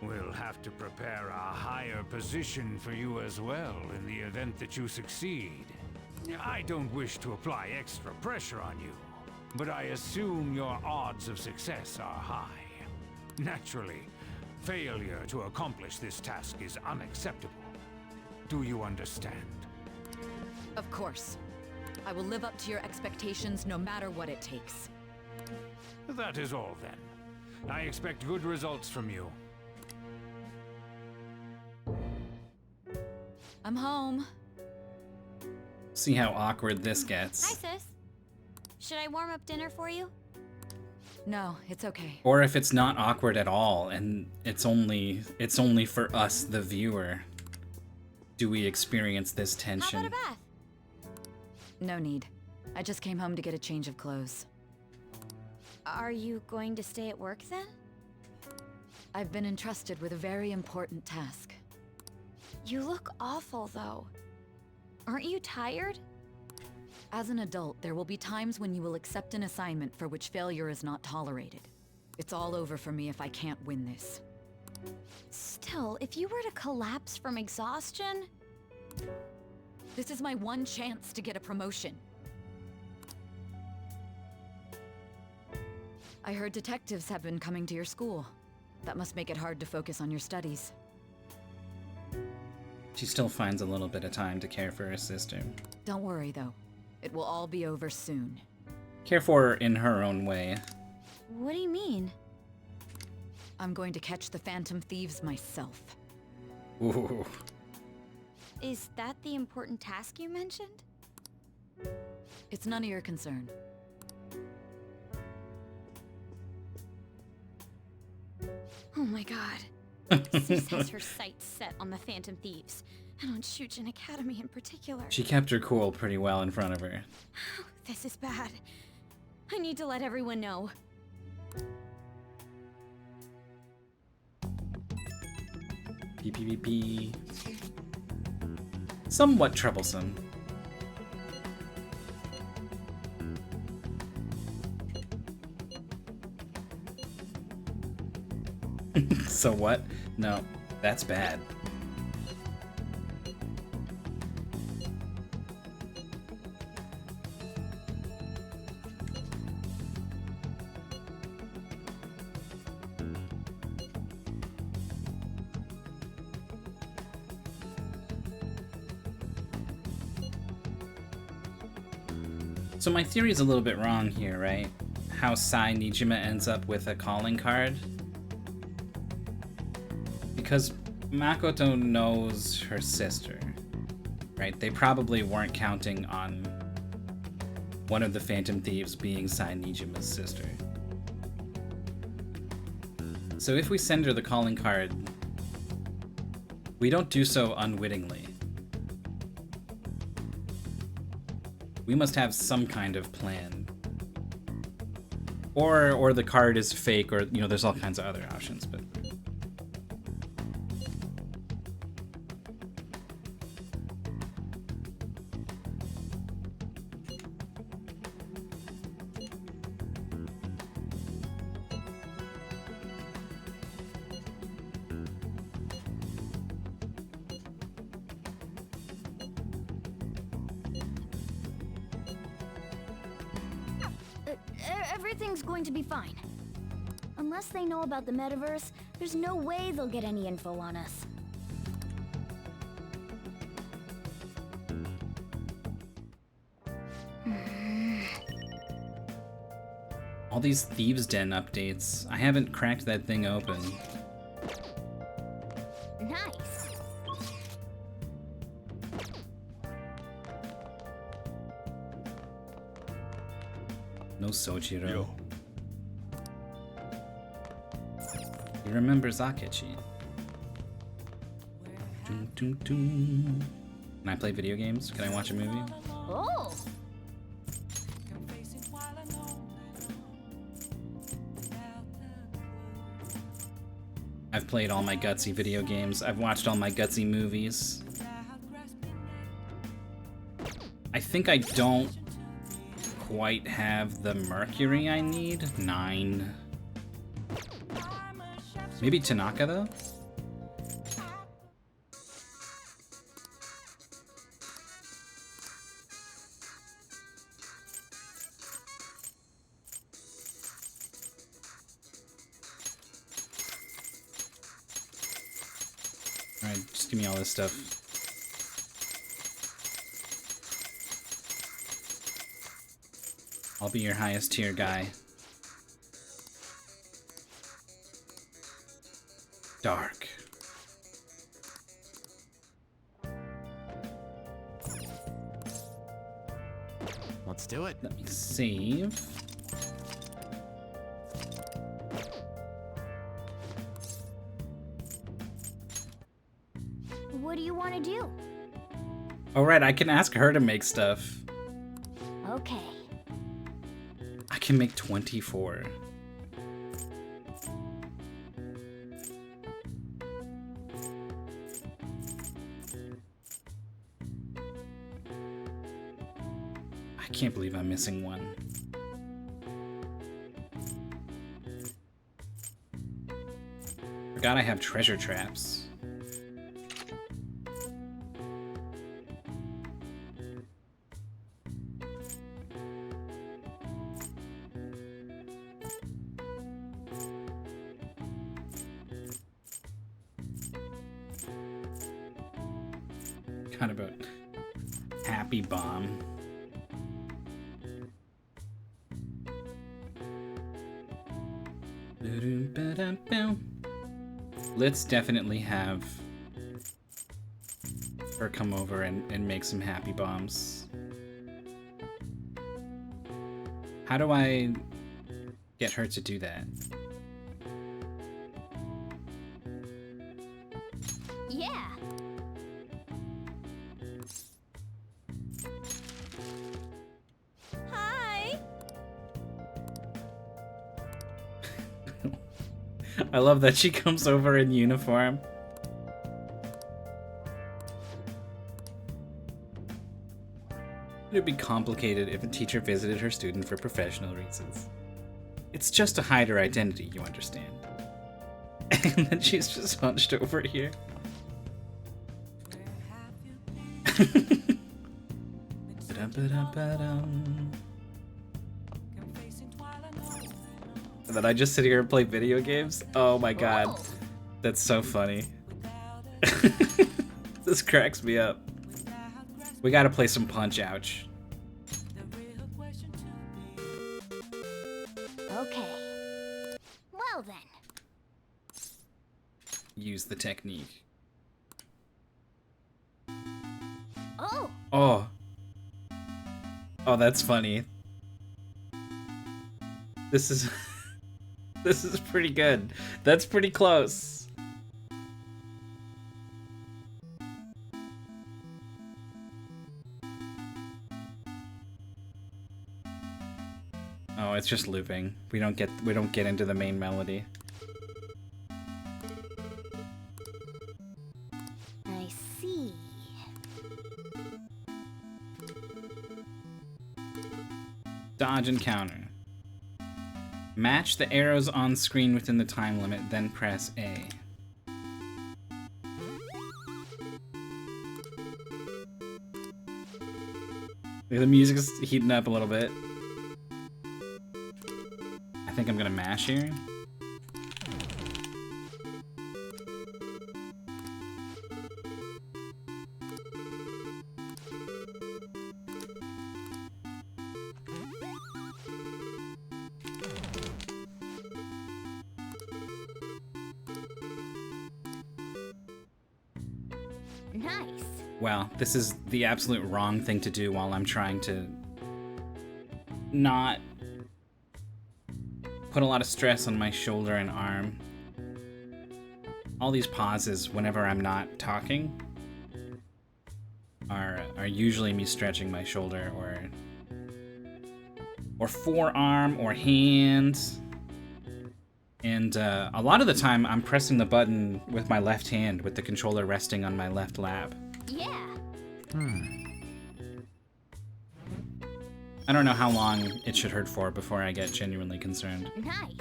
[SPEAKER 3] We'll have to prepare a higher position for you as well in the event that you succeed. I don't wish to apply extra pressure on you, but I assume your odds of success are high. Naturally, failure to accomplish this task is unacceptable. Do you understand?
[SPEAKER 12] Of course. I will live up to your expectations no matter what it takes.
[SPEAKER 3] That is all then. I expect good results from you.
[SPEAKER 12] I'm home.
[SPEAKER 1] See how awkward this gets.
[SPEAKER 2] Hi, sis. Should I warm up dinner for you?
[SPEAKER 12] No, it's okay.
[SPEAKER 1] Or if it's not awkward at all and it's only for us, the viewer, do we experience this tension?
[SPEAKER 2] How about a bath?
[SPEAKER 12] No need. I just came home to get a change of clothes.
[SPEAKER 2] Are you going to stay at work then?
[SPEAKER 12] I've been entrusted with a very important task.
[SPEAKER 2] You look awful, though. Aren't you tired?
[SPEAKER 12] As an adult, there will be times when you will accept an assignment for which failure is not tolerated. It's all over for me if I can't win this.
[SPEAKER 2] Still, if you were to collapse from exhaustion...
[SPEAKER 12] This is my one chance to get a promotion. I heard detectives have been coming to your school. That must make it hard to focus on your studies.
[SPEAKER 1] She still finds a little bit of time to care for her sister.
[SPEAKER 12] Don't worry, though. It will all be over soon.
[SPEAKER 1] Care for her in her own way.
[SPEAKER 2] What do you mean?
[SPEAKER 12] I'm going to catch the Phantom Thieves myself.
[SPEAKER 1] Ooh.
[SPEAKER 9] Is that the important task you mentioned?
[SPEAKER 12] It's none of your concern.
[SPEAKER 9] Oh my god. Cease has her sights set on the Phantom Thieves, and on Shujin Academy in particular.
[SPEAKER 1] She kept her cool pretty well in front of her.
[SPEAKER 9] This is bad. I need to let everyone know.
[SPEAKER 1] PPPP. Somewhat troublesome. So what? No, that's bad. So my theory is a little bit wrong here, right? How Sai Nijima ends up with a calling card. Because Makoto knows her sister, right? They probably weren't counting on one of the Phantom Thieves being Sai Nijima's sister. So if we send her the calling card, we don't do so unwittingly. We must have some kind of plan. Or the card is fake, or, you know, there's all kinds of other options, but...
[SPEAKER 2] Everything's going to be fine. Unless they know about the metaverse, there's no way they'll get any info on us.
[SPEAKER 1] All these Thieves' Den updates. I haven't cracked that thing open.
[SPEAKER 2] Nice.
[SPEAKER 1] No Sojiro. Yo. He remembers Akechi. Dun, dun, dun. Can I play video games? Can I watch a movie?
[SPEAKER 2] Oh.
[SPEAKER 1] I've played all my Gutsy video games. I've watched all my Gutsy movies. I think I don't quite have the Mercury I need. 9. Maybe Tanaka, though? Alright, just give me all this stuff. I'll be your highest tier guy. Dark.
[SPEAKER 18] Let's do it.
[SPEAKER 1] Let me save.
[SPEAKER 2] What do you want to do?
[SPEAKER 1] Alright, I can ask her to make stuff.
[SPEAKER 2] Okay.
[SPEAKER 1] I can make 24. I can't believe I'm missing one. Forgot I have treasure traps. Kind of a happy bomb. Let's definitely have her come over and make some happy bombs. How do I get her to do that?
[SPEAKER 2] Yeah.
[SPEAKER 6] Hi.
[SPEAKER 1] I love that she comes over in uniform. It would be complicated if a teacher visited her student for professional reasons. It's just to hide her identity, you understand. And then she's just hunched over here. And then I just sit here and play video games? Oh my god. That's so funny. This cracks me up. We gotta play some Punch-Ouch.
[SPEAKER 2] Okay. Well then.
[SPEAKER 1] Use the technique.
[SPEAKER 2] Oh.
[SPEAKER 1] Oh. Oh, that's funny. This is this is pretty good. That's pretty close. Oh, it's just looping. We don't get into the main melody.
[SPEAKER 2] I see.
[SPEAKER 1] Dodge and counter. Match the arrows on screen within the time limit, then press A. The music's heating up a little bit. I think I'm gonna mash here.
[SPEAKER 2] Nice.
[SPEAKER 1] Well, this is the absolute wrong thing to do while I'm trying to not put a lot of stress on my shoulder and arm. All these pauses whenever I'm not talking are usually me stretching my shoulder or forearm or hand. And a lot of the time I'm pressing the button with my left hand with the controller resting on my left lap.
[SPEAKER 2] Yeah.
[SPEAKER 1] I don't know how long it should hurt for before I get genuinely concerned.
[SPEAKER 2] Nice.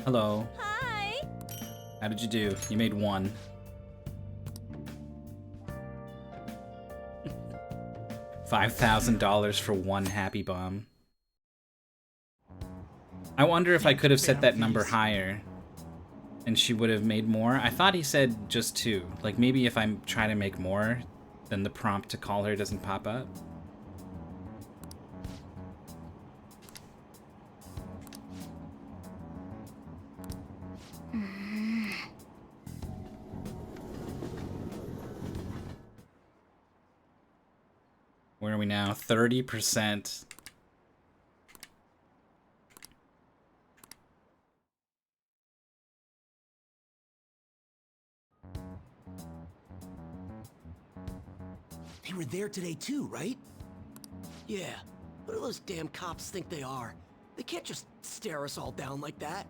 [SPEAKER 1] Hello.
[SPEAKER 6] Hi.
[SPEAKER 1] How did you do? You made one. $5,000 for one happy bomb. I wonder if I could have set that number higher and she would have made more. I thought he said just 2. Like maybe if I try to make more, then the prompt to call her doesn't pop up. Where are we now? 30%.
[SPEAKER 16] They were there today too, right?
[SPEAKER 18] Yeah. What do those damn cops think they are? They can't just stare us all down like that.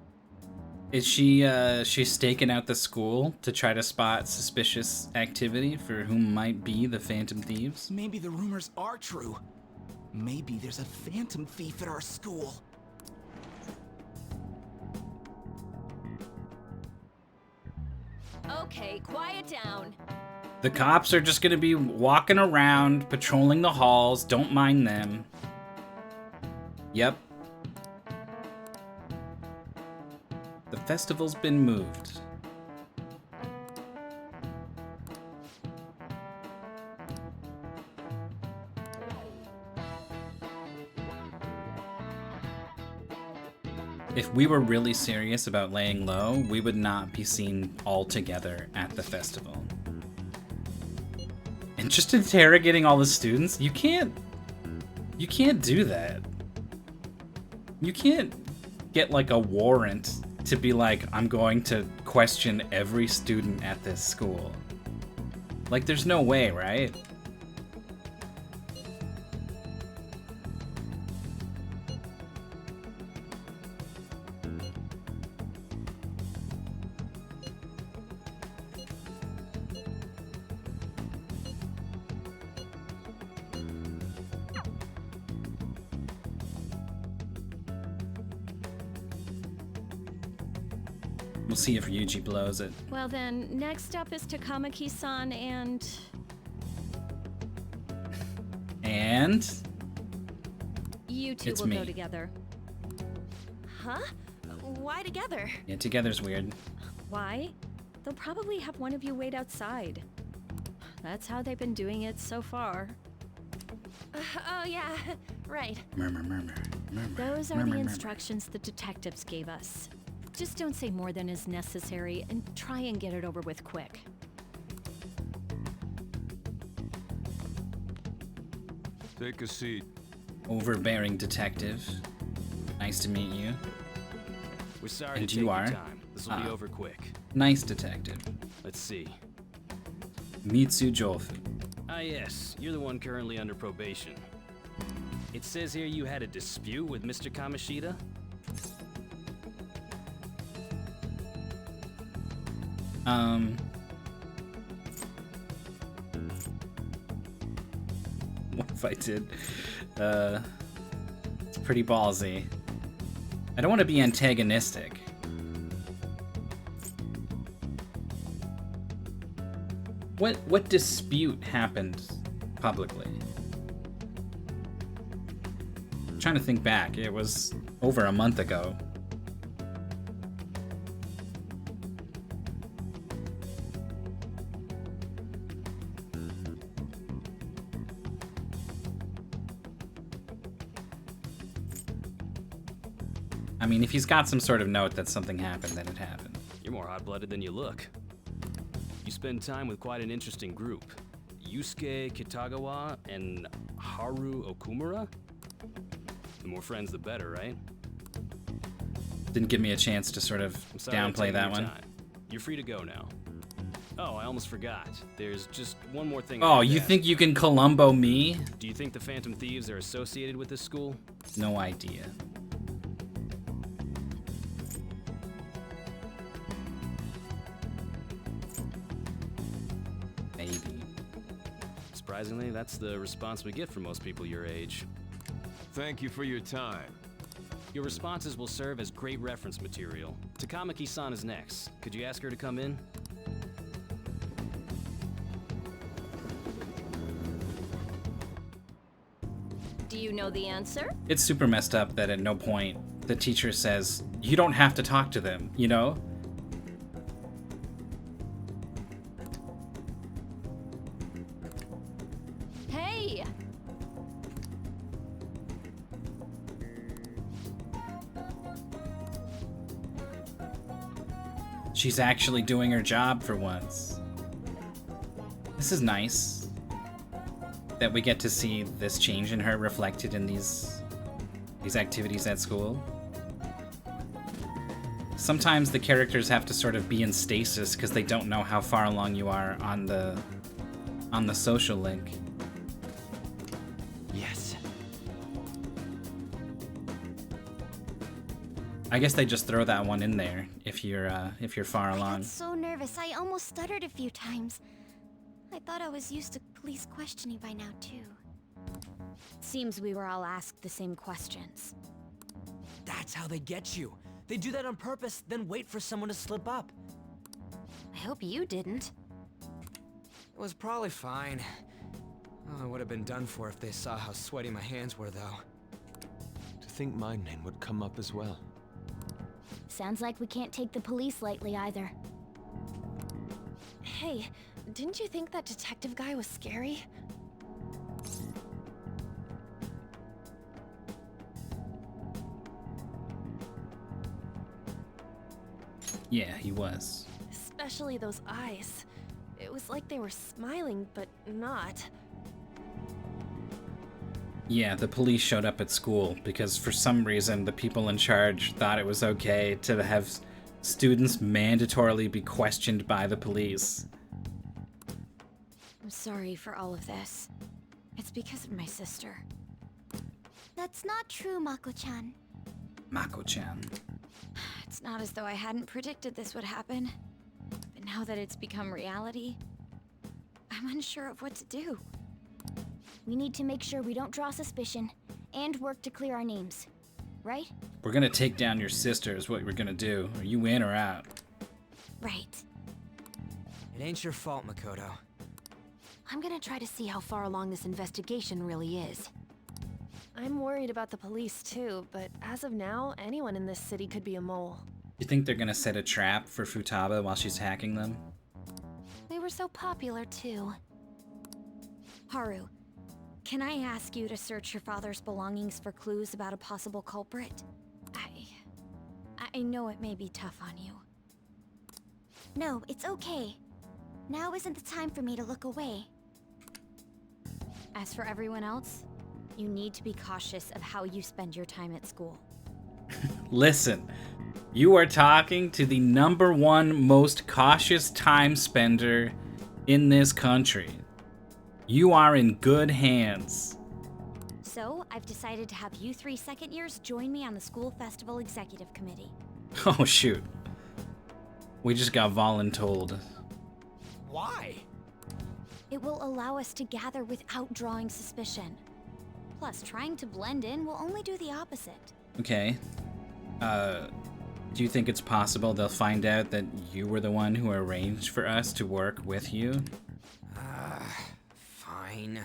[SPEAKER 1] Is she, she's staking out the school to try to spot suspicious activity for whom might be the Phantom Thieves?
[SPEAKER 16] Maybe the rumors are true. Maybe there's a Phantom Thief at our school.
[SPEAKER 17] Okay, quiet down.
[SPEAKER 1] The cops are just gonna be walking around, patrolling the halls, don't mind them. Yep. The festival's been moved. If we were really serious about laying low, we would not be seen all together at the festival. And just interrogating all the students, you can't do that. You can't get like a warrant to be like, I'm going to question every student at this school. Like, there's no way, right? We'll see if Ryuji blows it.
[SPEAKER 6] Well then, next up is Takamaki-san and...
[SPEAKER 1] And?
[SPEAKER 6] You two
[SPEAKER 1] It's
[SPEAKER 6] will
[SPEAKER 1] me.
[SPEAKER 6] go together. Huh? Why together?
[SPEAKER 1] Yeah, together's weird.
[SPEAKER 6] Why? They'll probably have one of you wait outside. That's how they've been doing it so far. Oh yeah, right.
[SPEAKER 1] Murmur, murmur, murmur.
[SPEAKER 6] Those are
[SPEAKER 1] murmur,
[SPEAKER 6] the
[SPEAKER 1] murmur.
[SPEAKER 6] instructions the detectives gave us. Just don't say more than is necessary and try and get it over with quick.
[SPEAKER 7] Take a seat.
[SPEAKER 1] Overbearing detective. Nice to meet you.
[SPEAKER 19] We're sorry
[SPEAKER 1] And
[SPEAKER 19] to
[SPEAKER 1] you
[SPEAKER 19] take your
[SPEAKER 1] are?
[SPEAKER 19] time. This will be
[SPEAKER 1] Ah.
[SPEAKER 19] over quick.
[SPEAKER 1] Nice detective.
[SPEAKER 19] Let's see.
[SPEAKER 1] Mitsu Jofu.
[SPEAKER 19] Ah yes, you're the one currently under probation. It says here you had a dispute with Mr. Kamoshida?
[SPEAKER 1] What if I did? It's pretty ballsy. I don't want to be antagonistic. What dispute happened publicly? I'm trying to think back. It was over a month ago. I mean, if he's got some sort of note that something happened, then it happened.
[SPEAKER 19] You're more hot-blooded than you look. You spend time with quite an interesting group. Yusuke Kitagawa and Haru Okumura? The more friends, the better, right?
[SPEAKER 1] Didn't give me a chance to sort of
[SPEAKER 19] I'm sorry I'm
[SPEAKER 1] downplay
[SPEAKER 19] taking
[SPEAKER 1] that
[SPEAKER 19] your
[SPEAKER 1] one.
[SPEAKER 19] time. You're free to go now. Oh, I almost forgot. There's just one more thing. I
[SPEAKER 1] Oh,
[SPEAKER 19] have to
[SPEAKER 1] you
[SPEAKER 19] ask.
[SPEAKER 1] think you can Columbo me?
[SPEAKER 19] Do you think the Phantom Thieves are associated with this school?
[SPEAKER 1] No idea. Maybe.
[SPEAKER 19] Surprisingly, that's the response we get from most people your age.
[SPEAKER 7] Thank you for your time.
[SPEAKER 19] Your responses will serve as great reference material. Takamaki-san is next. Could you ask her to come in?
[SPEAKER 6] Do you know the answer?
[SPEAKER 1] It's super messed up that at no point the teacher says, you don't have to talk to them, you know?
[SPEAKER 6] Hey!
[SPEAKER 1] She's actually doing her job for once. This is nice. That we get to see this change in her reflected in these activities at school. Sometimes the characters have to sort of be in stasis because they don't know how far along you are on the social link.
[SPEAKER 18] Yes.
[SPEAKER 1] I guess they just throw that one in there if you're far
[SPEAKER 2] I
[SPEAKER 1] along.
[SPEAKER 2] got so nervous, I almost stuttered a few times. I thought I was used to police questioning by now, too.
[SPEAKER 9] Seems we were all asked the same questions.
[SPEAKER 18] That's how they get you. They do that on purpose, then wait for someone to slip up.
[SPEAKER 9] I hope you didn't.
[SPEAKER 18] It was probably fine. Oh, I would have been done for if they saw how sweaty my hands were, though.
[SPEAKER 7] To think my name would come up as well.
[SPEAKER 2] Sounds like we can't take the police lightly either.
[SPEAKER 6] Hey, didn't you think that detective guy was scary?
[SPEAKER 1] Yeah, he was.
[SPEAKER 20] Especially those eyes. It was like they were smiling, but not.
[SPEAKER 1] Yeah, the police showed up at school because for some reason the people in charge thought it was okay to have students mandatorily be questioned by the police.
[SPEAKER 9] I'm sorry for all of this. It's because of my sister.
[SPEAKER 2] That's not true, Mako-chan.
[SPEAKER 1] Mako-chan.
[SPEAKER 9] It's not as though I hadn't predicted this would happen. But now that it's become reality, I'm unsure of what to do.
[SPEAKER 2] We need to make sure we don't draw suspicion, and work to clear our names. Right?
[SPEAKER 1] We're gonna take down your sister is what we're gonna do. Are you in or out?
[SPEAKER 2] Right.
[SPEAKER 18] It ain't your fault, Makoto.
[SPEAKER 17] I'm gonna try to see how far along this investigation really is.
[SPEAKER 20] I'm worried about the police too, but as of now, anyone in this city could be a mole.
[SPEAKER 1] You think they're gonna set a trap for Futaba while she's hacking them?
[SPEAKER 17] They were so popular too.
[SPEAKER 9] Haru, can I ask you to search your father's belongings for clues about a possible culprit? I know it may be tough on you.
[SPEAKER 2] No, it's okay. Now isn't the time for me to look away.
[SPEAKER 9] As for everyone else, you need to be cautious of how you spend your time at school.
[SPEAKER 1] Listen, you are talking to the #1 most cautious time spender in this country. You are in good hands.
[SPEAKER 9] So, I've decided to have you 3 second years join me on the school festival executive committee.
[SPEAKER 1] Oh shoot. We just got voluntold.
[SPEAKER 18] Why?
[SPEAKER 9] It will allow us to gather without drawing suspicion. Plus, trying to blend in will only do the opposite.
[SPEAKER 1] Okay. Do you think it's possible they'll find out that you were the one who arranged for us to work with you?
[SPEAKER 18] Fine.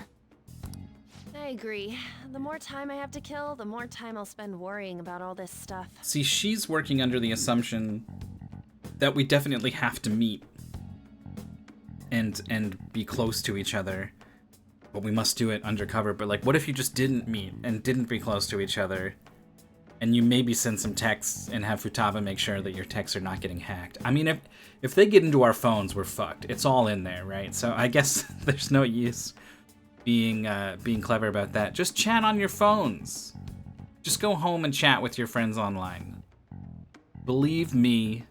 [SPEAKER 20] I agree. The more time I have to kill, the more time I'll spend worrying about all this stuff.
[SPEAKER 1] See, she's working under the assumption that we definitely have to meet and be close to each other, but we must do it undercover. But like, what if you just didn't meet and didn't be close to each other, and you maybe send some texts and have Futaba make sure that your texts are not getting hacked? I mean, if they get into our phones, we're fucked. It's all in there, right? So I guess there's no use being clever about that. Just chat on your phones. Just go home and chat with your friends online. Believe me,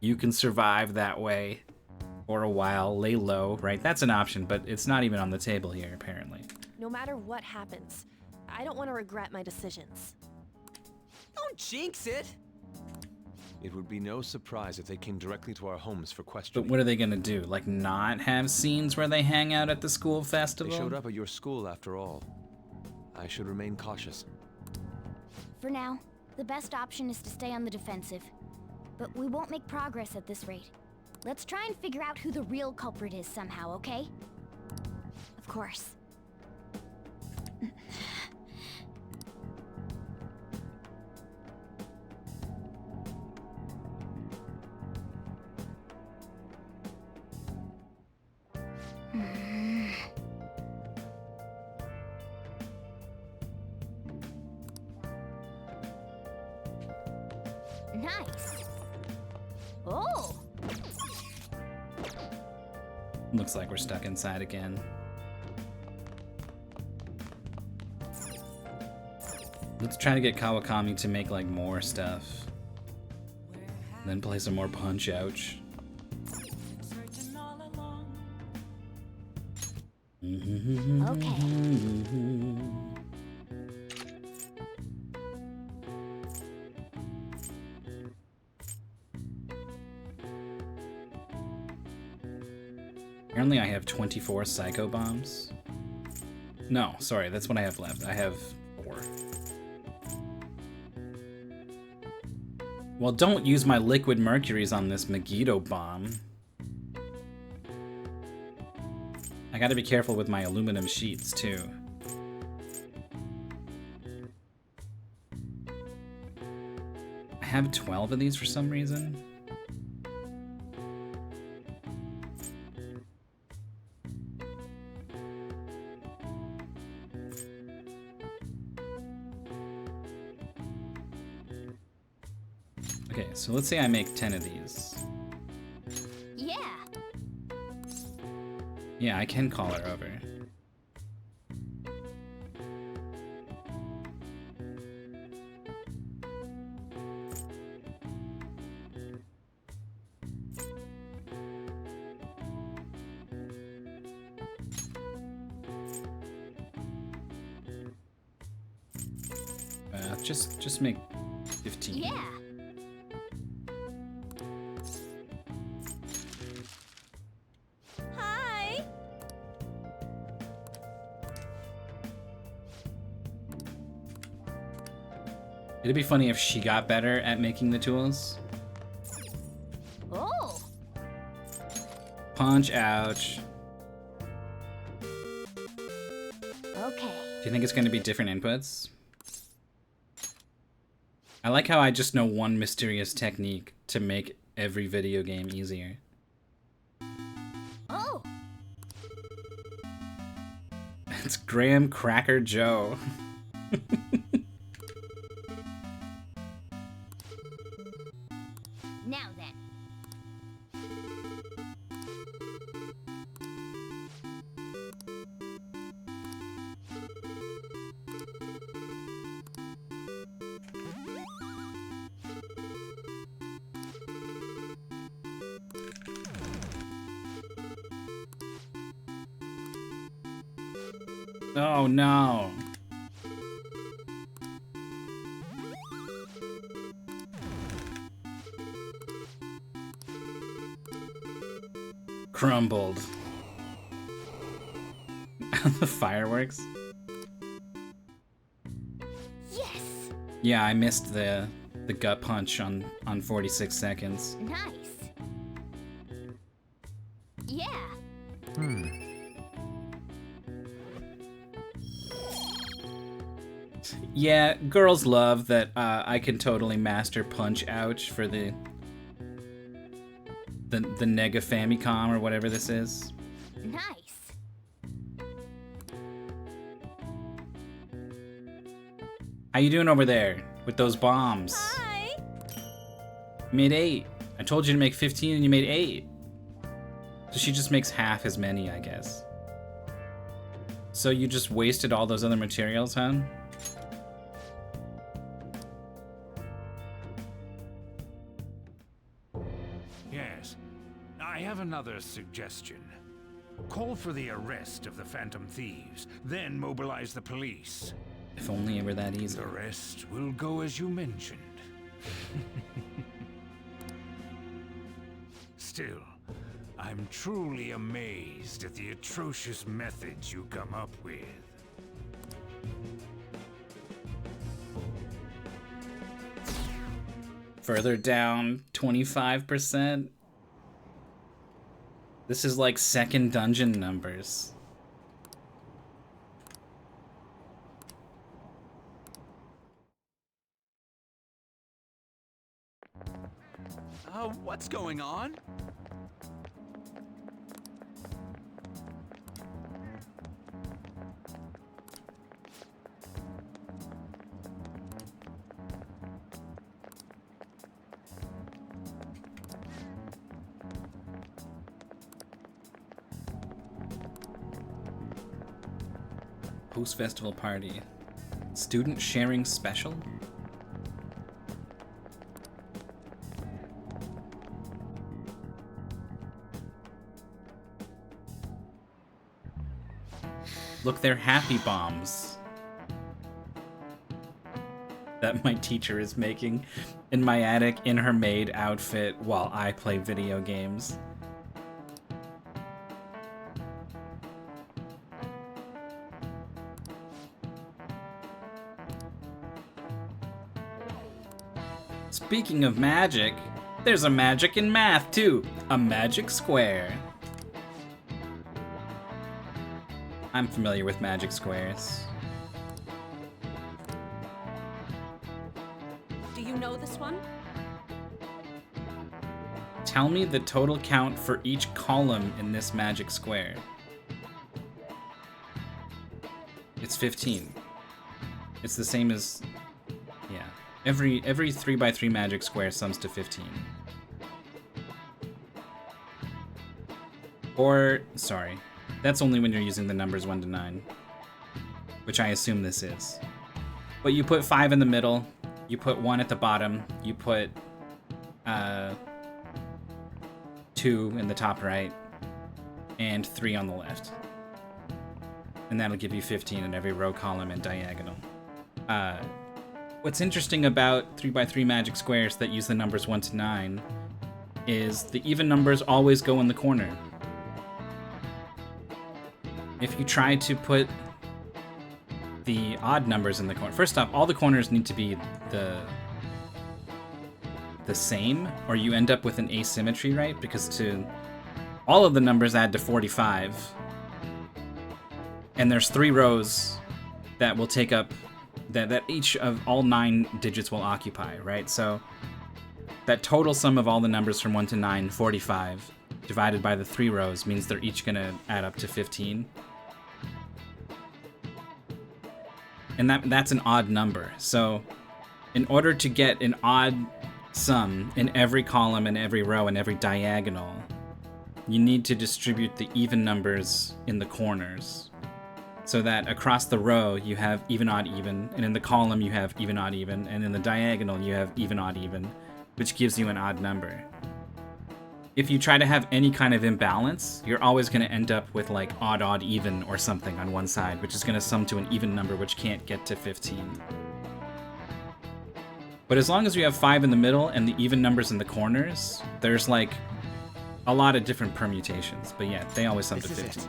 [SPEAKER 1] you can survive that way for a while, lay low, right? That's an option, but it's not even on the table here, apparently.
[SPEAKER 20] No matter what happens, I don't want to regret my decisions.
[SPEAKER 18] Don't jinx it!
[SPEAKER 7] It would be no surprise if they came directly to our homes for questioning.
[SPEAKER 1] But what are they gonna do? Like, not have scenes where they hang out at the school festival?
[SPEAKER 7] They showed up at your school after all. I should remain cautious.
[SPEAKER 2] For now, the best option is to stay on the defensive. But we won't make progress at this rate. Let's try and figure out who the real culprit is somehow, okay?
[SPEAKER 9] Of course.
[SPEAKER 2] Nice. Oh!
[SPEAKER 1] Looks like we're stuck inside again. Let's try to get Kawakami to make like more stuff. Then play some more Punch-Ouch.
[SPEAKER 2] Okay.
[SPEAKER 1] Apparently I have 24 Psycho Bombs. No, sorry, that's what I have left. I have 4. Well, don't use my liquid mercuries on this Megiddo bomb. I gotta be careful with my aluminum sheets, too. I have 12 of these for some reason. Okay, so let's say I make 10 of these.
[SPEAKER 2] Yeah.
[SPEAKER 1] Yeah, I can call her over. Just make 15.
[SPEAKER 2] Yeah.
[SPEAKER 6] Hi.
[SPEAKER 1] It'd be funny if she got better at making the tools.
[SPEAKER 2] Oh.
[SPEAKER 1] Punch, ouch.
[SPEAKER 2] Okay.
[SPEAKER 1] Do you think it's going to be different inputs? I like how I just know one mysterious technique to make every video game easier.
[SPEAKER 2] Oh.
[SPEAKER 1] It's Graham Cracker Joe.
[SPEAKER 2] Now then.
[SPEAKER 1] Oh no. Crumbled. The fireworks?
[SPEAKER 2] Yes.
[SPEAKER 1] Yeah, I missed the gut punch on 46 seconds.
[SPEAKER 2] Nice. Yeah.
[SPEAKER 1] Yeah, girls love that I can totally master punch ouch for the Nega Famicom or whatever this is.
[SPEAKER 2] Nice.
[SPEAKER 1] How you doing over there with those bombs?
[SPEAKER 6] Hi.
[SPEAKER 1] You made 8. I told you to make 15 and you made 8. So she just makes half as many, I guess. So you just wasted all those other materials, huh?
[SPEAKER 3] Yes. I have another suggestion. Call for the arrest of the Phantom Thieves, then mobilize the police.
[SPEAKER 1] If only it were that easy.
[SPEAKER 3] The rest will go as you mentioned. Still, I'm truly amazed at the atrocious methods you come up with.
[SPEAKER 1] Further down, 25%. This is like second dungeon numbers.
[SPEAKER 16] What's going on?
[SPEAKER 1] Post-festival party. Student sharing special? Look, they're happy bombs that my teacher is making in my attic in her maid outfit while I play video games. Speaking of magic, there's a magic in math too. A magic square. I'm familiar with magic squares.
[SPEAKER 17] Do you know this one?
[SPEAKER 1] Tell me the total count for each column in this magic square. It's 15. It's the same as... yeah. Every 3x3 magic square sums to 15. Or, sorry, that's only when you're using the numbers 1 to 9, which I assume this is. But you put 5 in the middle, you put 1 at the bottom, you put 2 in the top right, and 3 on the left. And that'll give you 15 in every row, column, and diagonal. What's interesting about 3x3 magic squares that use the numbers 1 to 9 is the even numbers always go in the corner. If you try to put the odd numbers in the corner, first off, all the corners need to be the same, or you end up with an asymmetry, right? Because all of the numbers add to 45, and there's 3 rows that will take up that each of all 9 digits will occupy, right? So that total sum of all the numbers from 1 to 9, 45, divided by the 3 rows means they're each gonna add up to 15. And that's an odd number. So in order to get an odd sum in every column and every row and every diagonal, you need to distribute the even numbers in the corners, so that across the row you have even, odd, even, and in the column you have even, odd, even, and in the diagonal you have even, odd, even, which gives you an odd number. If you try to have any kind of imbalance, you're always going to end up with like odd, odd, even or something on one side, which is going to sum to an even number which can't get to 15. But as long as you have 5 in the middle and the even numbers in the corners, there's like a lot of different permutations. But yeah, they always sum to 15.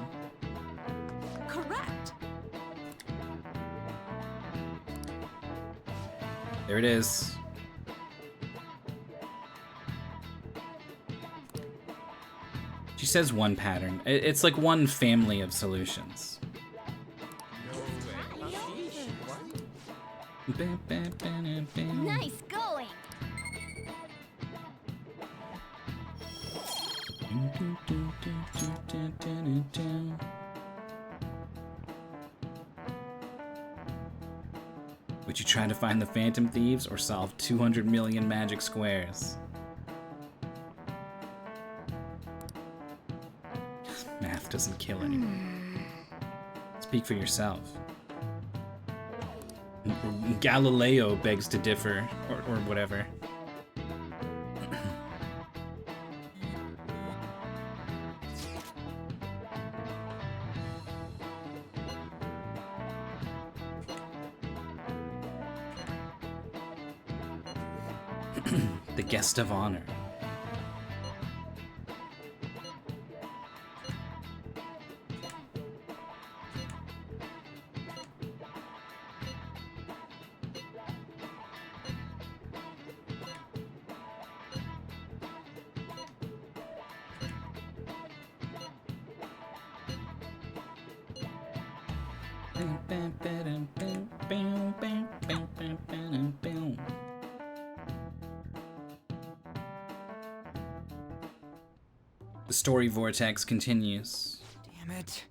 [SPEAKER 1] There it is. She says one pattern. It's like one family of solutions.
[SPEAKER 2] Nice going.
[SPEAKER 1] Would you try to find the Phantom Thieves or solve 200 million magic squares? Math doesn't kill anyone. Speak for yourself. Galileo begs to differ, or whatever. The guest of honor. The story vortex continues.
[SPEAKER 18] Damn it.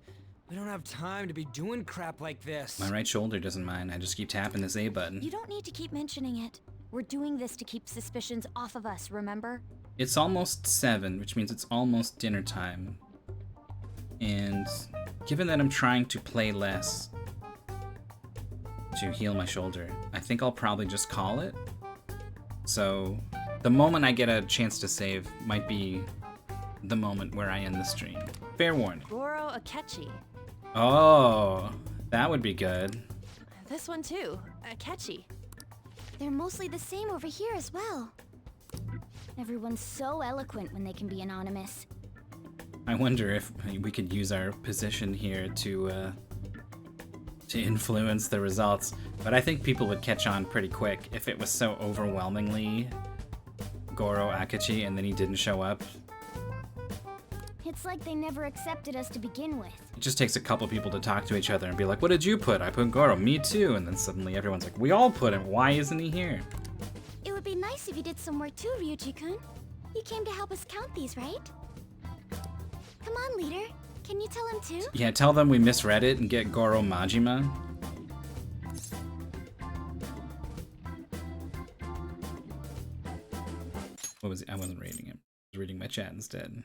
[SPEAKER 18] We don't have time to be doing crap like this.
[SPEAKER 1] My right shoulder doesn't mind. I just keep tapping this A button.
[SPEAKER 2] You don't need to keep mentioning it. We're doing this to keep suspicions off of us, remember?
[SPEAKER 1] It's almost 7, which means it's almost dinner time. And given that I'm trying to play less to heal my shoulder, I think I'll probably just call it. So the moment I get a chance to save might be the moment where I end the stream. Fair warning.
[SPEAKER 20] Goro Akechi.
[SPEAKER 1] Oh, that would be good.
[SPEAKER 20] This one too, Akechi.
[SPEAKER 2] They're mostly the same over here as well. Everyone's so eloquent when they can be anonymous.
[SPEAKER 1] I wonder if we could use our position here to influence the results, but I think people would catch on pretty quick if it was so overwhelmingly Goro Akechi and then he didn't show up.
[SPEAKER 2] It's like they never accepted us to begin with.
[SPEAKER 1] It just takes a couple people to talk to each other and be like, what did you put? I put Goro. Me too. And then suddenly everyone's like, we all put him. Why isn't he here?
[SPEAKER 2] It would be nice if you did some work too, Ryuji-kun. You came to help us count these, right? Come on, leader. Can you tell him too?
[SPEAKER 1] Yeah, tell them we misread it and get Goro Majima. What was he? I wasn't reading him. I was reading my chat instead.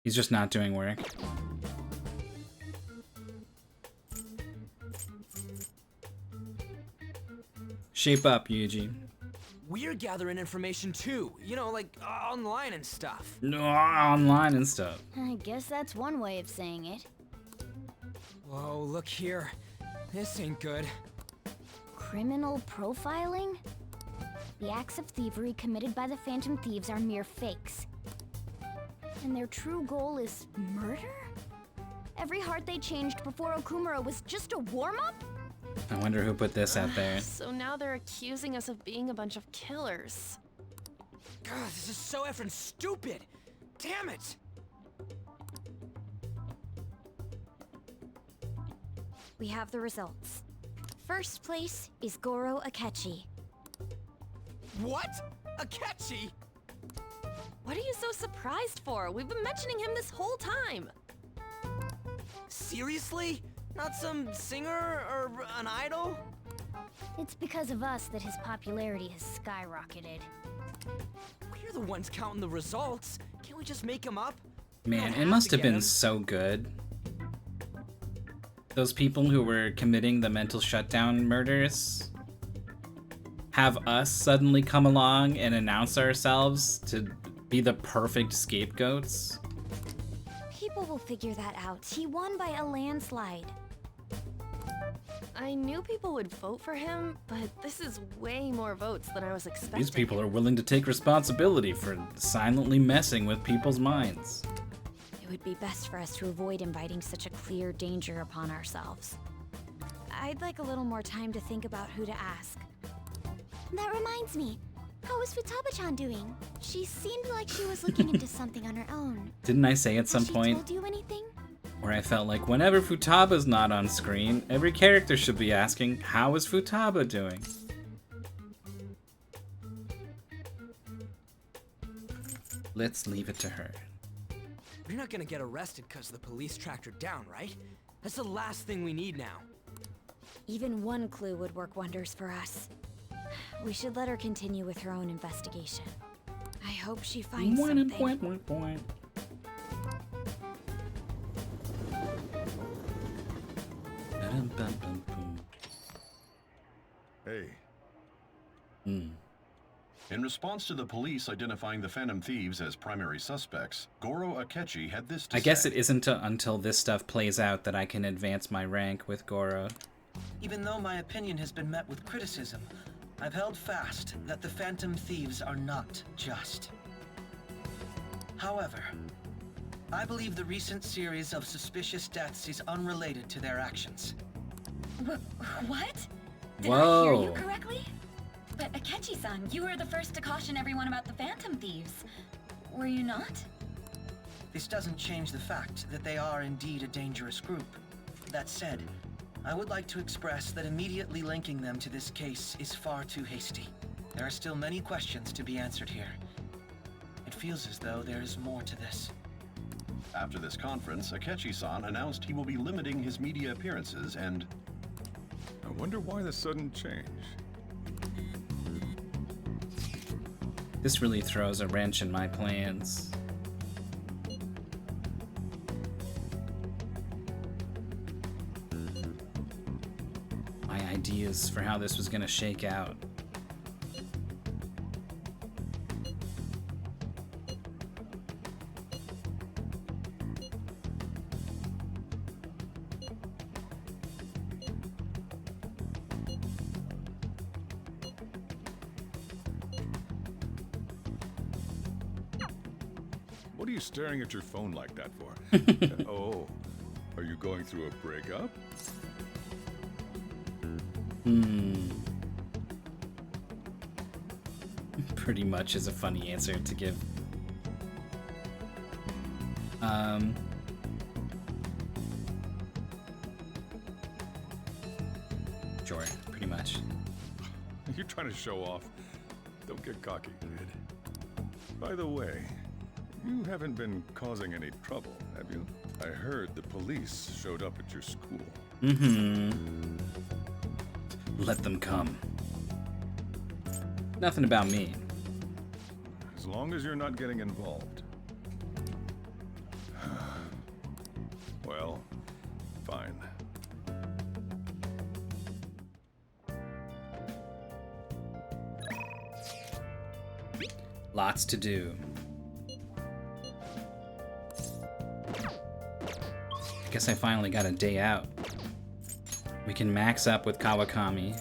[SPEAKER 1] He's just not doing work. Shape up, Yuji.
[SPEAKER 18] We're gathering information too, you know, like online and stuff.
[SPEAKER 1] No, online and stuff.
[SPEAKER 2] I guess that's one way of saying it.
[SPEAKER 18] Whoa, look here. This ain't good.
[SPEAKER 2] Criminal profiling? The acts of thievery committed by the Phantom Thieves are mere fakes. And their true goal is murder? Every heart they changed before Okumura was just a warm-up?
[SPEAKER 1] I wonder who put this out there.
[SPEAKER 20] So now they're accusing us of being a bunch of killers.
[SPEAKER 18] God, this is so effing stupid! Damn it!
[SPEAKER 2] We have the results. First place is Goro Akechi.
[SPEAKER 18] What? Akechi?
[SPEAKER 20] What are you so surprised for? We've been mentioning him this whole time.
[SPEAKER 18] Seriously? Not some singer or an idol?
[SPEAKER 2] It's because of us that his popularity has skyrocketed.
[SPEAKER 18] We're the ones counting the results. Can't we just make him up?
[SPEAKER 1] Man, it must have been so good. Those people who were committing the mental shutdown murders have us suddenly come along and announce ourselves to be the perfect scapegoats.
[SPEAKER 2] People will figure that out. He won by a landslide.
[SPEAKER 20] I knew people would vote for him, but this is way more votes than I was expecting.
[SPEAKER 1] These people are willing to take responsibility for silently messing with people's minds.
[SPEAKER 2] It would be best for us to avoid inviting such a clear danger upon ourselves. I'd like a little more time to think about who to ask. That reminds me. How is Futaba-chan doing? She seemed like she was looking into something on her own.
[SPEAKER 1] Didn't I say at some point
[SPEAKER 2] Has she told you anything?
[SPEAKER 1] where I felt like whenever Futaba's not on screen, every character should be asking, how is Futaba doing? Let's leave it to her.
[SPEAKER 18] We're not gonna get arrested because the police tracked her down, right? That's the last thing we need now.
[SPEAKER 2] Even one clue would work wonders for us. We should let her continue with her own investigation. I hope she finds something.
[SPEAKER 14] Hey. In response to the police identifying the Phantom Thieves as primary suspects, Goro Akechi had this to
[SPEAKER 1] I guess
[SPEAKER 14] say.
[SPEAKER 1] it isn't until this stuff plays out that I can advance my rank with Goro.
[SPEAKER 21] Even though my opinion has been met with criticism, I've held fast that the Phantom Thieves are not just. However, I believe the recent series of suspicious deaths is unrelated to their actions.
[SPEAKER 12] What? Did
[SPEAKER 1] Whoa.
[SPEAKER 12] I hear you correctly? But Akechi-san, you were the first to caution everyone about the Phantom Thieves. Were you not?
[SPEAKER 21] This doesn't change the fact that they are indeed a dangerous group. That said, I would like to express that immediately linking them to this case is far too hasty. There are still many questions to be answered here. It feels as though there is more to this.
[SPEAKER 14] After this conference, Akechi-san announced he will be limiting his media appearances and...
[SPEAKER 22] I wonder why the sudden change.
[SPEAKER 1] This really throws a wrench in my plans. My ideas for how this was gonna shake out.
[SPEAKER 22] What are you staring at your phone like that for? Oh, are you going through a breakup?
[SPEAKER 1] Pretty much is a funny answer to give. Sure, pretty much.
[SPEAKER 22] You're trying to show off. Don't get cocky, kid. By the way, you haven't been causing any trouble, have you? I heard the police showed up at your school.
[SPEAKER 1] Let them come. Nothing about me.
[SPEAKER 22] as long as you're not getting involved. Well, fine.
[SPEAKER 1] Lots to do. I guess I finally got a day out. We can max up with Kawakami.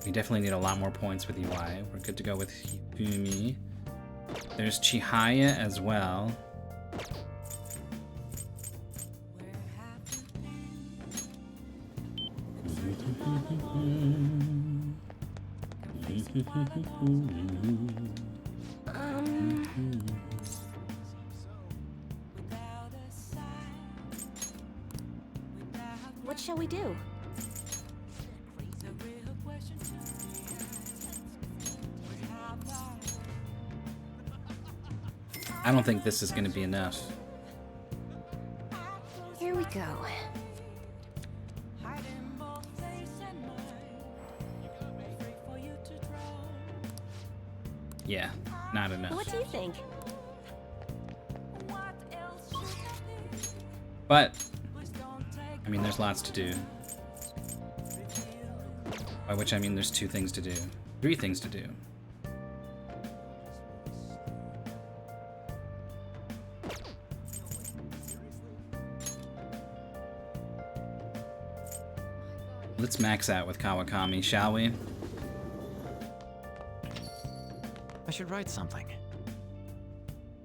[SPEAKER 1] We definitely need a lot more points with UI. We're good to go with Hifumi. There's Chihaya as well.
[SPEAKER 6] What shall we do?
[SPEAKER 1] I don't think this is going to be enough.
[SPEAKER 6] Here we go.
[SPEAKER 1] Yeah, not enough.
[SPEAKER 6] What do you think?
[SPEAKER 1] But, I mean, there's lots to do. By which I mean there's 2 things to do. 3 things to do. Let's max out with Kawakami, shall we?
[SPEAKER 5] I should write something.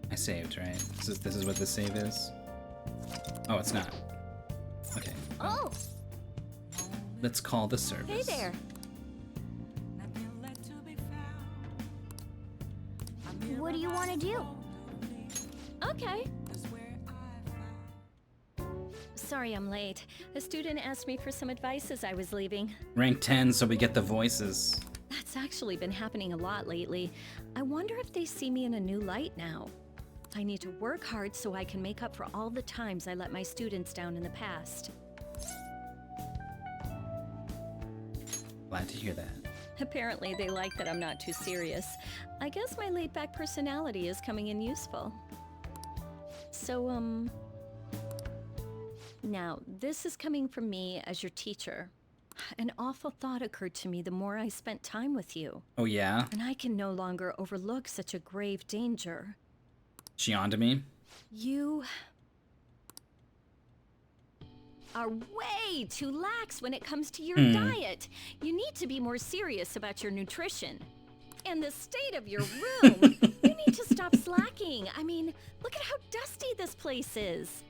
[SPEAKER 1] I saved, right? This is what this save is? Oh, it's not. Okay.
[SPEAKER 2] Oh!
[SPEAKER 1] Let's call the service.
[SPEAKER 6] Hey there.
[SPEAKER 2] What do you want to do?
[SPEAKER 6] Okay. Sorry I'm late. A student asked me for some advice as I was leaving.
[SPEAKER 1] Rank 10 so we get the voices.
[SPEAKER 6] That's actually been happening a lot lately. I wonder if they see me in a new light now. I need to work hard so I can make up for all the times I let my students down in the past.
[SPEAKER 1] Glad to hear that.
[SPEAKER 6] Apparently they like that I'm not too serious. I guess my laid-back personality is coming in useful. So, now, this is coming from me as your teacher. An awful thought occurred to me the more I spent time with you.
[SPEAKER 1] Oh yeah?
[SPEAKER 6] And I can no longer overlook such a grave danger.
[SPEAKER 1] She on to me?
[SPEAKER 6] You are way too lax when it comes to your diet. You need to be more serious about your nutrition. And the state of your room. You need to stop slacking. I mean, look at how dusty this place is.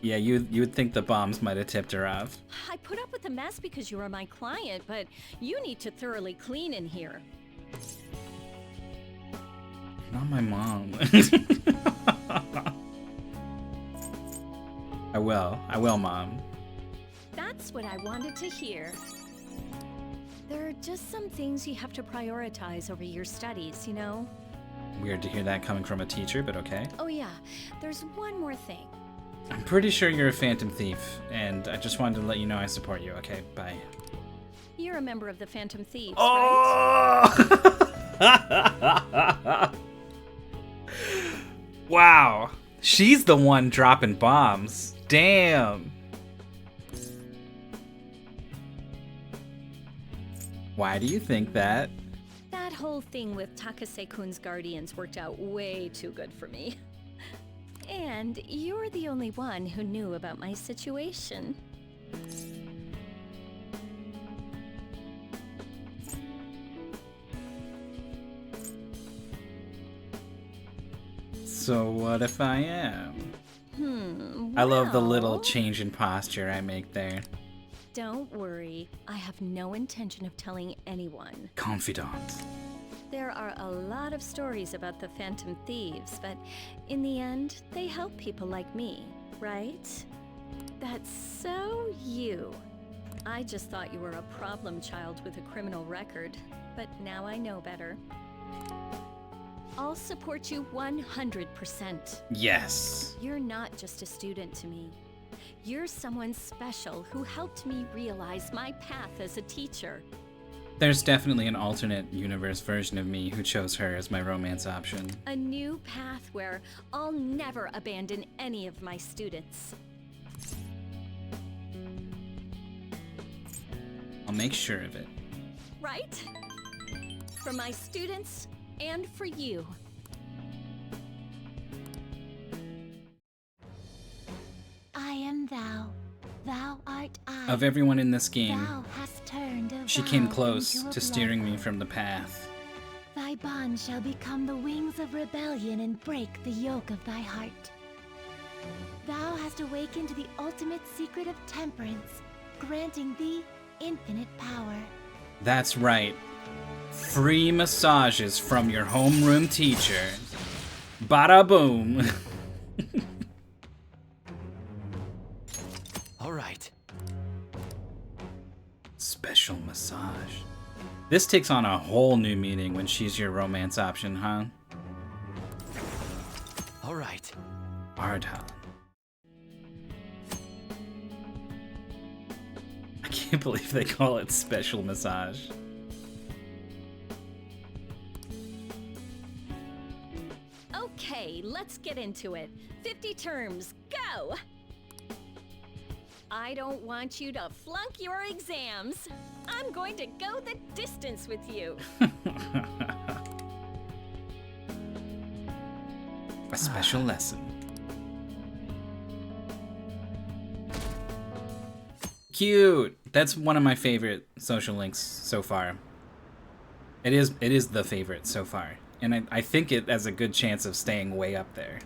[SPEAKER 1] Yeah, you would think the bombs might have tipped her off.
[SPEAKER 6] I put up with the mess because you are my client, but you need to thoroughly clean in here.
[SPEAKER 1] Not my mom. I will, Mom.
[SPEAKER 6] That's what I wanted to hear. There are just some things you have to prioritize over your studies, you know?
[SPEAKER 1] Weird to hear that coming from a teacher, but okay.
[SPEAKER 6] Oh yeah, there's one more thing.
[SPEAKER 1] I'm pretty sure you're a Phantom Thief, and I just wanted to let you know I support you, okay? Bye.
[SPEAKER 6] You're a member of the Phantom Thieves,
[SPEAKER 1] right? Wow. She's the one dropping bombs. Damn. Why do you think that?
[SPEAKER 6] That whole thing with Takase-kun's guardians worked out way too good for me. And you're the only one who knew about my situation.
[SPEAKER 1] So what if I am?
[SPEAKER 6] Well,
[SPEAKER 1] I love the little change in posture I make there.
[SPEAKER 6] Don't worry, I have no intention of telling anyone.
[SPEAKER 1] Confidant.
[SPEAKER 6] There are a lot of stories about the Phantom Thieves, but in the end, they help people like me, right? That's so you. I just thought you were a problem child with a criminal record, but now I know better. I'll support you 100%.
[SPEAKER 1] Yes.
[SPEAKER 6] You're not just a student to me. You're someone special who helped me realize my path as a teacher.
[SPEAKER 1] There's definitely an alternate universe version of me who chose her as my romance option.
[SPEAKER 6] A new path where I'll never abandon any of my students.
[SPEAKER 1] I'll make sure of it.
[SPEAKER 6] Right? For my students and for you.
[SPEAKER 8] I am thou. Thou art I.
[SPEAKER 1] Of everyone in this game,
[SPEAKER 8] Thou hast turned a
[SPEAKER 1] she came
[SPEAKER 8] vow
[SPEAKER 1] close
[SPEAKER 8] into a
[SPEAKER 1] to steering me
[SPEAKER 8] blood.
[SPEAKER 1] from the path.
[SPEAKER 8] Thy bond shall become the wings of rebellion and break the yoke of thy heart. Thou hast awakened to the ultimate secret of temperance, granting thee infinite power.
[SPEAKER 1] That's right. Free massages from your homeroom teacher. Bada boom.
[SPEAKER 5] All right.
[SPEAKER 1] Special massage. This takes on a whole new meaning when she's your romance option, huh?
[SPEAKER 5] All right.
[SPEAKER 1] Ardhan. I can't believe they call it special massage.
[SPEAKER 6] Okay, let's get into it. 50 terms, go! I don't want you to flunk your exams. I'm going to go the distance with you.
[SPEAKER 1] A special lesson. Cute. That's one of my favorite social links so far. It is the favorite so far. And I think it has a good chance of staying way up there.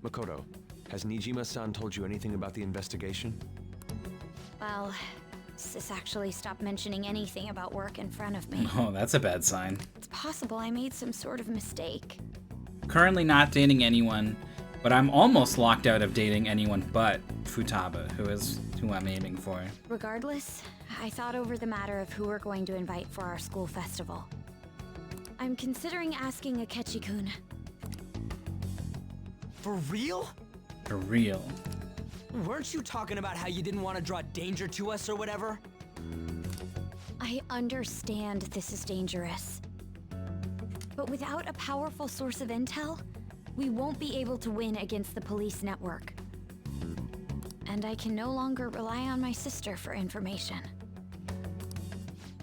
[SPEAKER 7] Makoto, has Nijima-san told you anything about the investigation?
[SPEAKER 2] Well, Sis actually stopped mentioning anything about work in front of me.
[SPEAKER 1] Oh, that's a bad sign.
[SPEAKER 2] It's possible I made some sort of mistake.
[SPEAKER 1] Currently not dating anyone, but I'm almost locked out of dating anyone but Futaba, who I'm aiming for.
[SPEAKER 2] Regardless, I thought over the matter of who we're going to invite for our school festival. I'm considering asking Akechi-kun.
[SPEAKER 18] For real?
[SPEAKER 1] For real.
[SPEAKER 18] Weren't you talking about how you didn't want to draw danger to us or whatever?
[SPEAKER 2] I understand this is dangerous. But without a powerful source of intel, we won't be able to win against the police network. And I can no longer rely on my sister for information.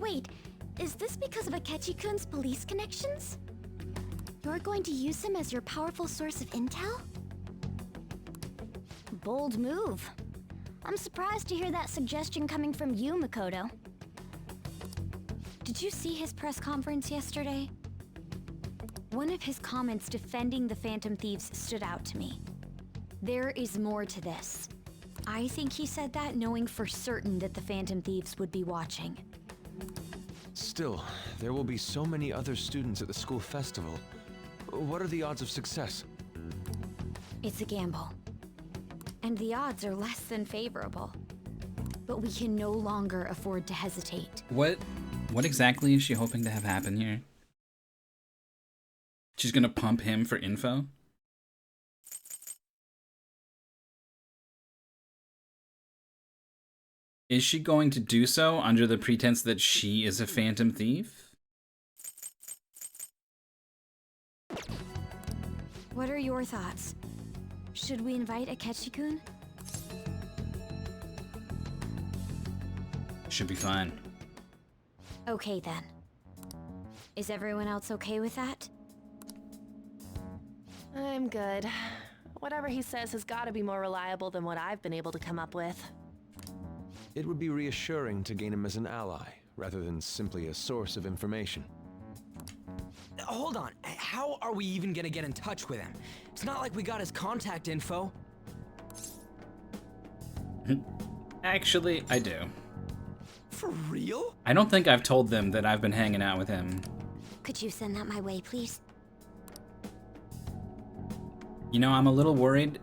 [SPEAKER 2] Wait, is this because of Akechi-kun's police connections? You're going to use him as your powerful source of intel? Bold move. I'm surprised to hear that suggestion coming from you, Makoto. Did you see his press conference yesterday? One of his comments defending the Phantom Thieves stood out to me. There is more to this. I think he said that knowing for certain that the Phantom Thieves would be watching.
[SPEAKER 7] Still, there will be so many other students at the school festival. What are the odds of success?
[SPEAKER 2] It's a gamble. And the odds are less than favorable. But we can no longer afford to hesitate.
[SPEAKER 1] What exactly is she hoping to have happen here? She's gonna pump him for info? Is she going to do so under the pretense that she is a Phantom Thief?
[SPEAKER 2] What are your thoughts? Should we invite Akechi-kun?
[SPEAKER 1] Should be fine.
[SPEAKER 2] Okay then. Is everyone else okay with that?
[SPEAKER 20] I'm good. Whatever he says has got to be more reliable than what I've been able to come up with.
[SPEAKER 7] It would be reassuring to gain him as an ally, rather than simply a source of information.
[SPEAKER 18] Hold on, how are we even gonna get in touch with him? It's not like we got his contact info.
[SPEAKER 1] Actually, I do.
[SPEAKER 18] For real?
[SPEAKER 1] I don't think I've told them that I've been hanging out with him.
[SPEAKER 2] Could you send that my way, please?
[SPEAKER 1] You know, I'm a little worried.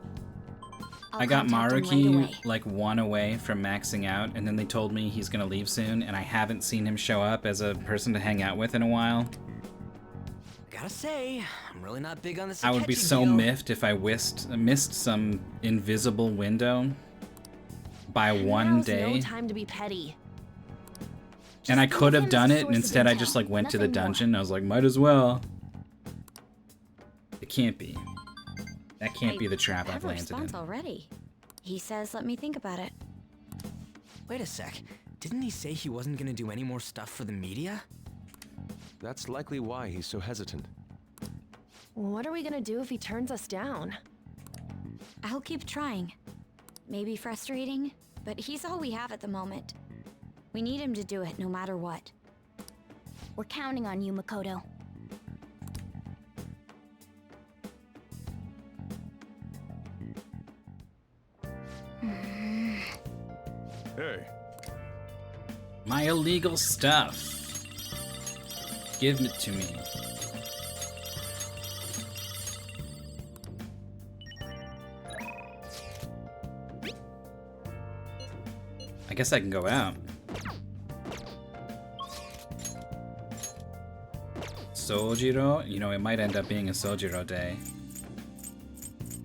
[SPEAKER 1] I got
[SPEAKER 2] contact him
[SPEAKER 1] Maruki
[SPEAKER 2] right away.
[SPEAKER 1] like 1 away from maxing out, and then they told me he's gonna leave soon, and I haven't seen him show up as a person to hang out with in a while.
[SPEAKER 18] Gotta say, I'm really not big on this.
[SPEAKER 1] I would be
[SPEAKER 18] Akechi
[SPEAKER 1] so
[SPEAKER 18] deal.
[SPEAKER 1] miffed if I missed some invisible window by one
[SPEAKER 20] Now's
[SPEAKER 1] day.
[SPEAKER 20] no time to be petty.
[SPEAKER 1] And I could have
[SPEAKER 20] him
[SPEAKER 1] done
[SPEAKER 20] the
[SPEAKER 1] it, and
[SPEAKER 20] source of
[SPEAKER 1] instead I
[SPEAKER 20] intel,
[SPEAKER 1] just like went to the
[SPEAKER 20] nothing more.
[SPEAKER 1] dungeon. I was like, might as well. It can't be. That can't be the trap
[SPEAKER 6] I
[SPEAKER 1] I've
[SPEAKER 6] have a
[SPEAKER 1] landed in.
[SPEAKER 6] response already. He says, let me think about it.
[SPEAKER 18] Wait a sec. Didn't he say he wasn't gonna do any more stuff for the media?
[SPEAKER 7] That's likely why he's so hesitant.
[SPEAKER 20] What are we gonna do if he turns us down?
[SPEAKER 6] I'll keep trying. Maybe frustrating, but he's all we have at the moment. We need him to do it no matter what.
[SPEAKER 2] We're counting on you, Makoto.
[SPEAKER 22] Hey.
[SPEAKER 1] My illegal stuff. Give it to me. I guess I can go out. Sojiro? You know, it might end up being a Sojiro day.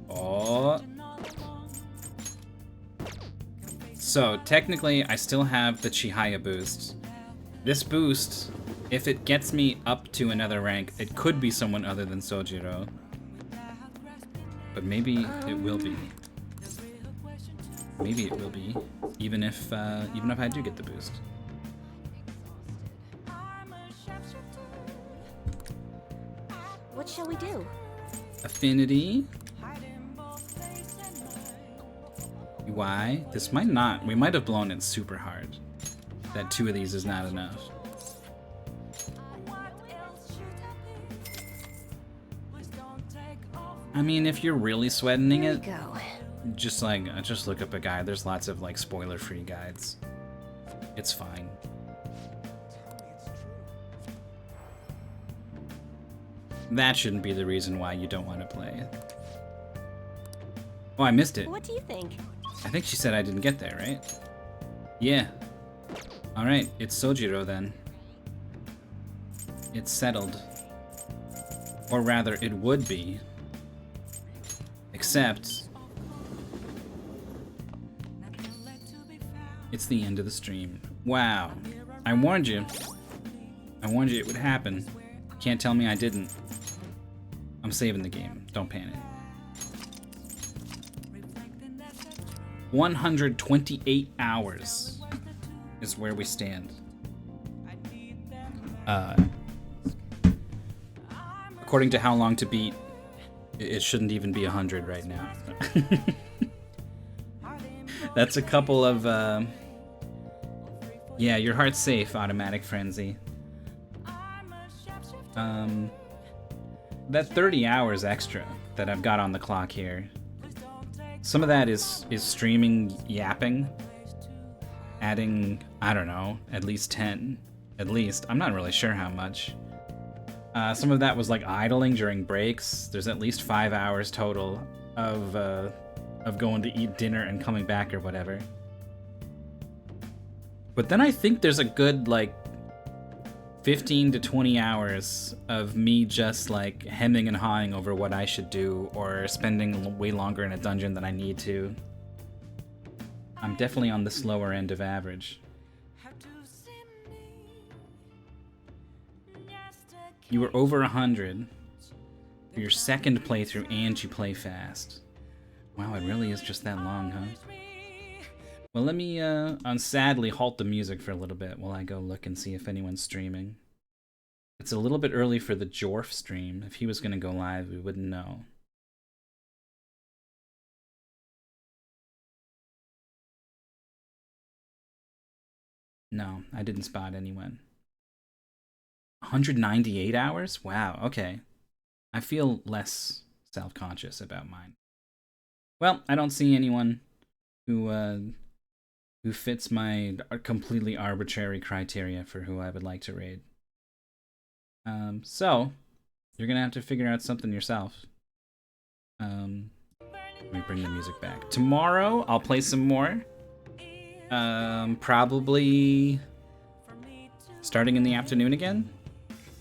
[SPEAKER 1] Oh. So, technically, I still have the Chihaya boost. This boost, if it gets me up to another rank, it could be someone other than Sojiro. But maybe it will be. Maybe it will be, even if I do get the boost.
[SPEAKER 6] What shall we do?
[SPEAKER 1] Affinity. Why? This might not. We might have blown it super hard. That 2 of these is not enough. I mean, if you're really sweating it, just look up a guide. There's lots of like spoiler-free guides. It's fine. That shouldn't be the reason why you don't want to play. Oh, I missed it.
[SPEAKER 9] What do you think?
[SPEAKER 1] I think she said I didn't get there, right? Yeah. Alright, it's Sojiro then. It's settled. Or rather, it would be. Except... it's the end of the stream. Wow. I warned you. I warned you it would happen. Can't tell me I didn't. I'm saving the game. Don't panic. 128 hours is where we stand. According to how long to beat, it shouldn't even be 100 right now. That's a couple of, yeah, your heart's safe, Automatic Frenzy. That 30 hours extra that I've got on the clock here, some of that is streaming yapping, adding, I don't know, at least 10. At least. I'm not really sure how much. Some of that was like idling during breaks. There's at least 5 hours total of going to eat dinner and coming back or whatever. But then I think there's a good like 15 to 20 hours of me just like hemming and hawing over what I should do or spending way longer in a dungeon than I need to. I'm definitely on the slower end of average. You were over 100 for your second playthrough and you play fast. Wow, it really is just that long, huh? Well, let me unsadly halt the music for a little bit while I go look and see if anyone's streaming. It's a little bit early for the Jorf stream. If he was going to go live, we wouldn't know. No, I didn't spot anyone. 198 hours? Wow, okay. I feel less self-conscious about mine. Well, I don't see anyone who fits my completely arbitrary criteria for who I would like to raid. So, you're gonna have to figure out something yourself. Let me bring the music back. Tomorrow, I'll play some more. Probably starting in the afternoon again.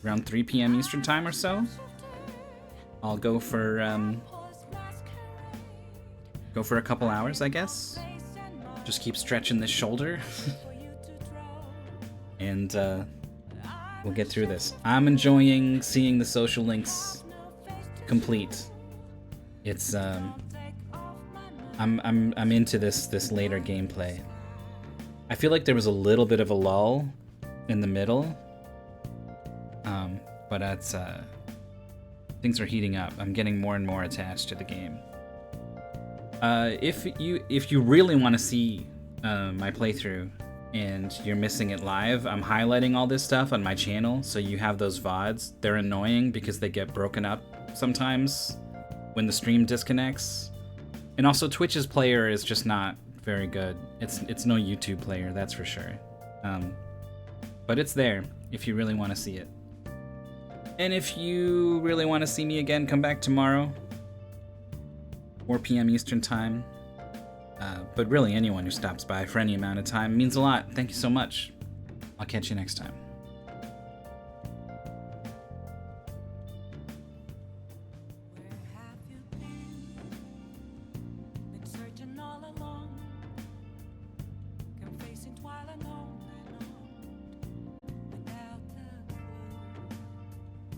[SPEAKER 1] around 3 p.m. Eastern time or so. I'll go for a couple hours, I guess. Just keep stretching this shoulder. And we'll get through this. I'm enjoying seeing the social links complete. It's I'm into this later gameplay. I feel like there was a little bit of a lull in the middle. But that's things are heating up. I'm getting more and more attached to the game. If you really want to see my playthrough and you're missing it live, I'm highlighting all this stuff on my channel, so you have those VODs. They're annoying because they get broken up sometimes when the stream disconnects. And also Twitch's player is just not very good. It's no YouTube player, that's for sure. But it's there if you really want to see it. And if you really want to see me again, come back tomorrow, 4 p.m. Eastern time. But really, anyone who stops by for any amount of time means a lot. Thank you so much. I'll catch you next time.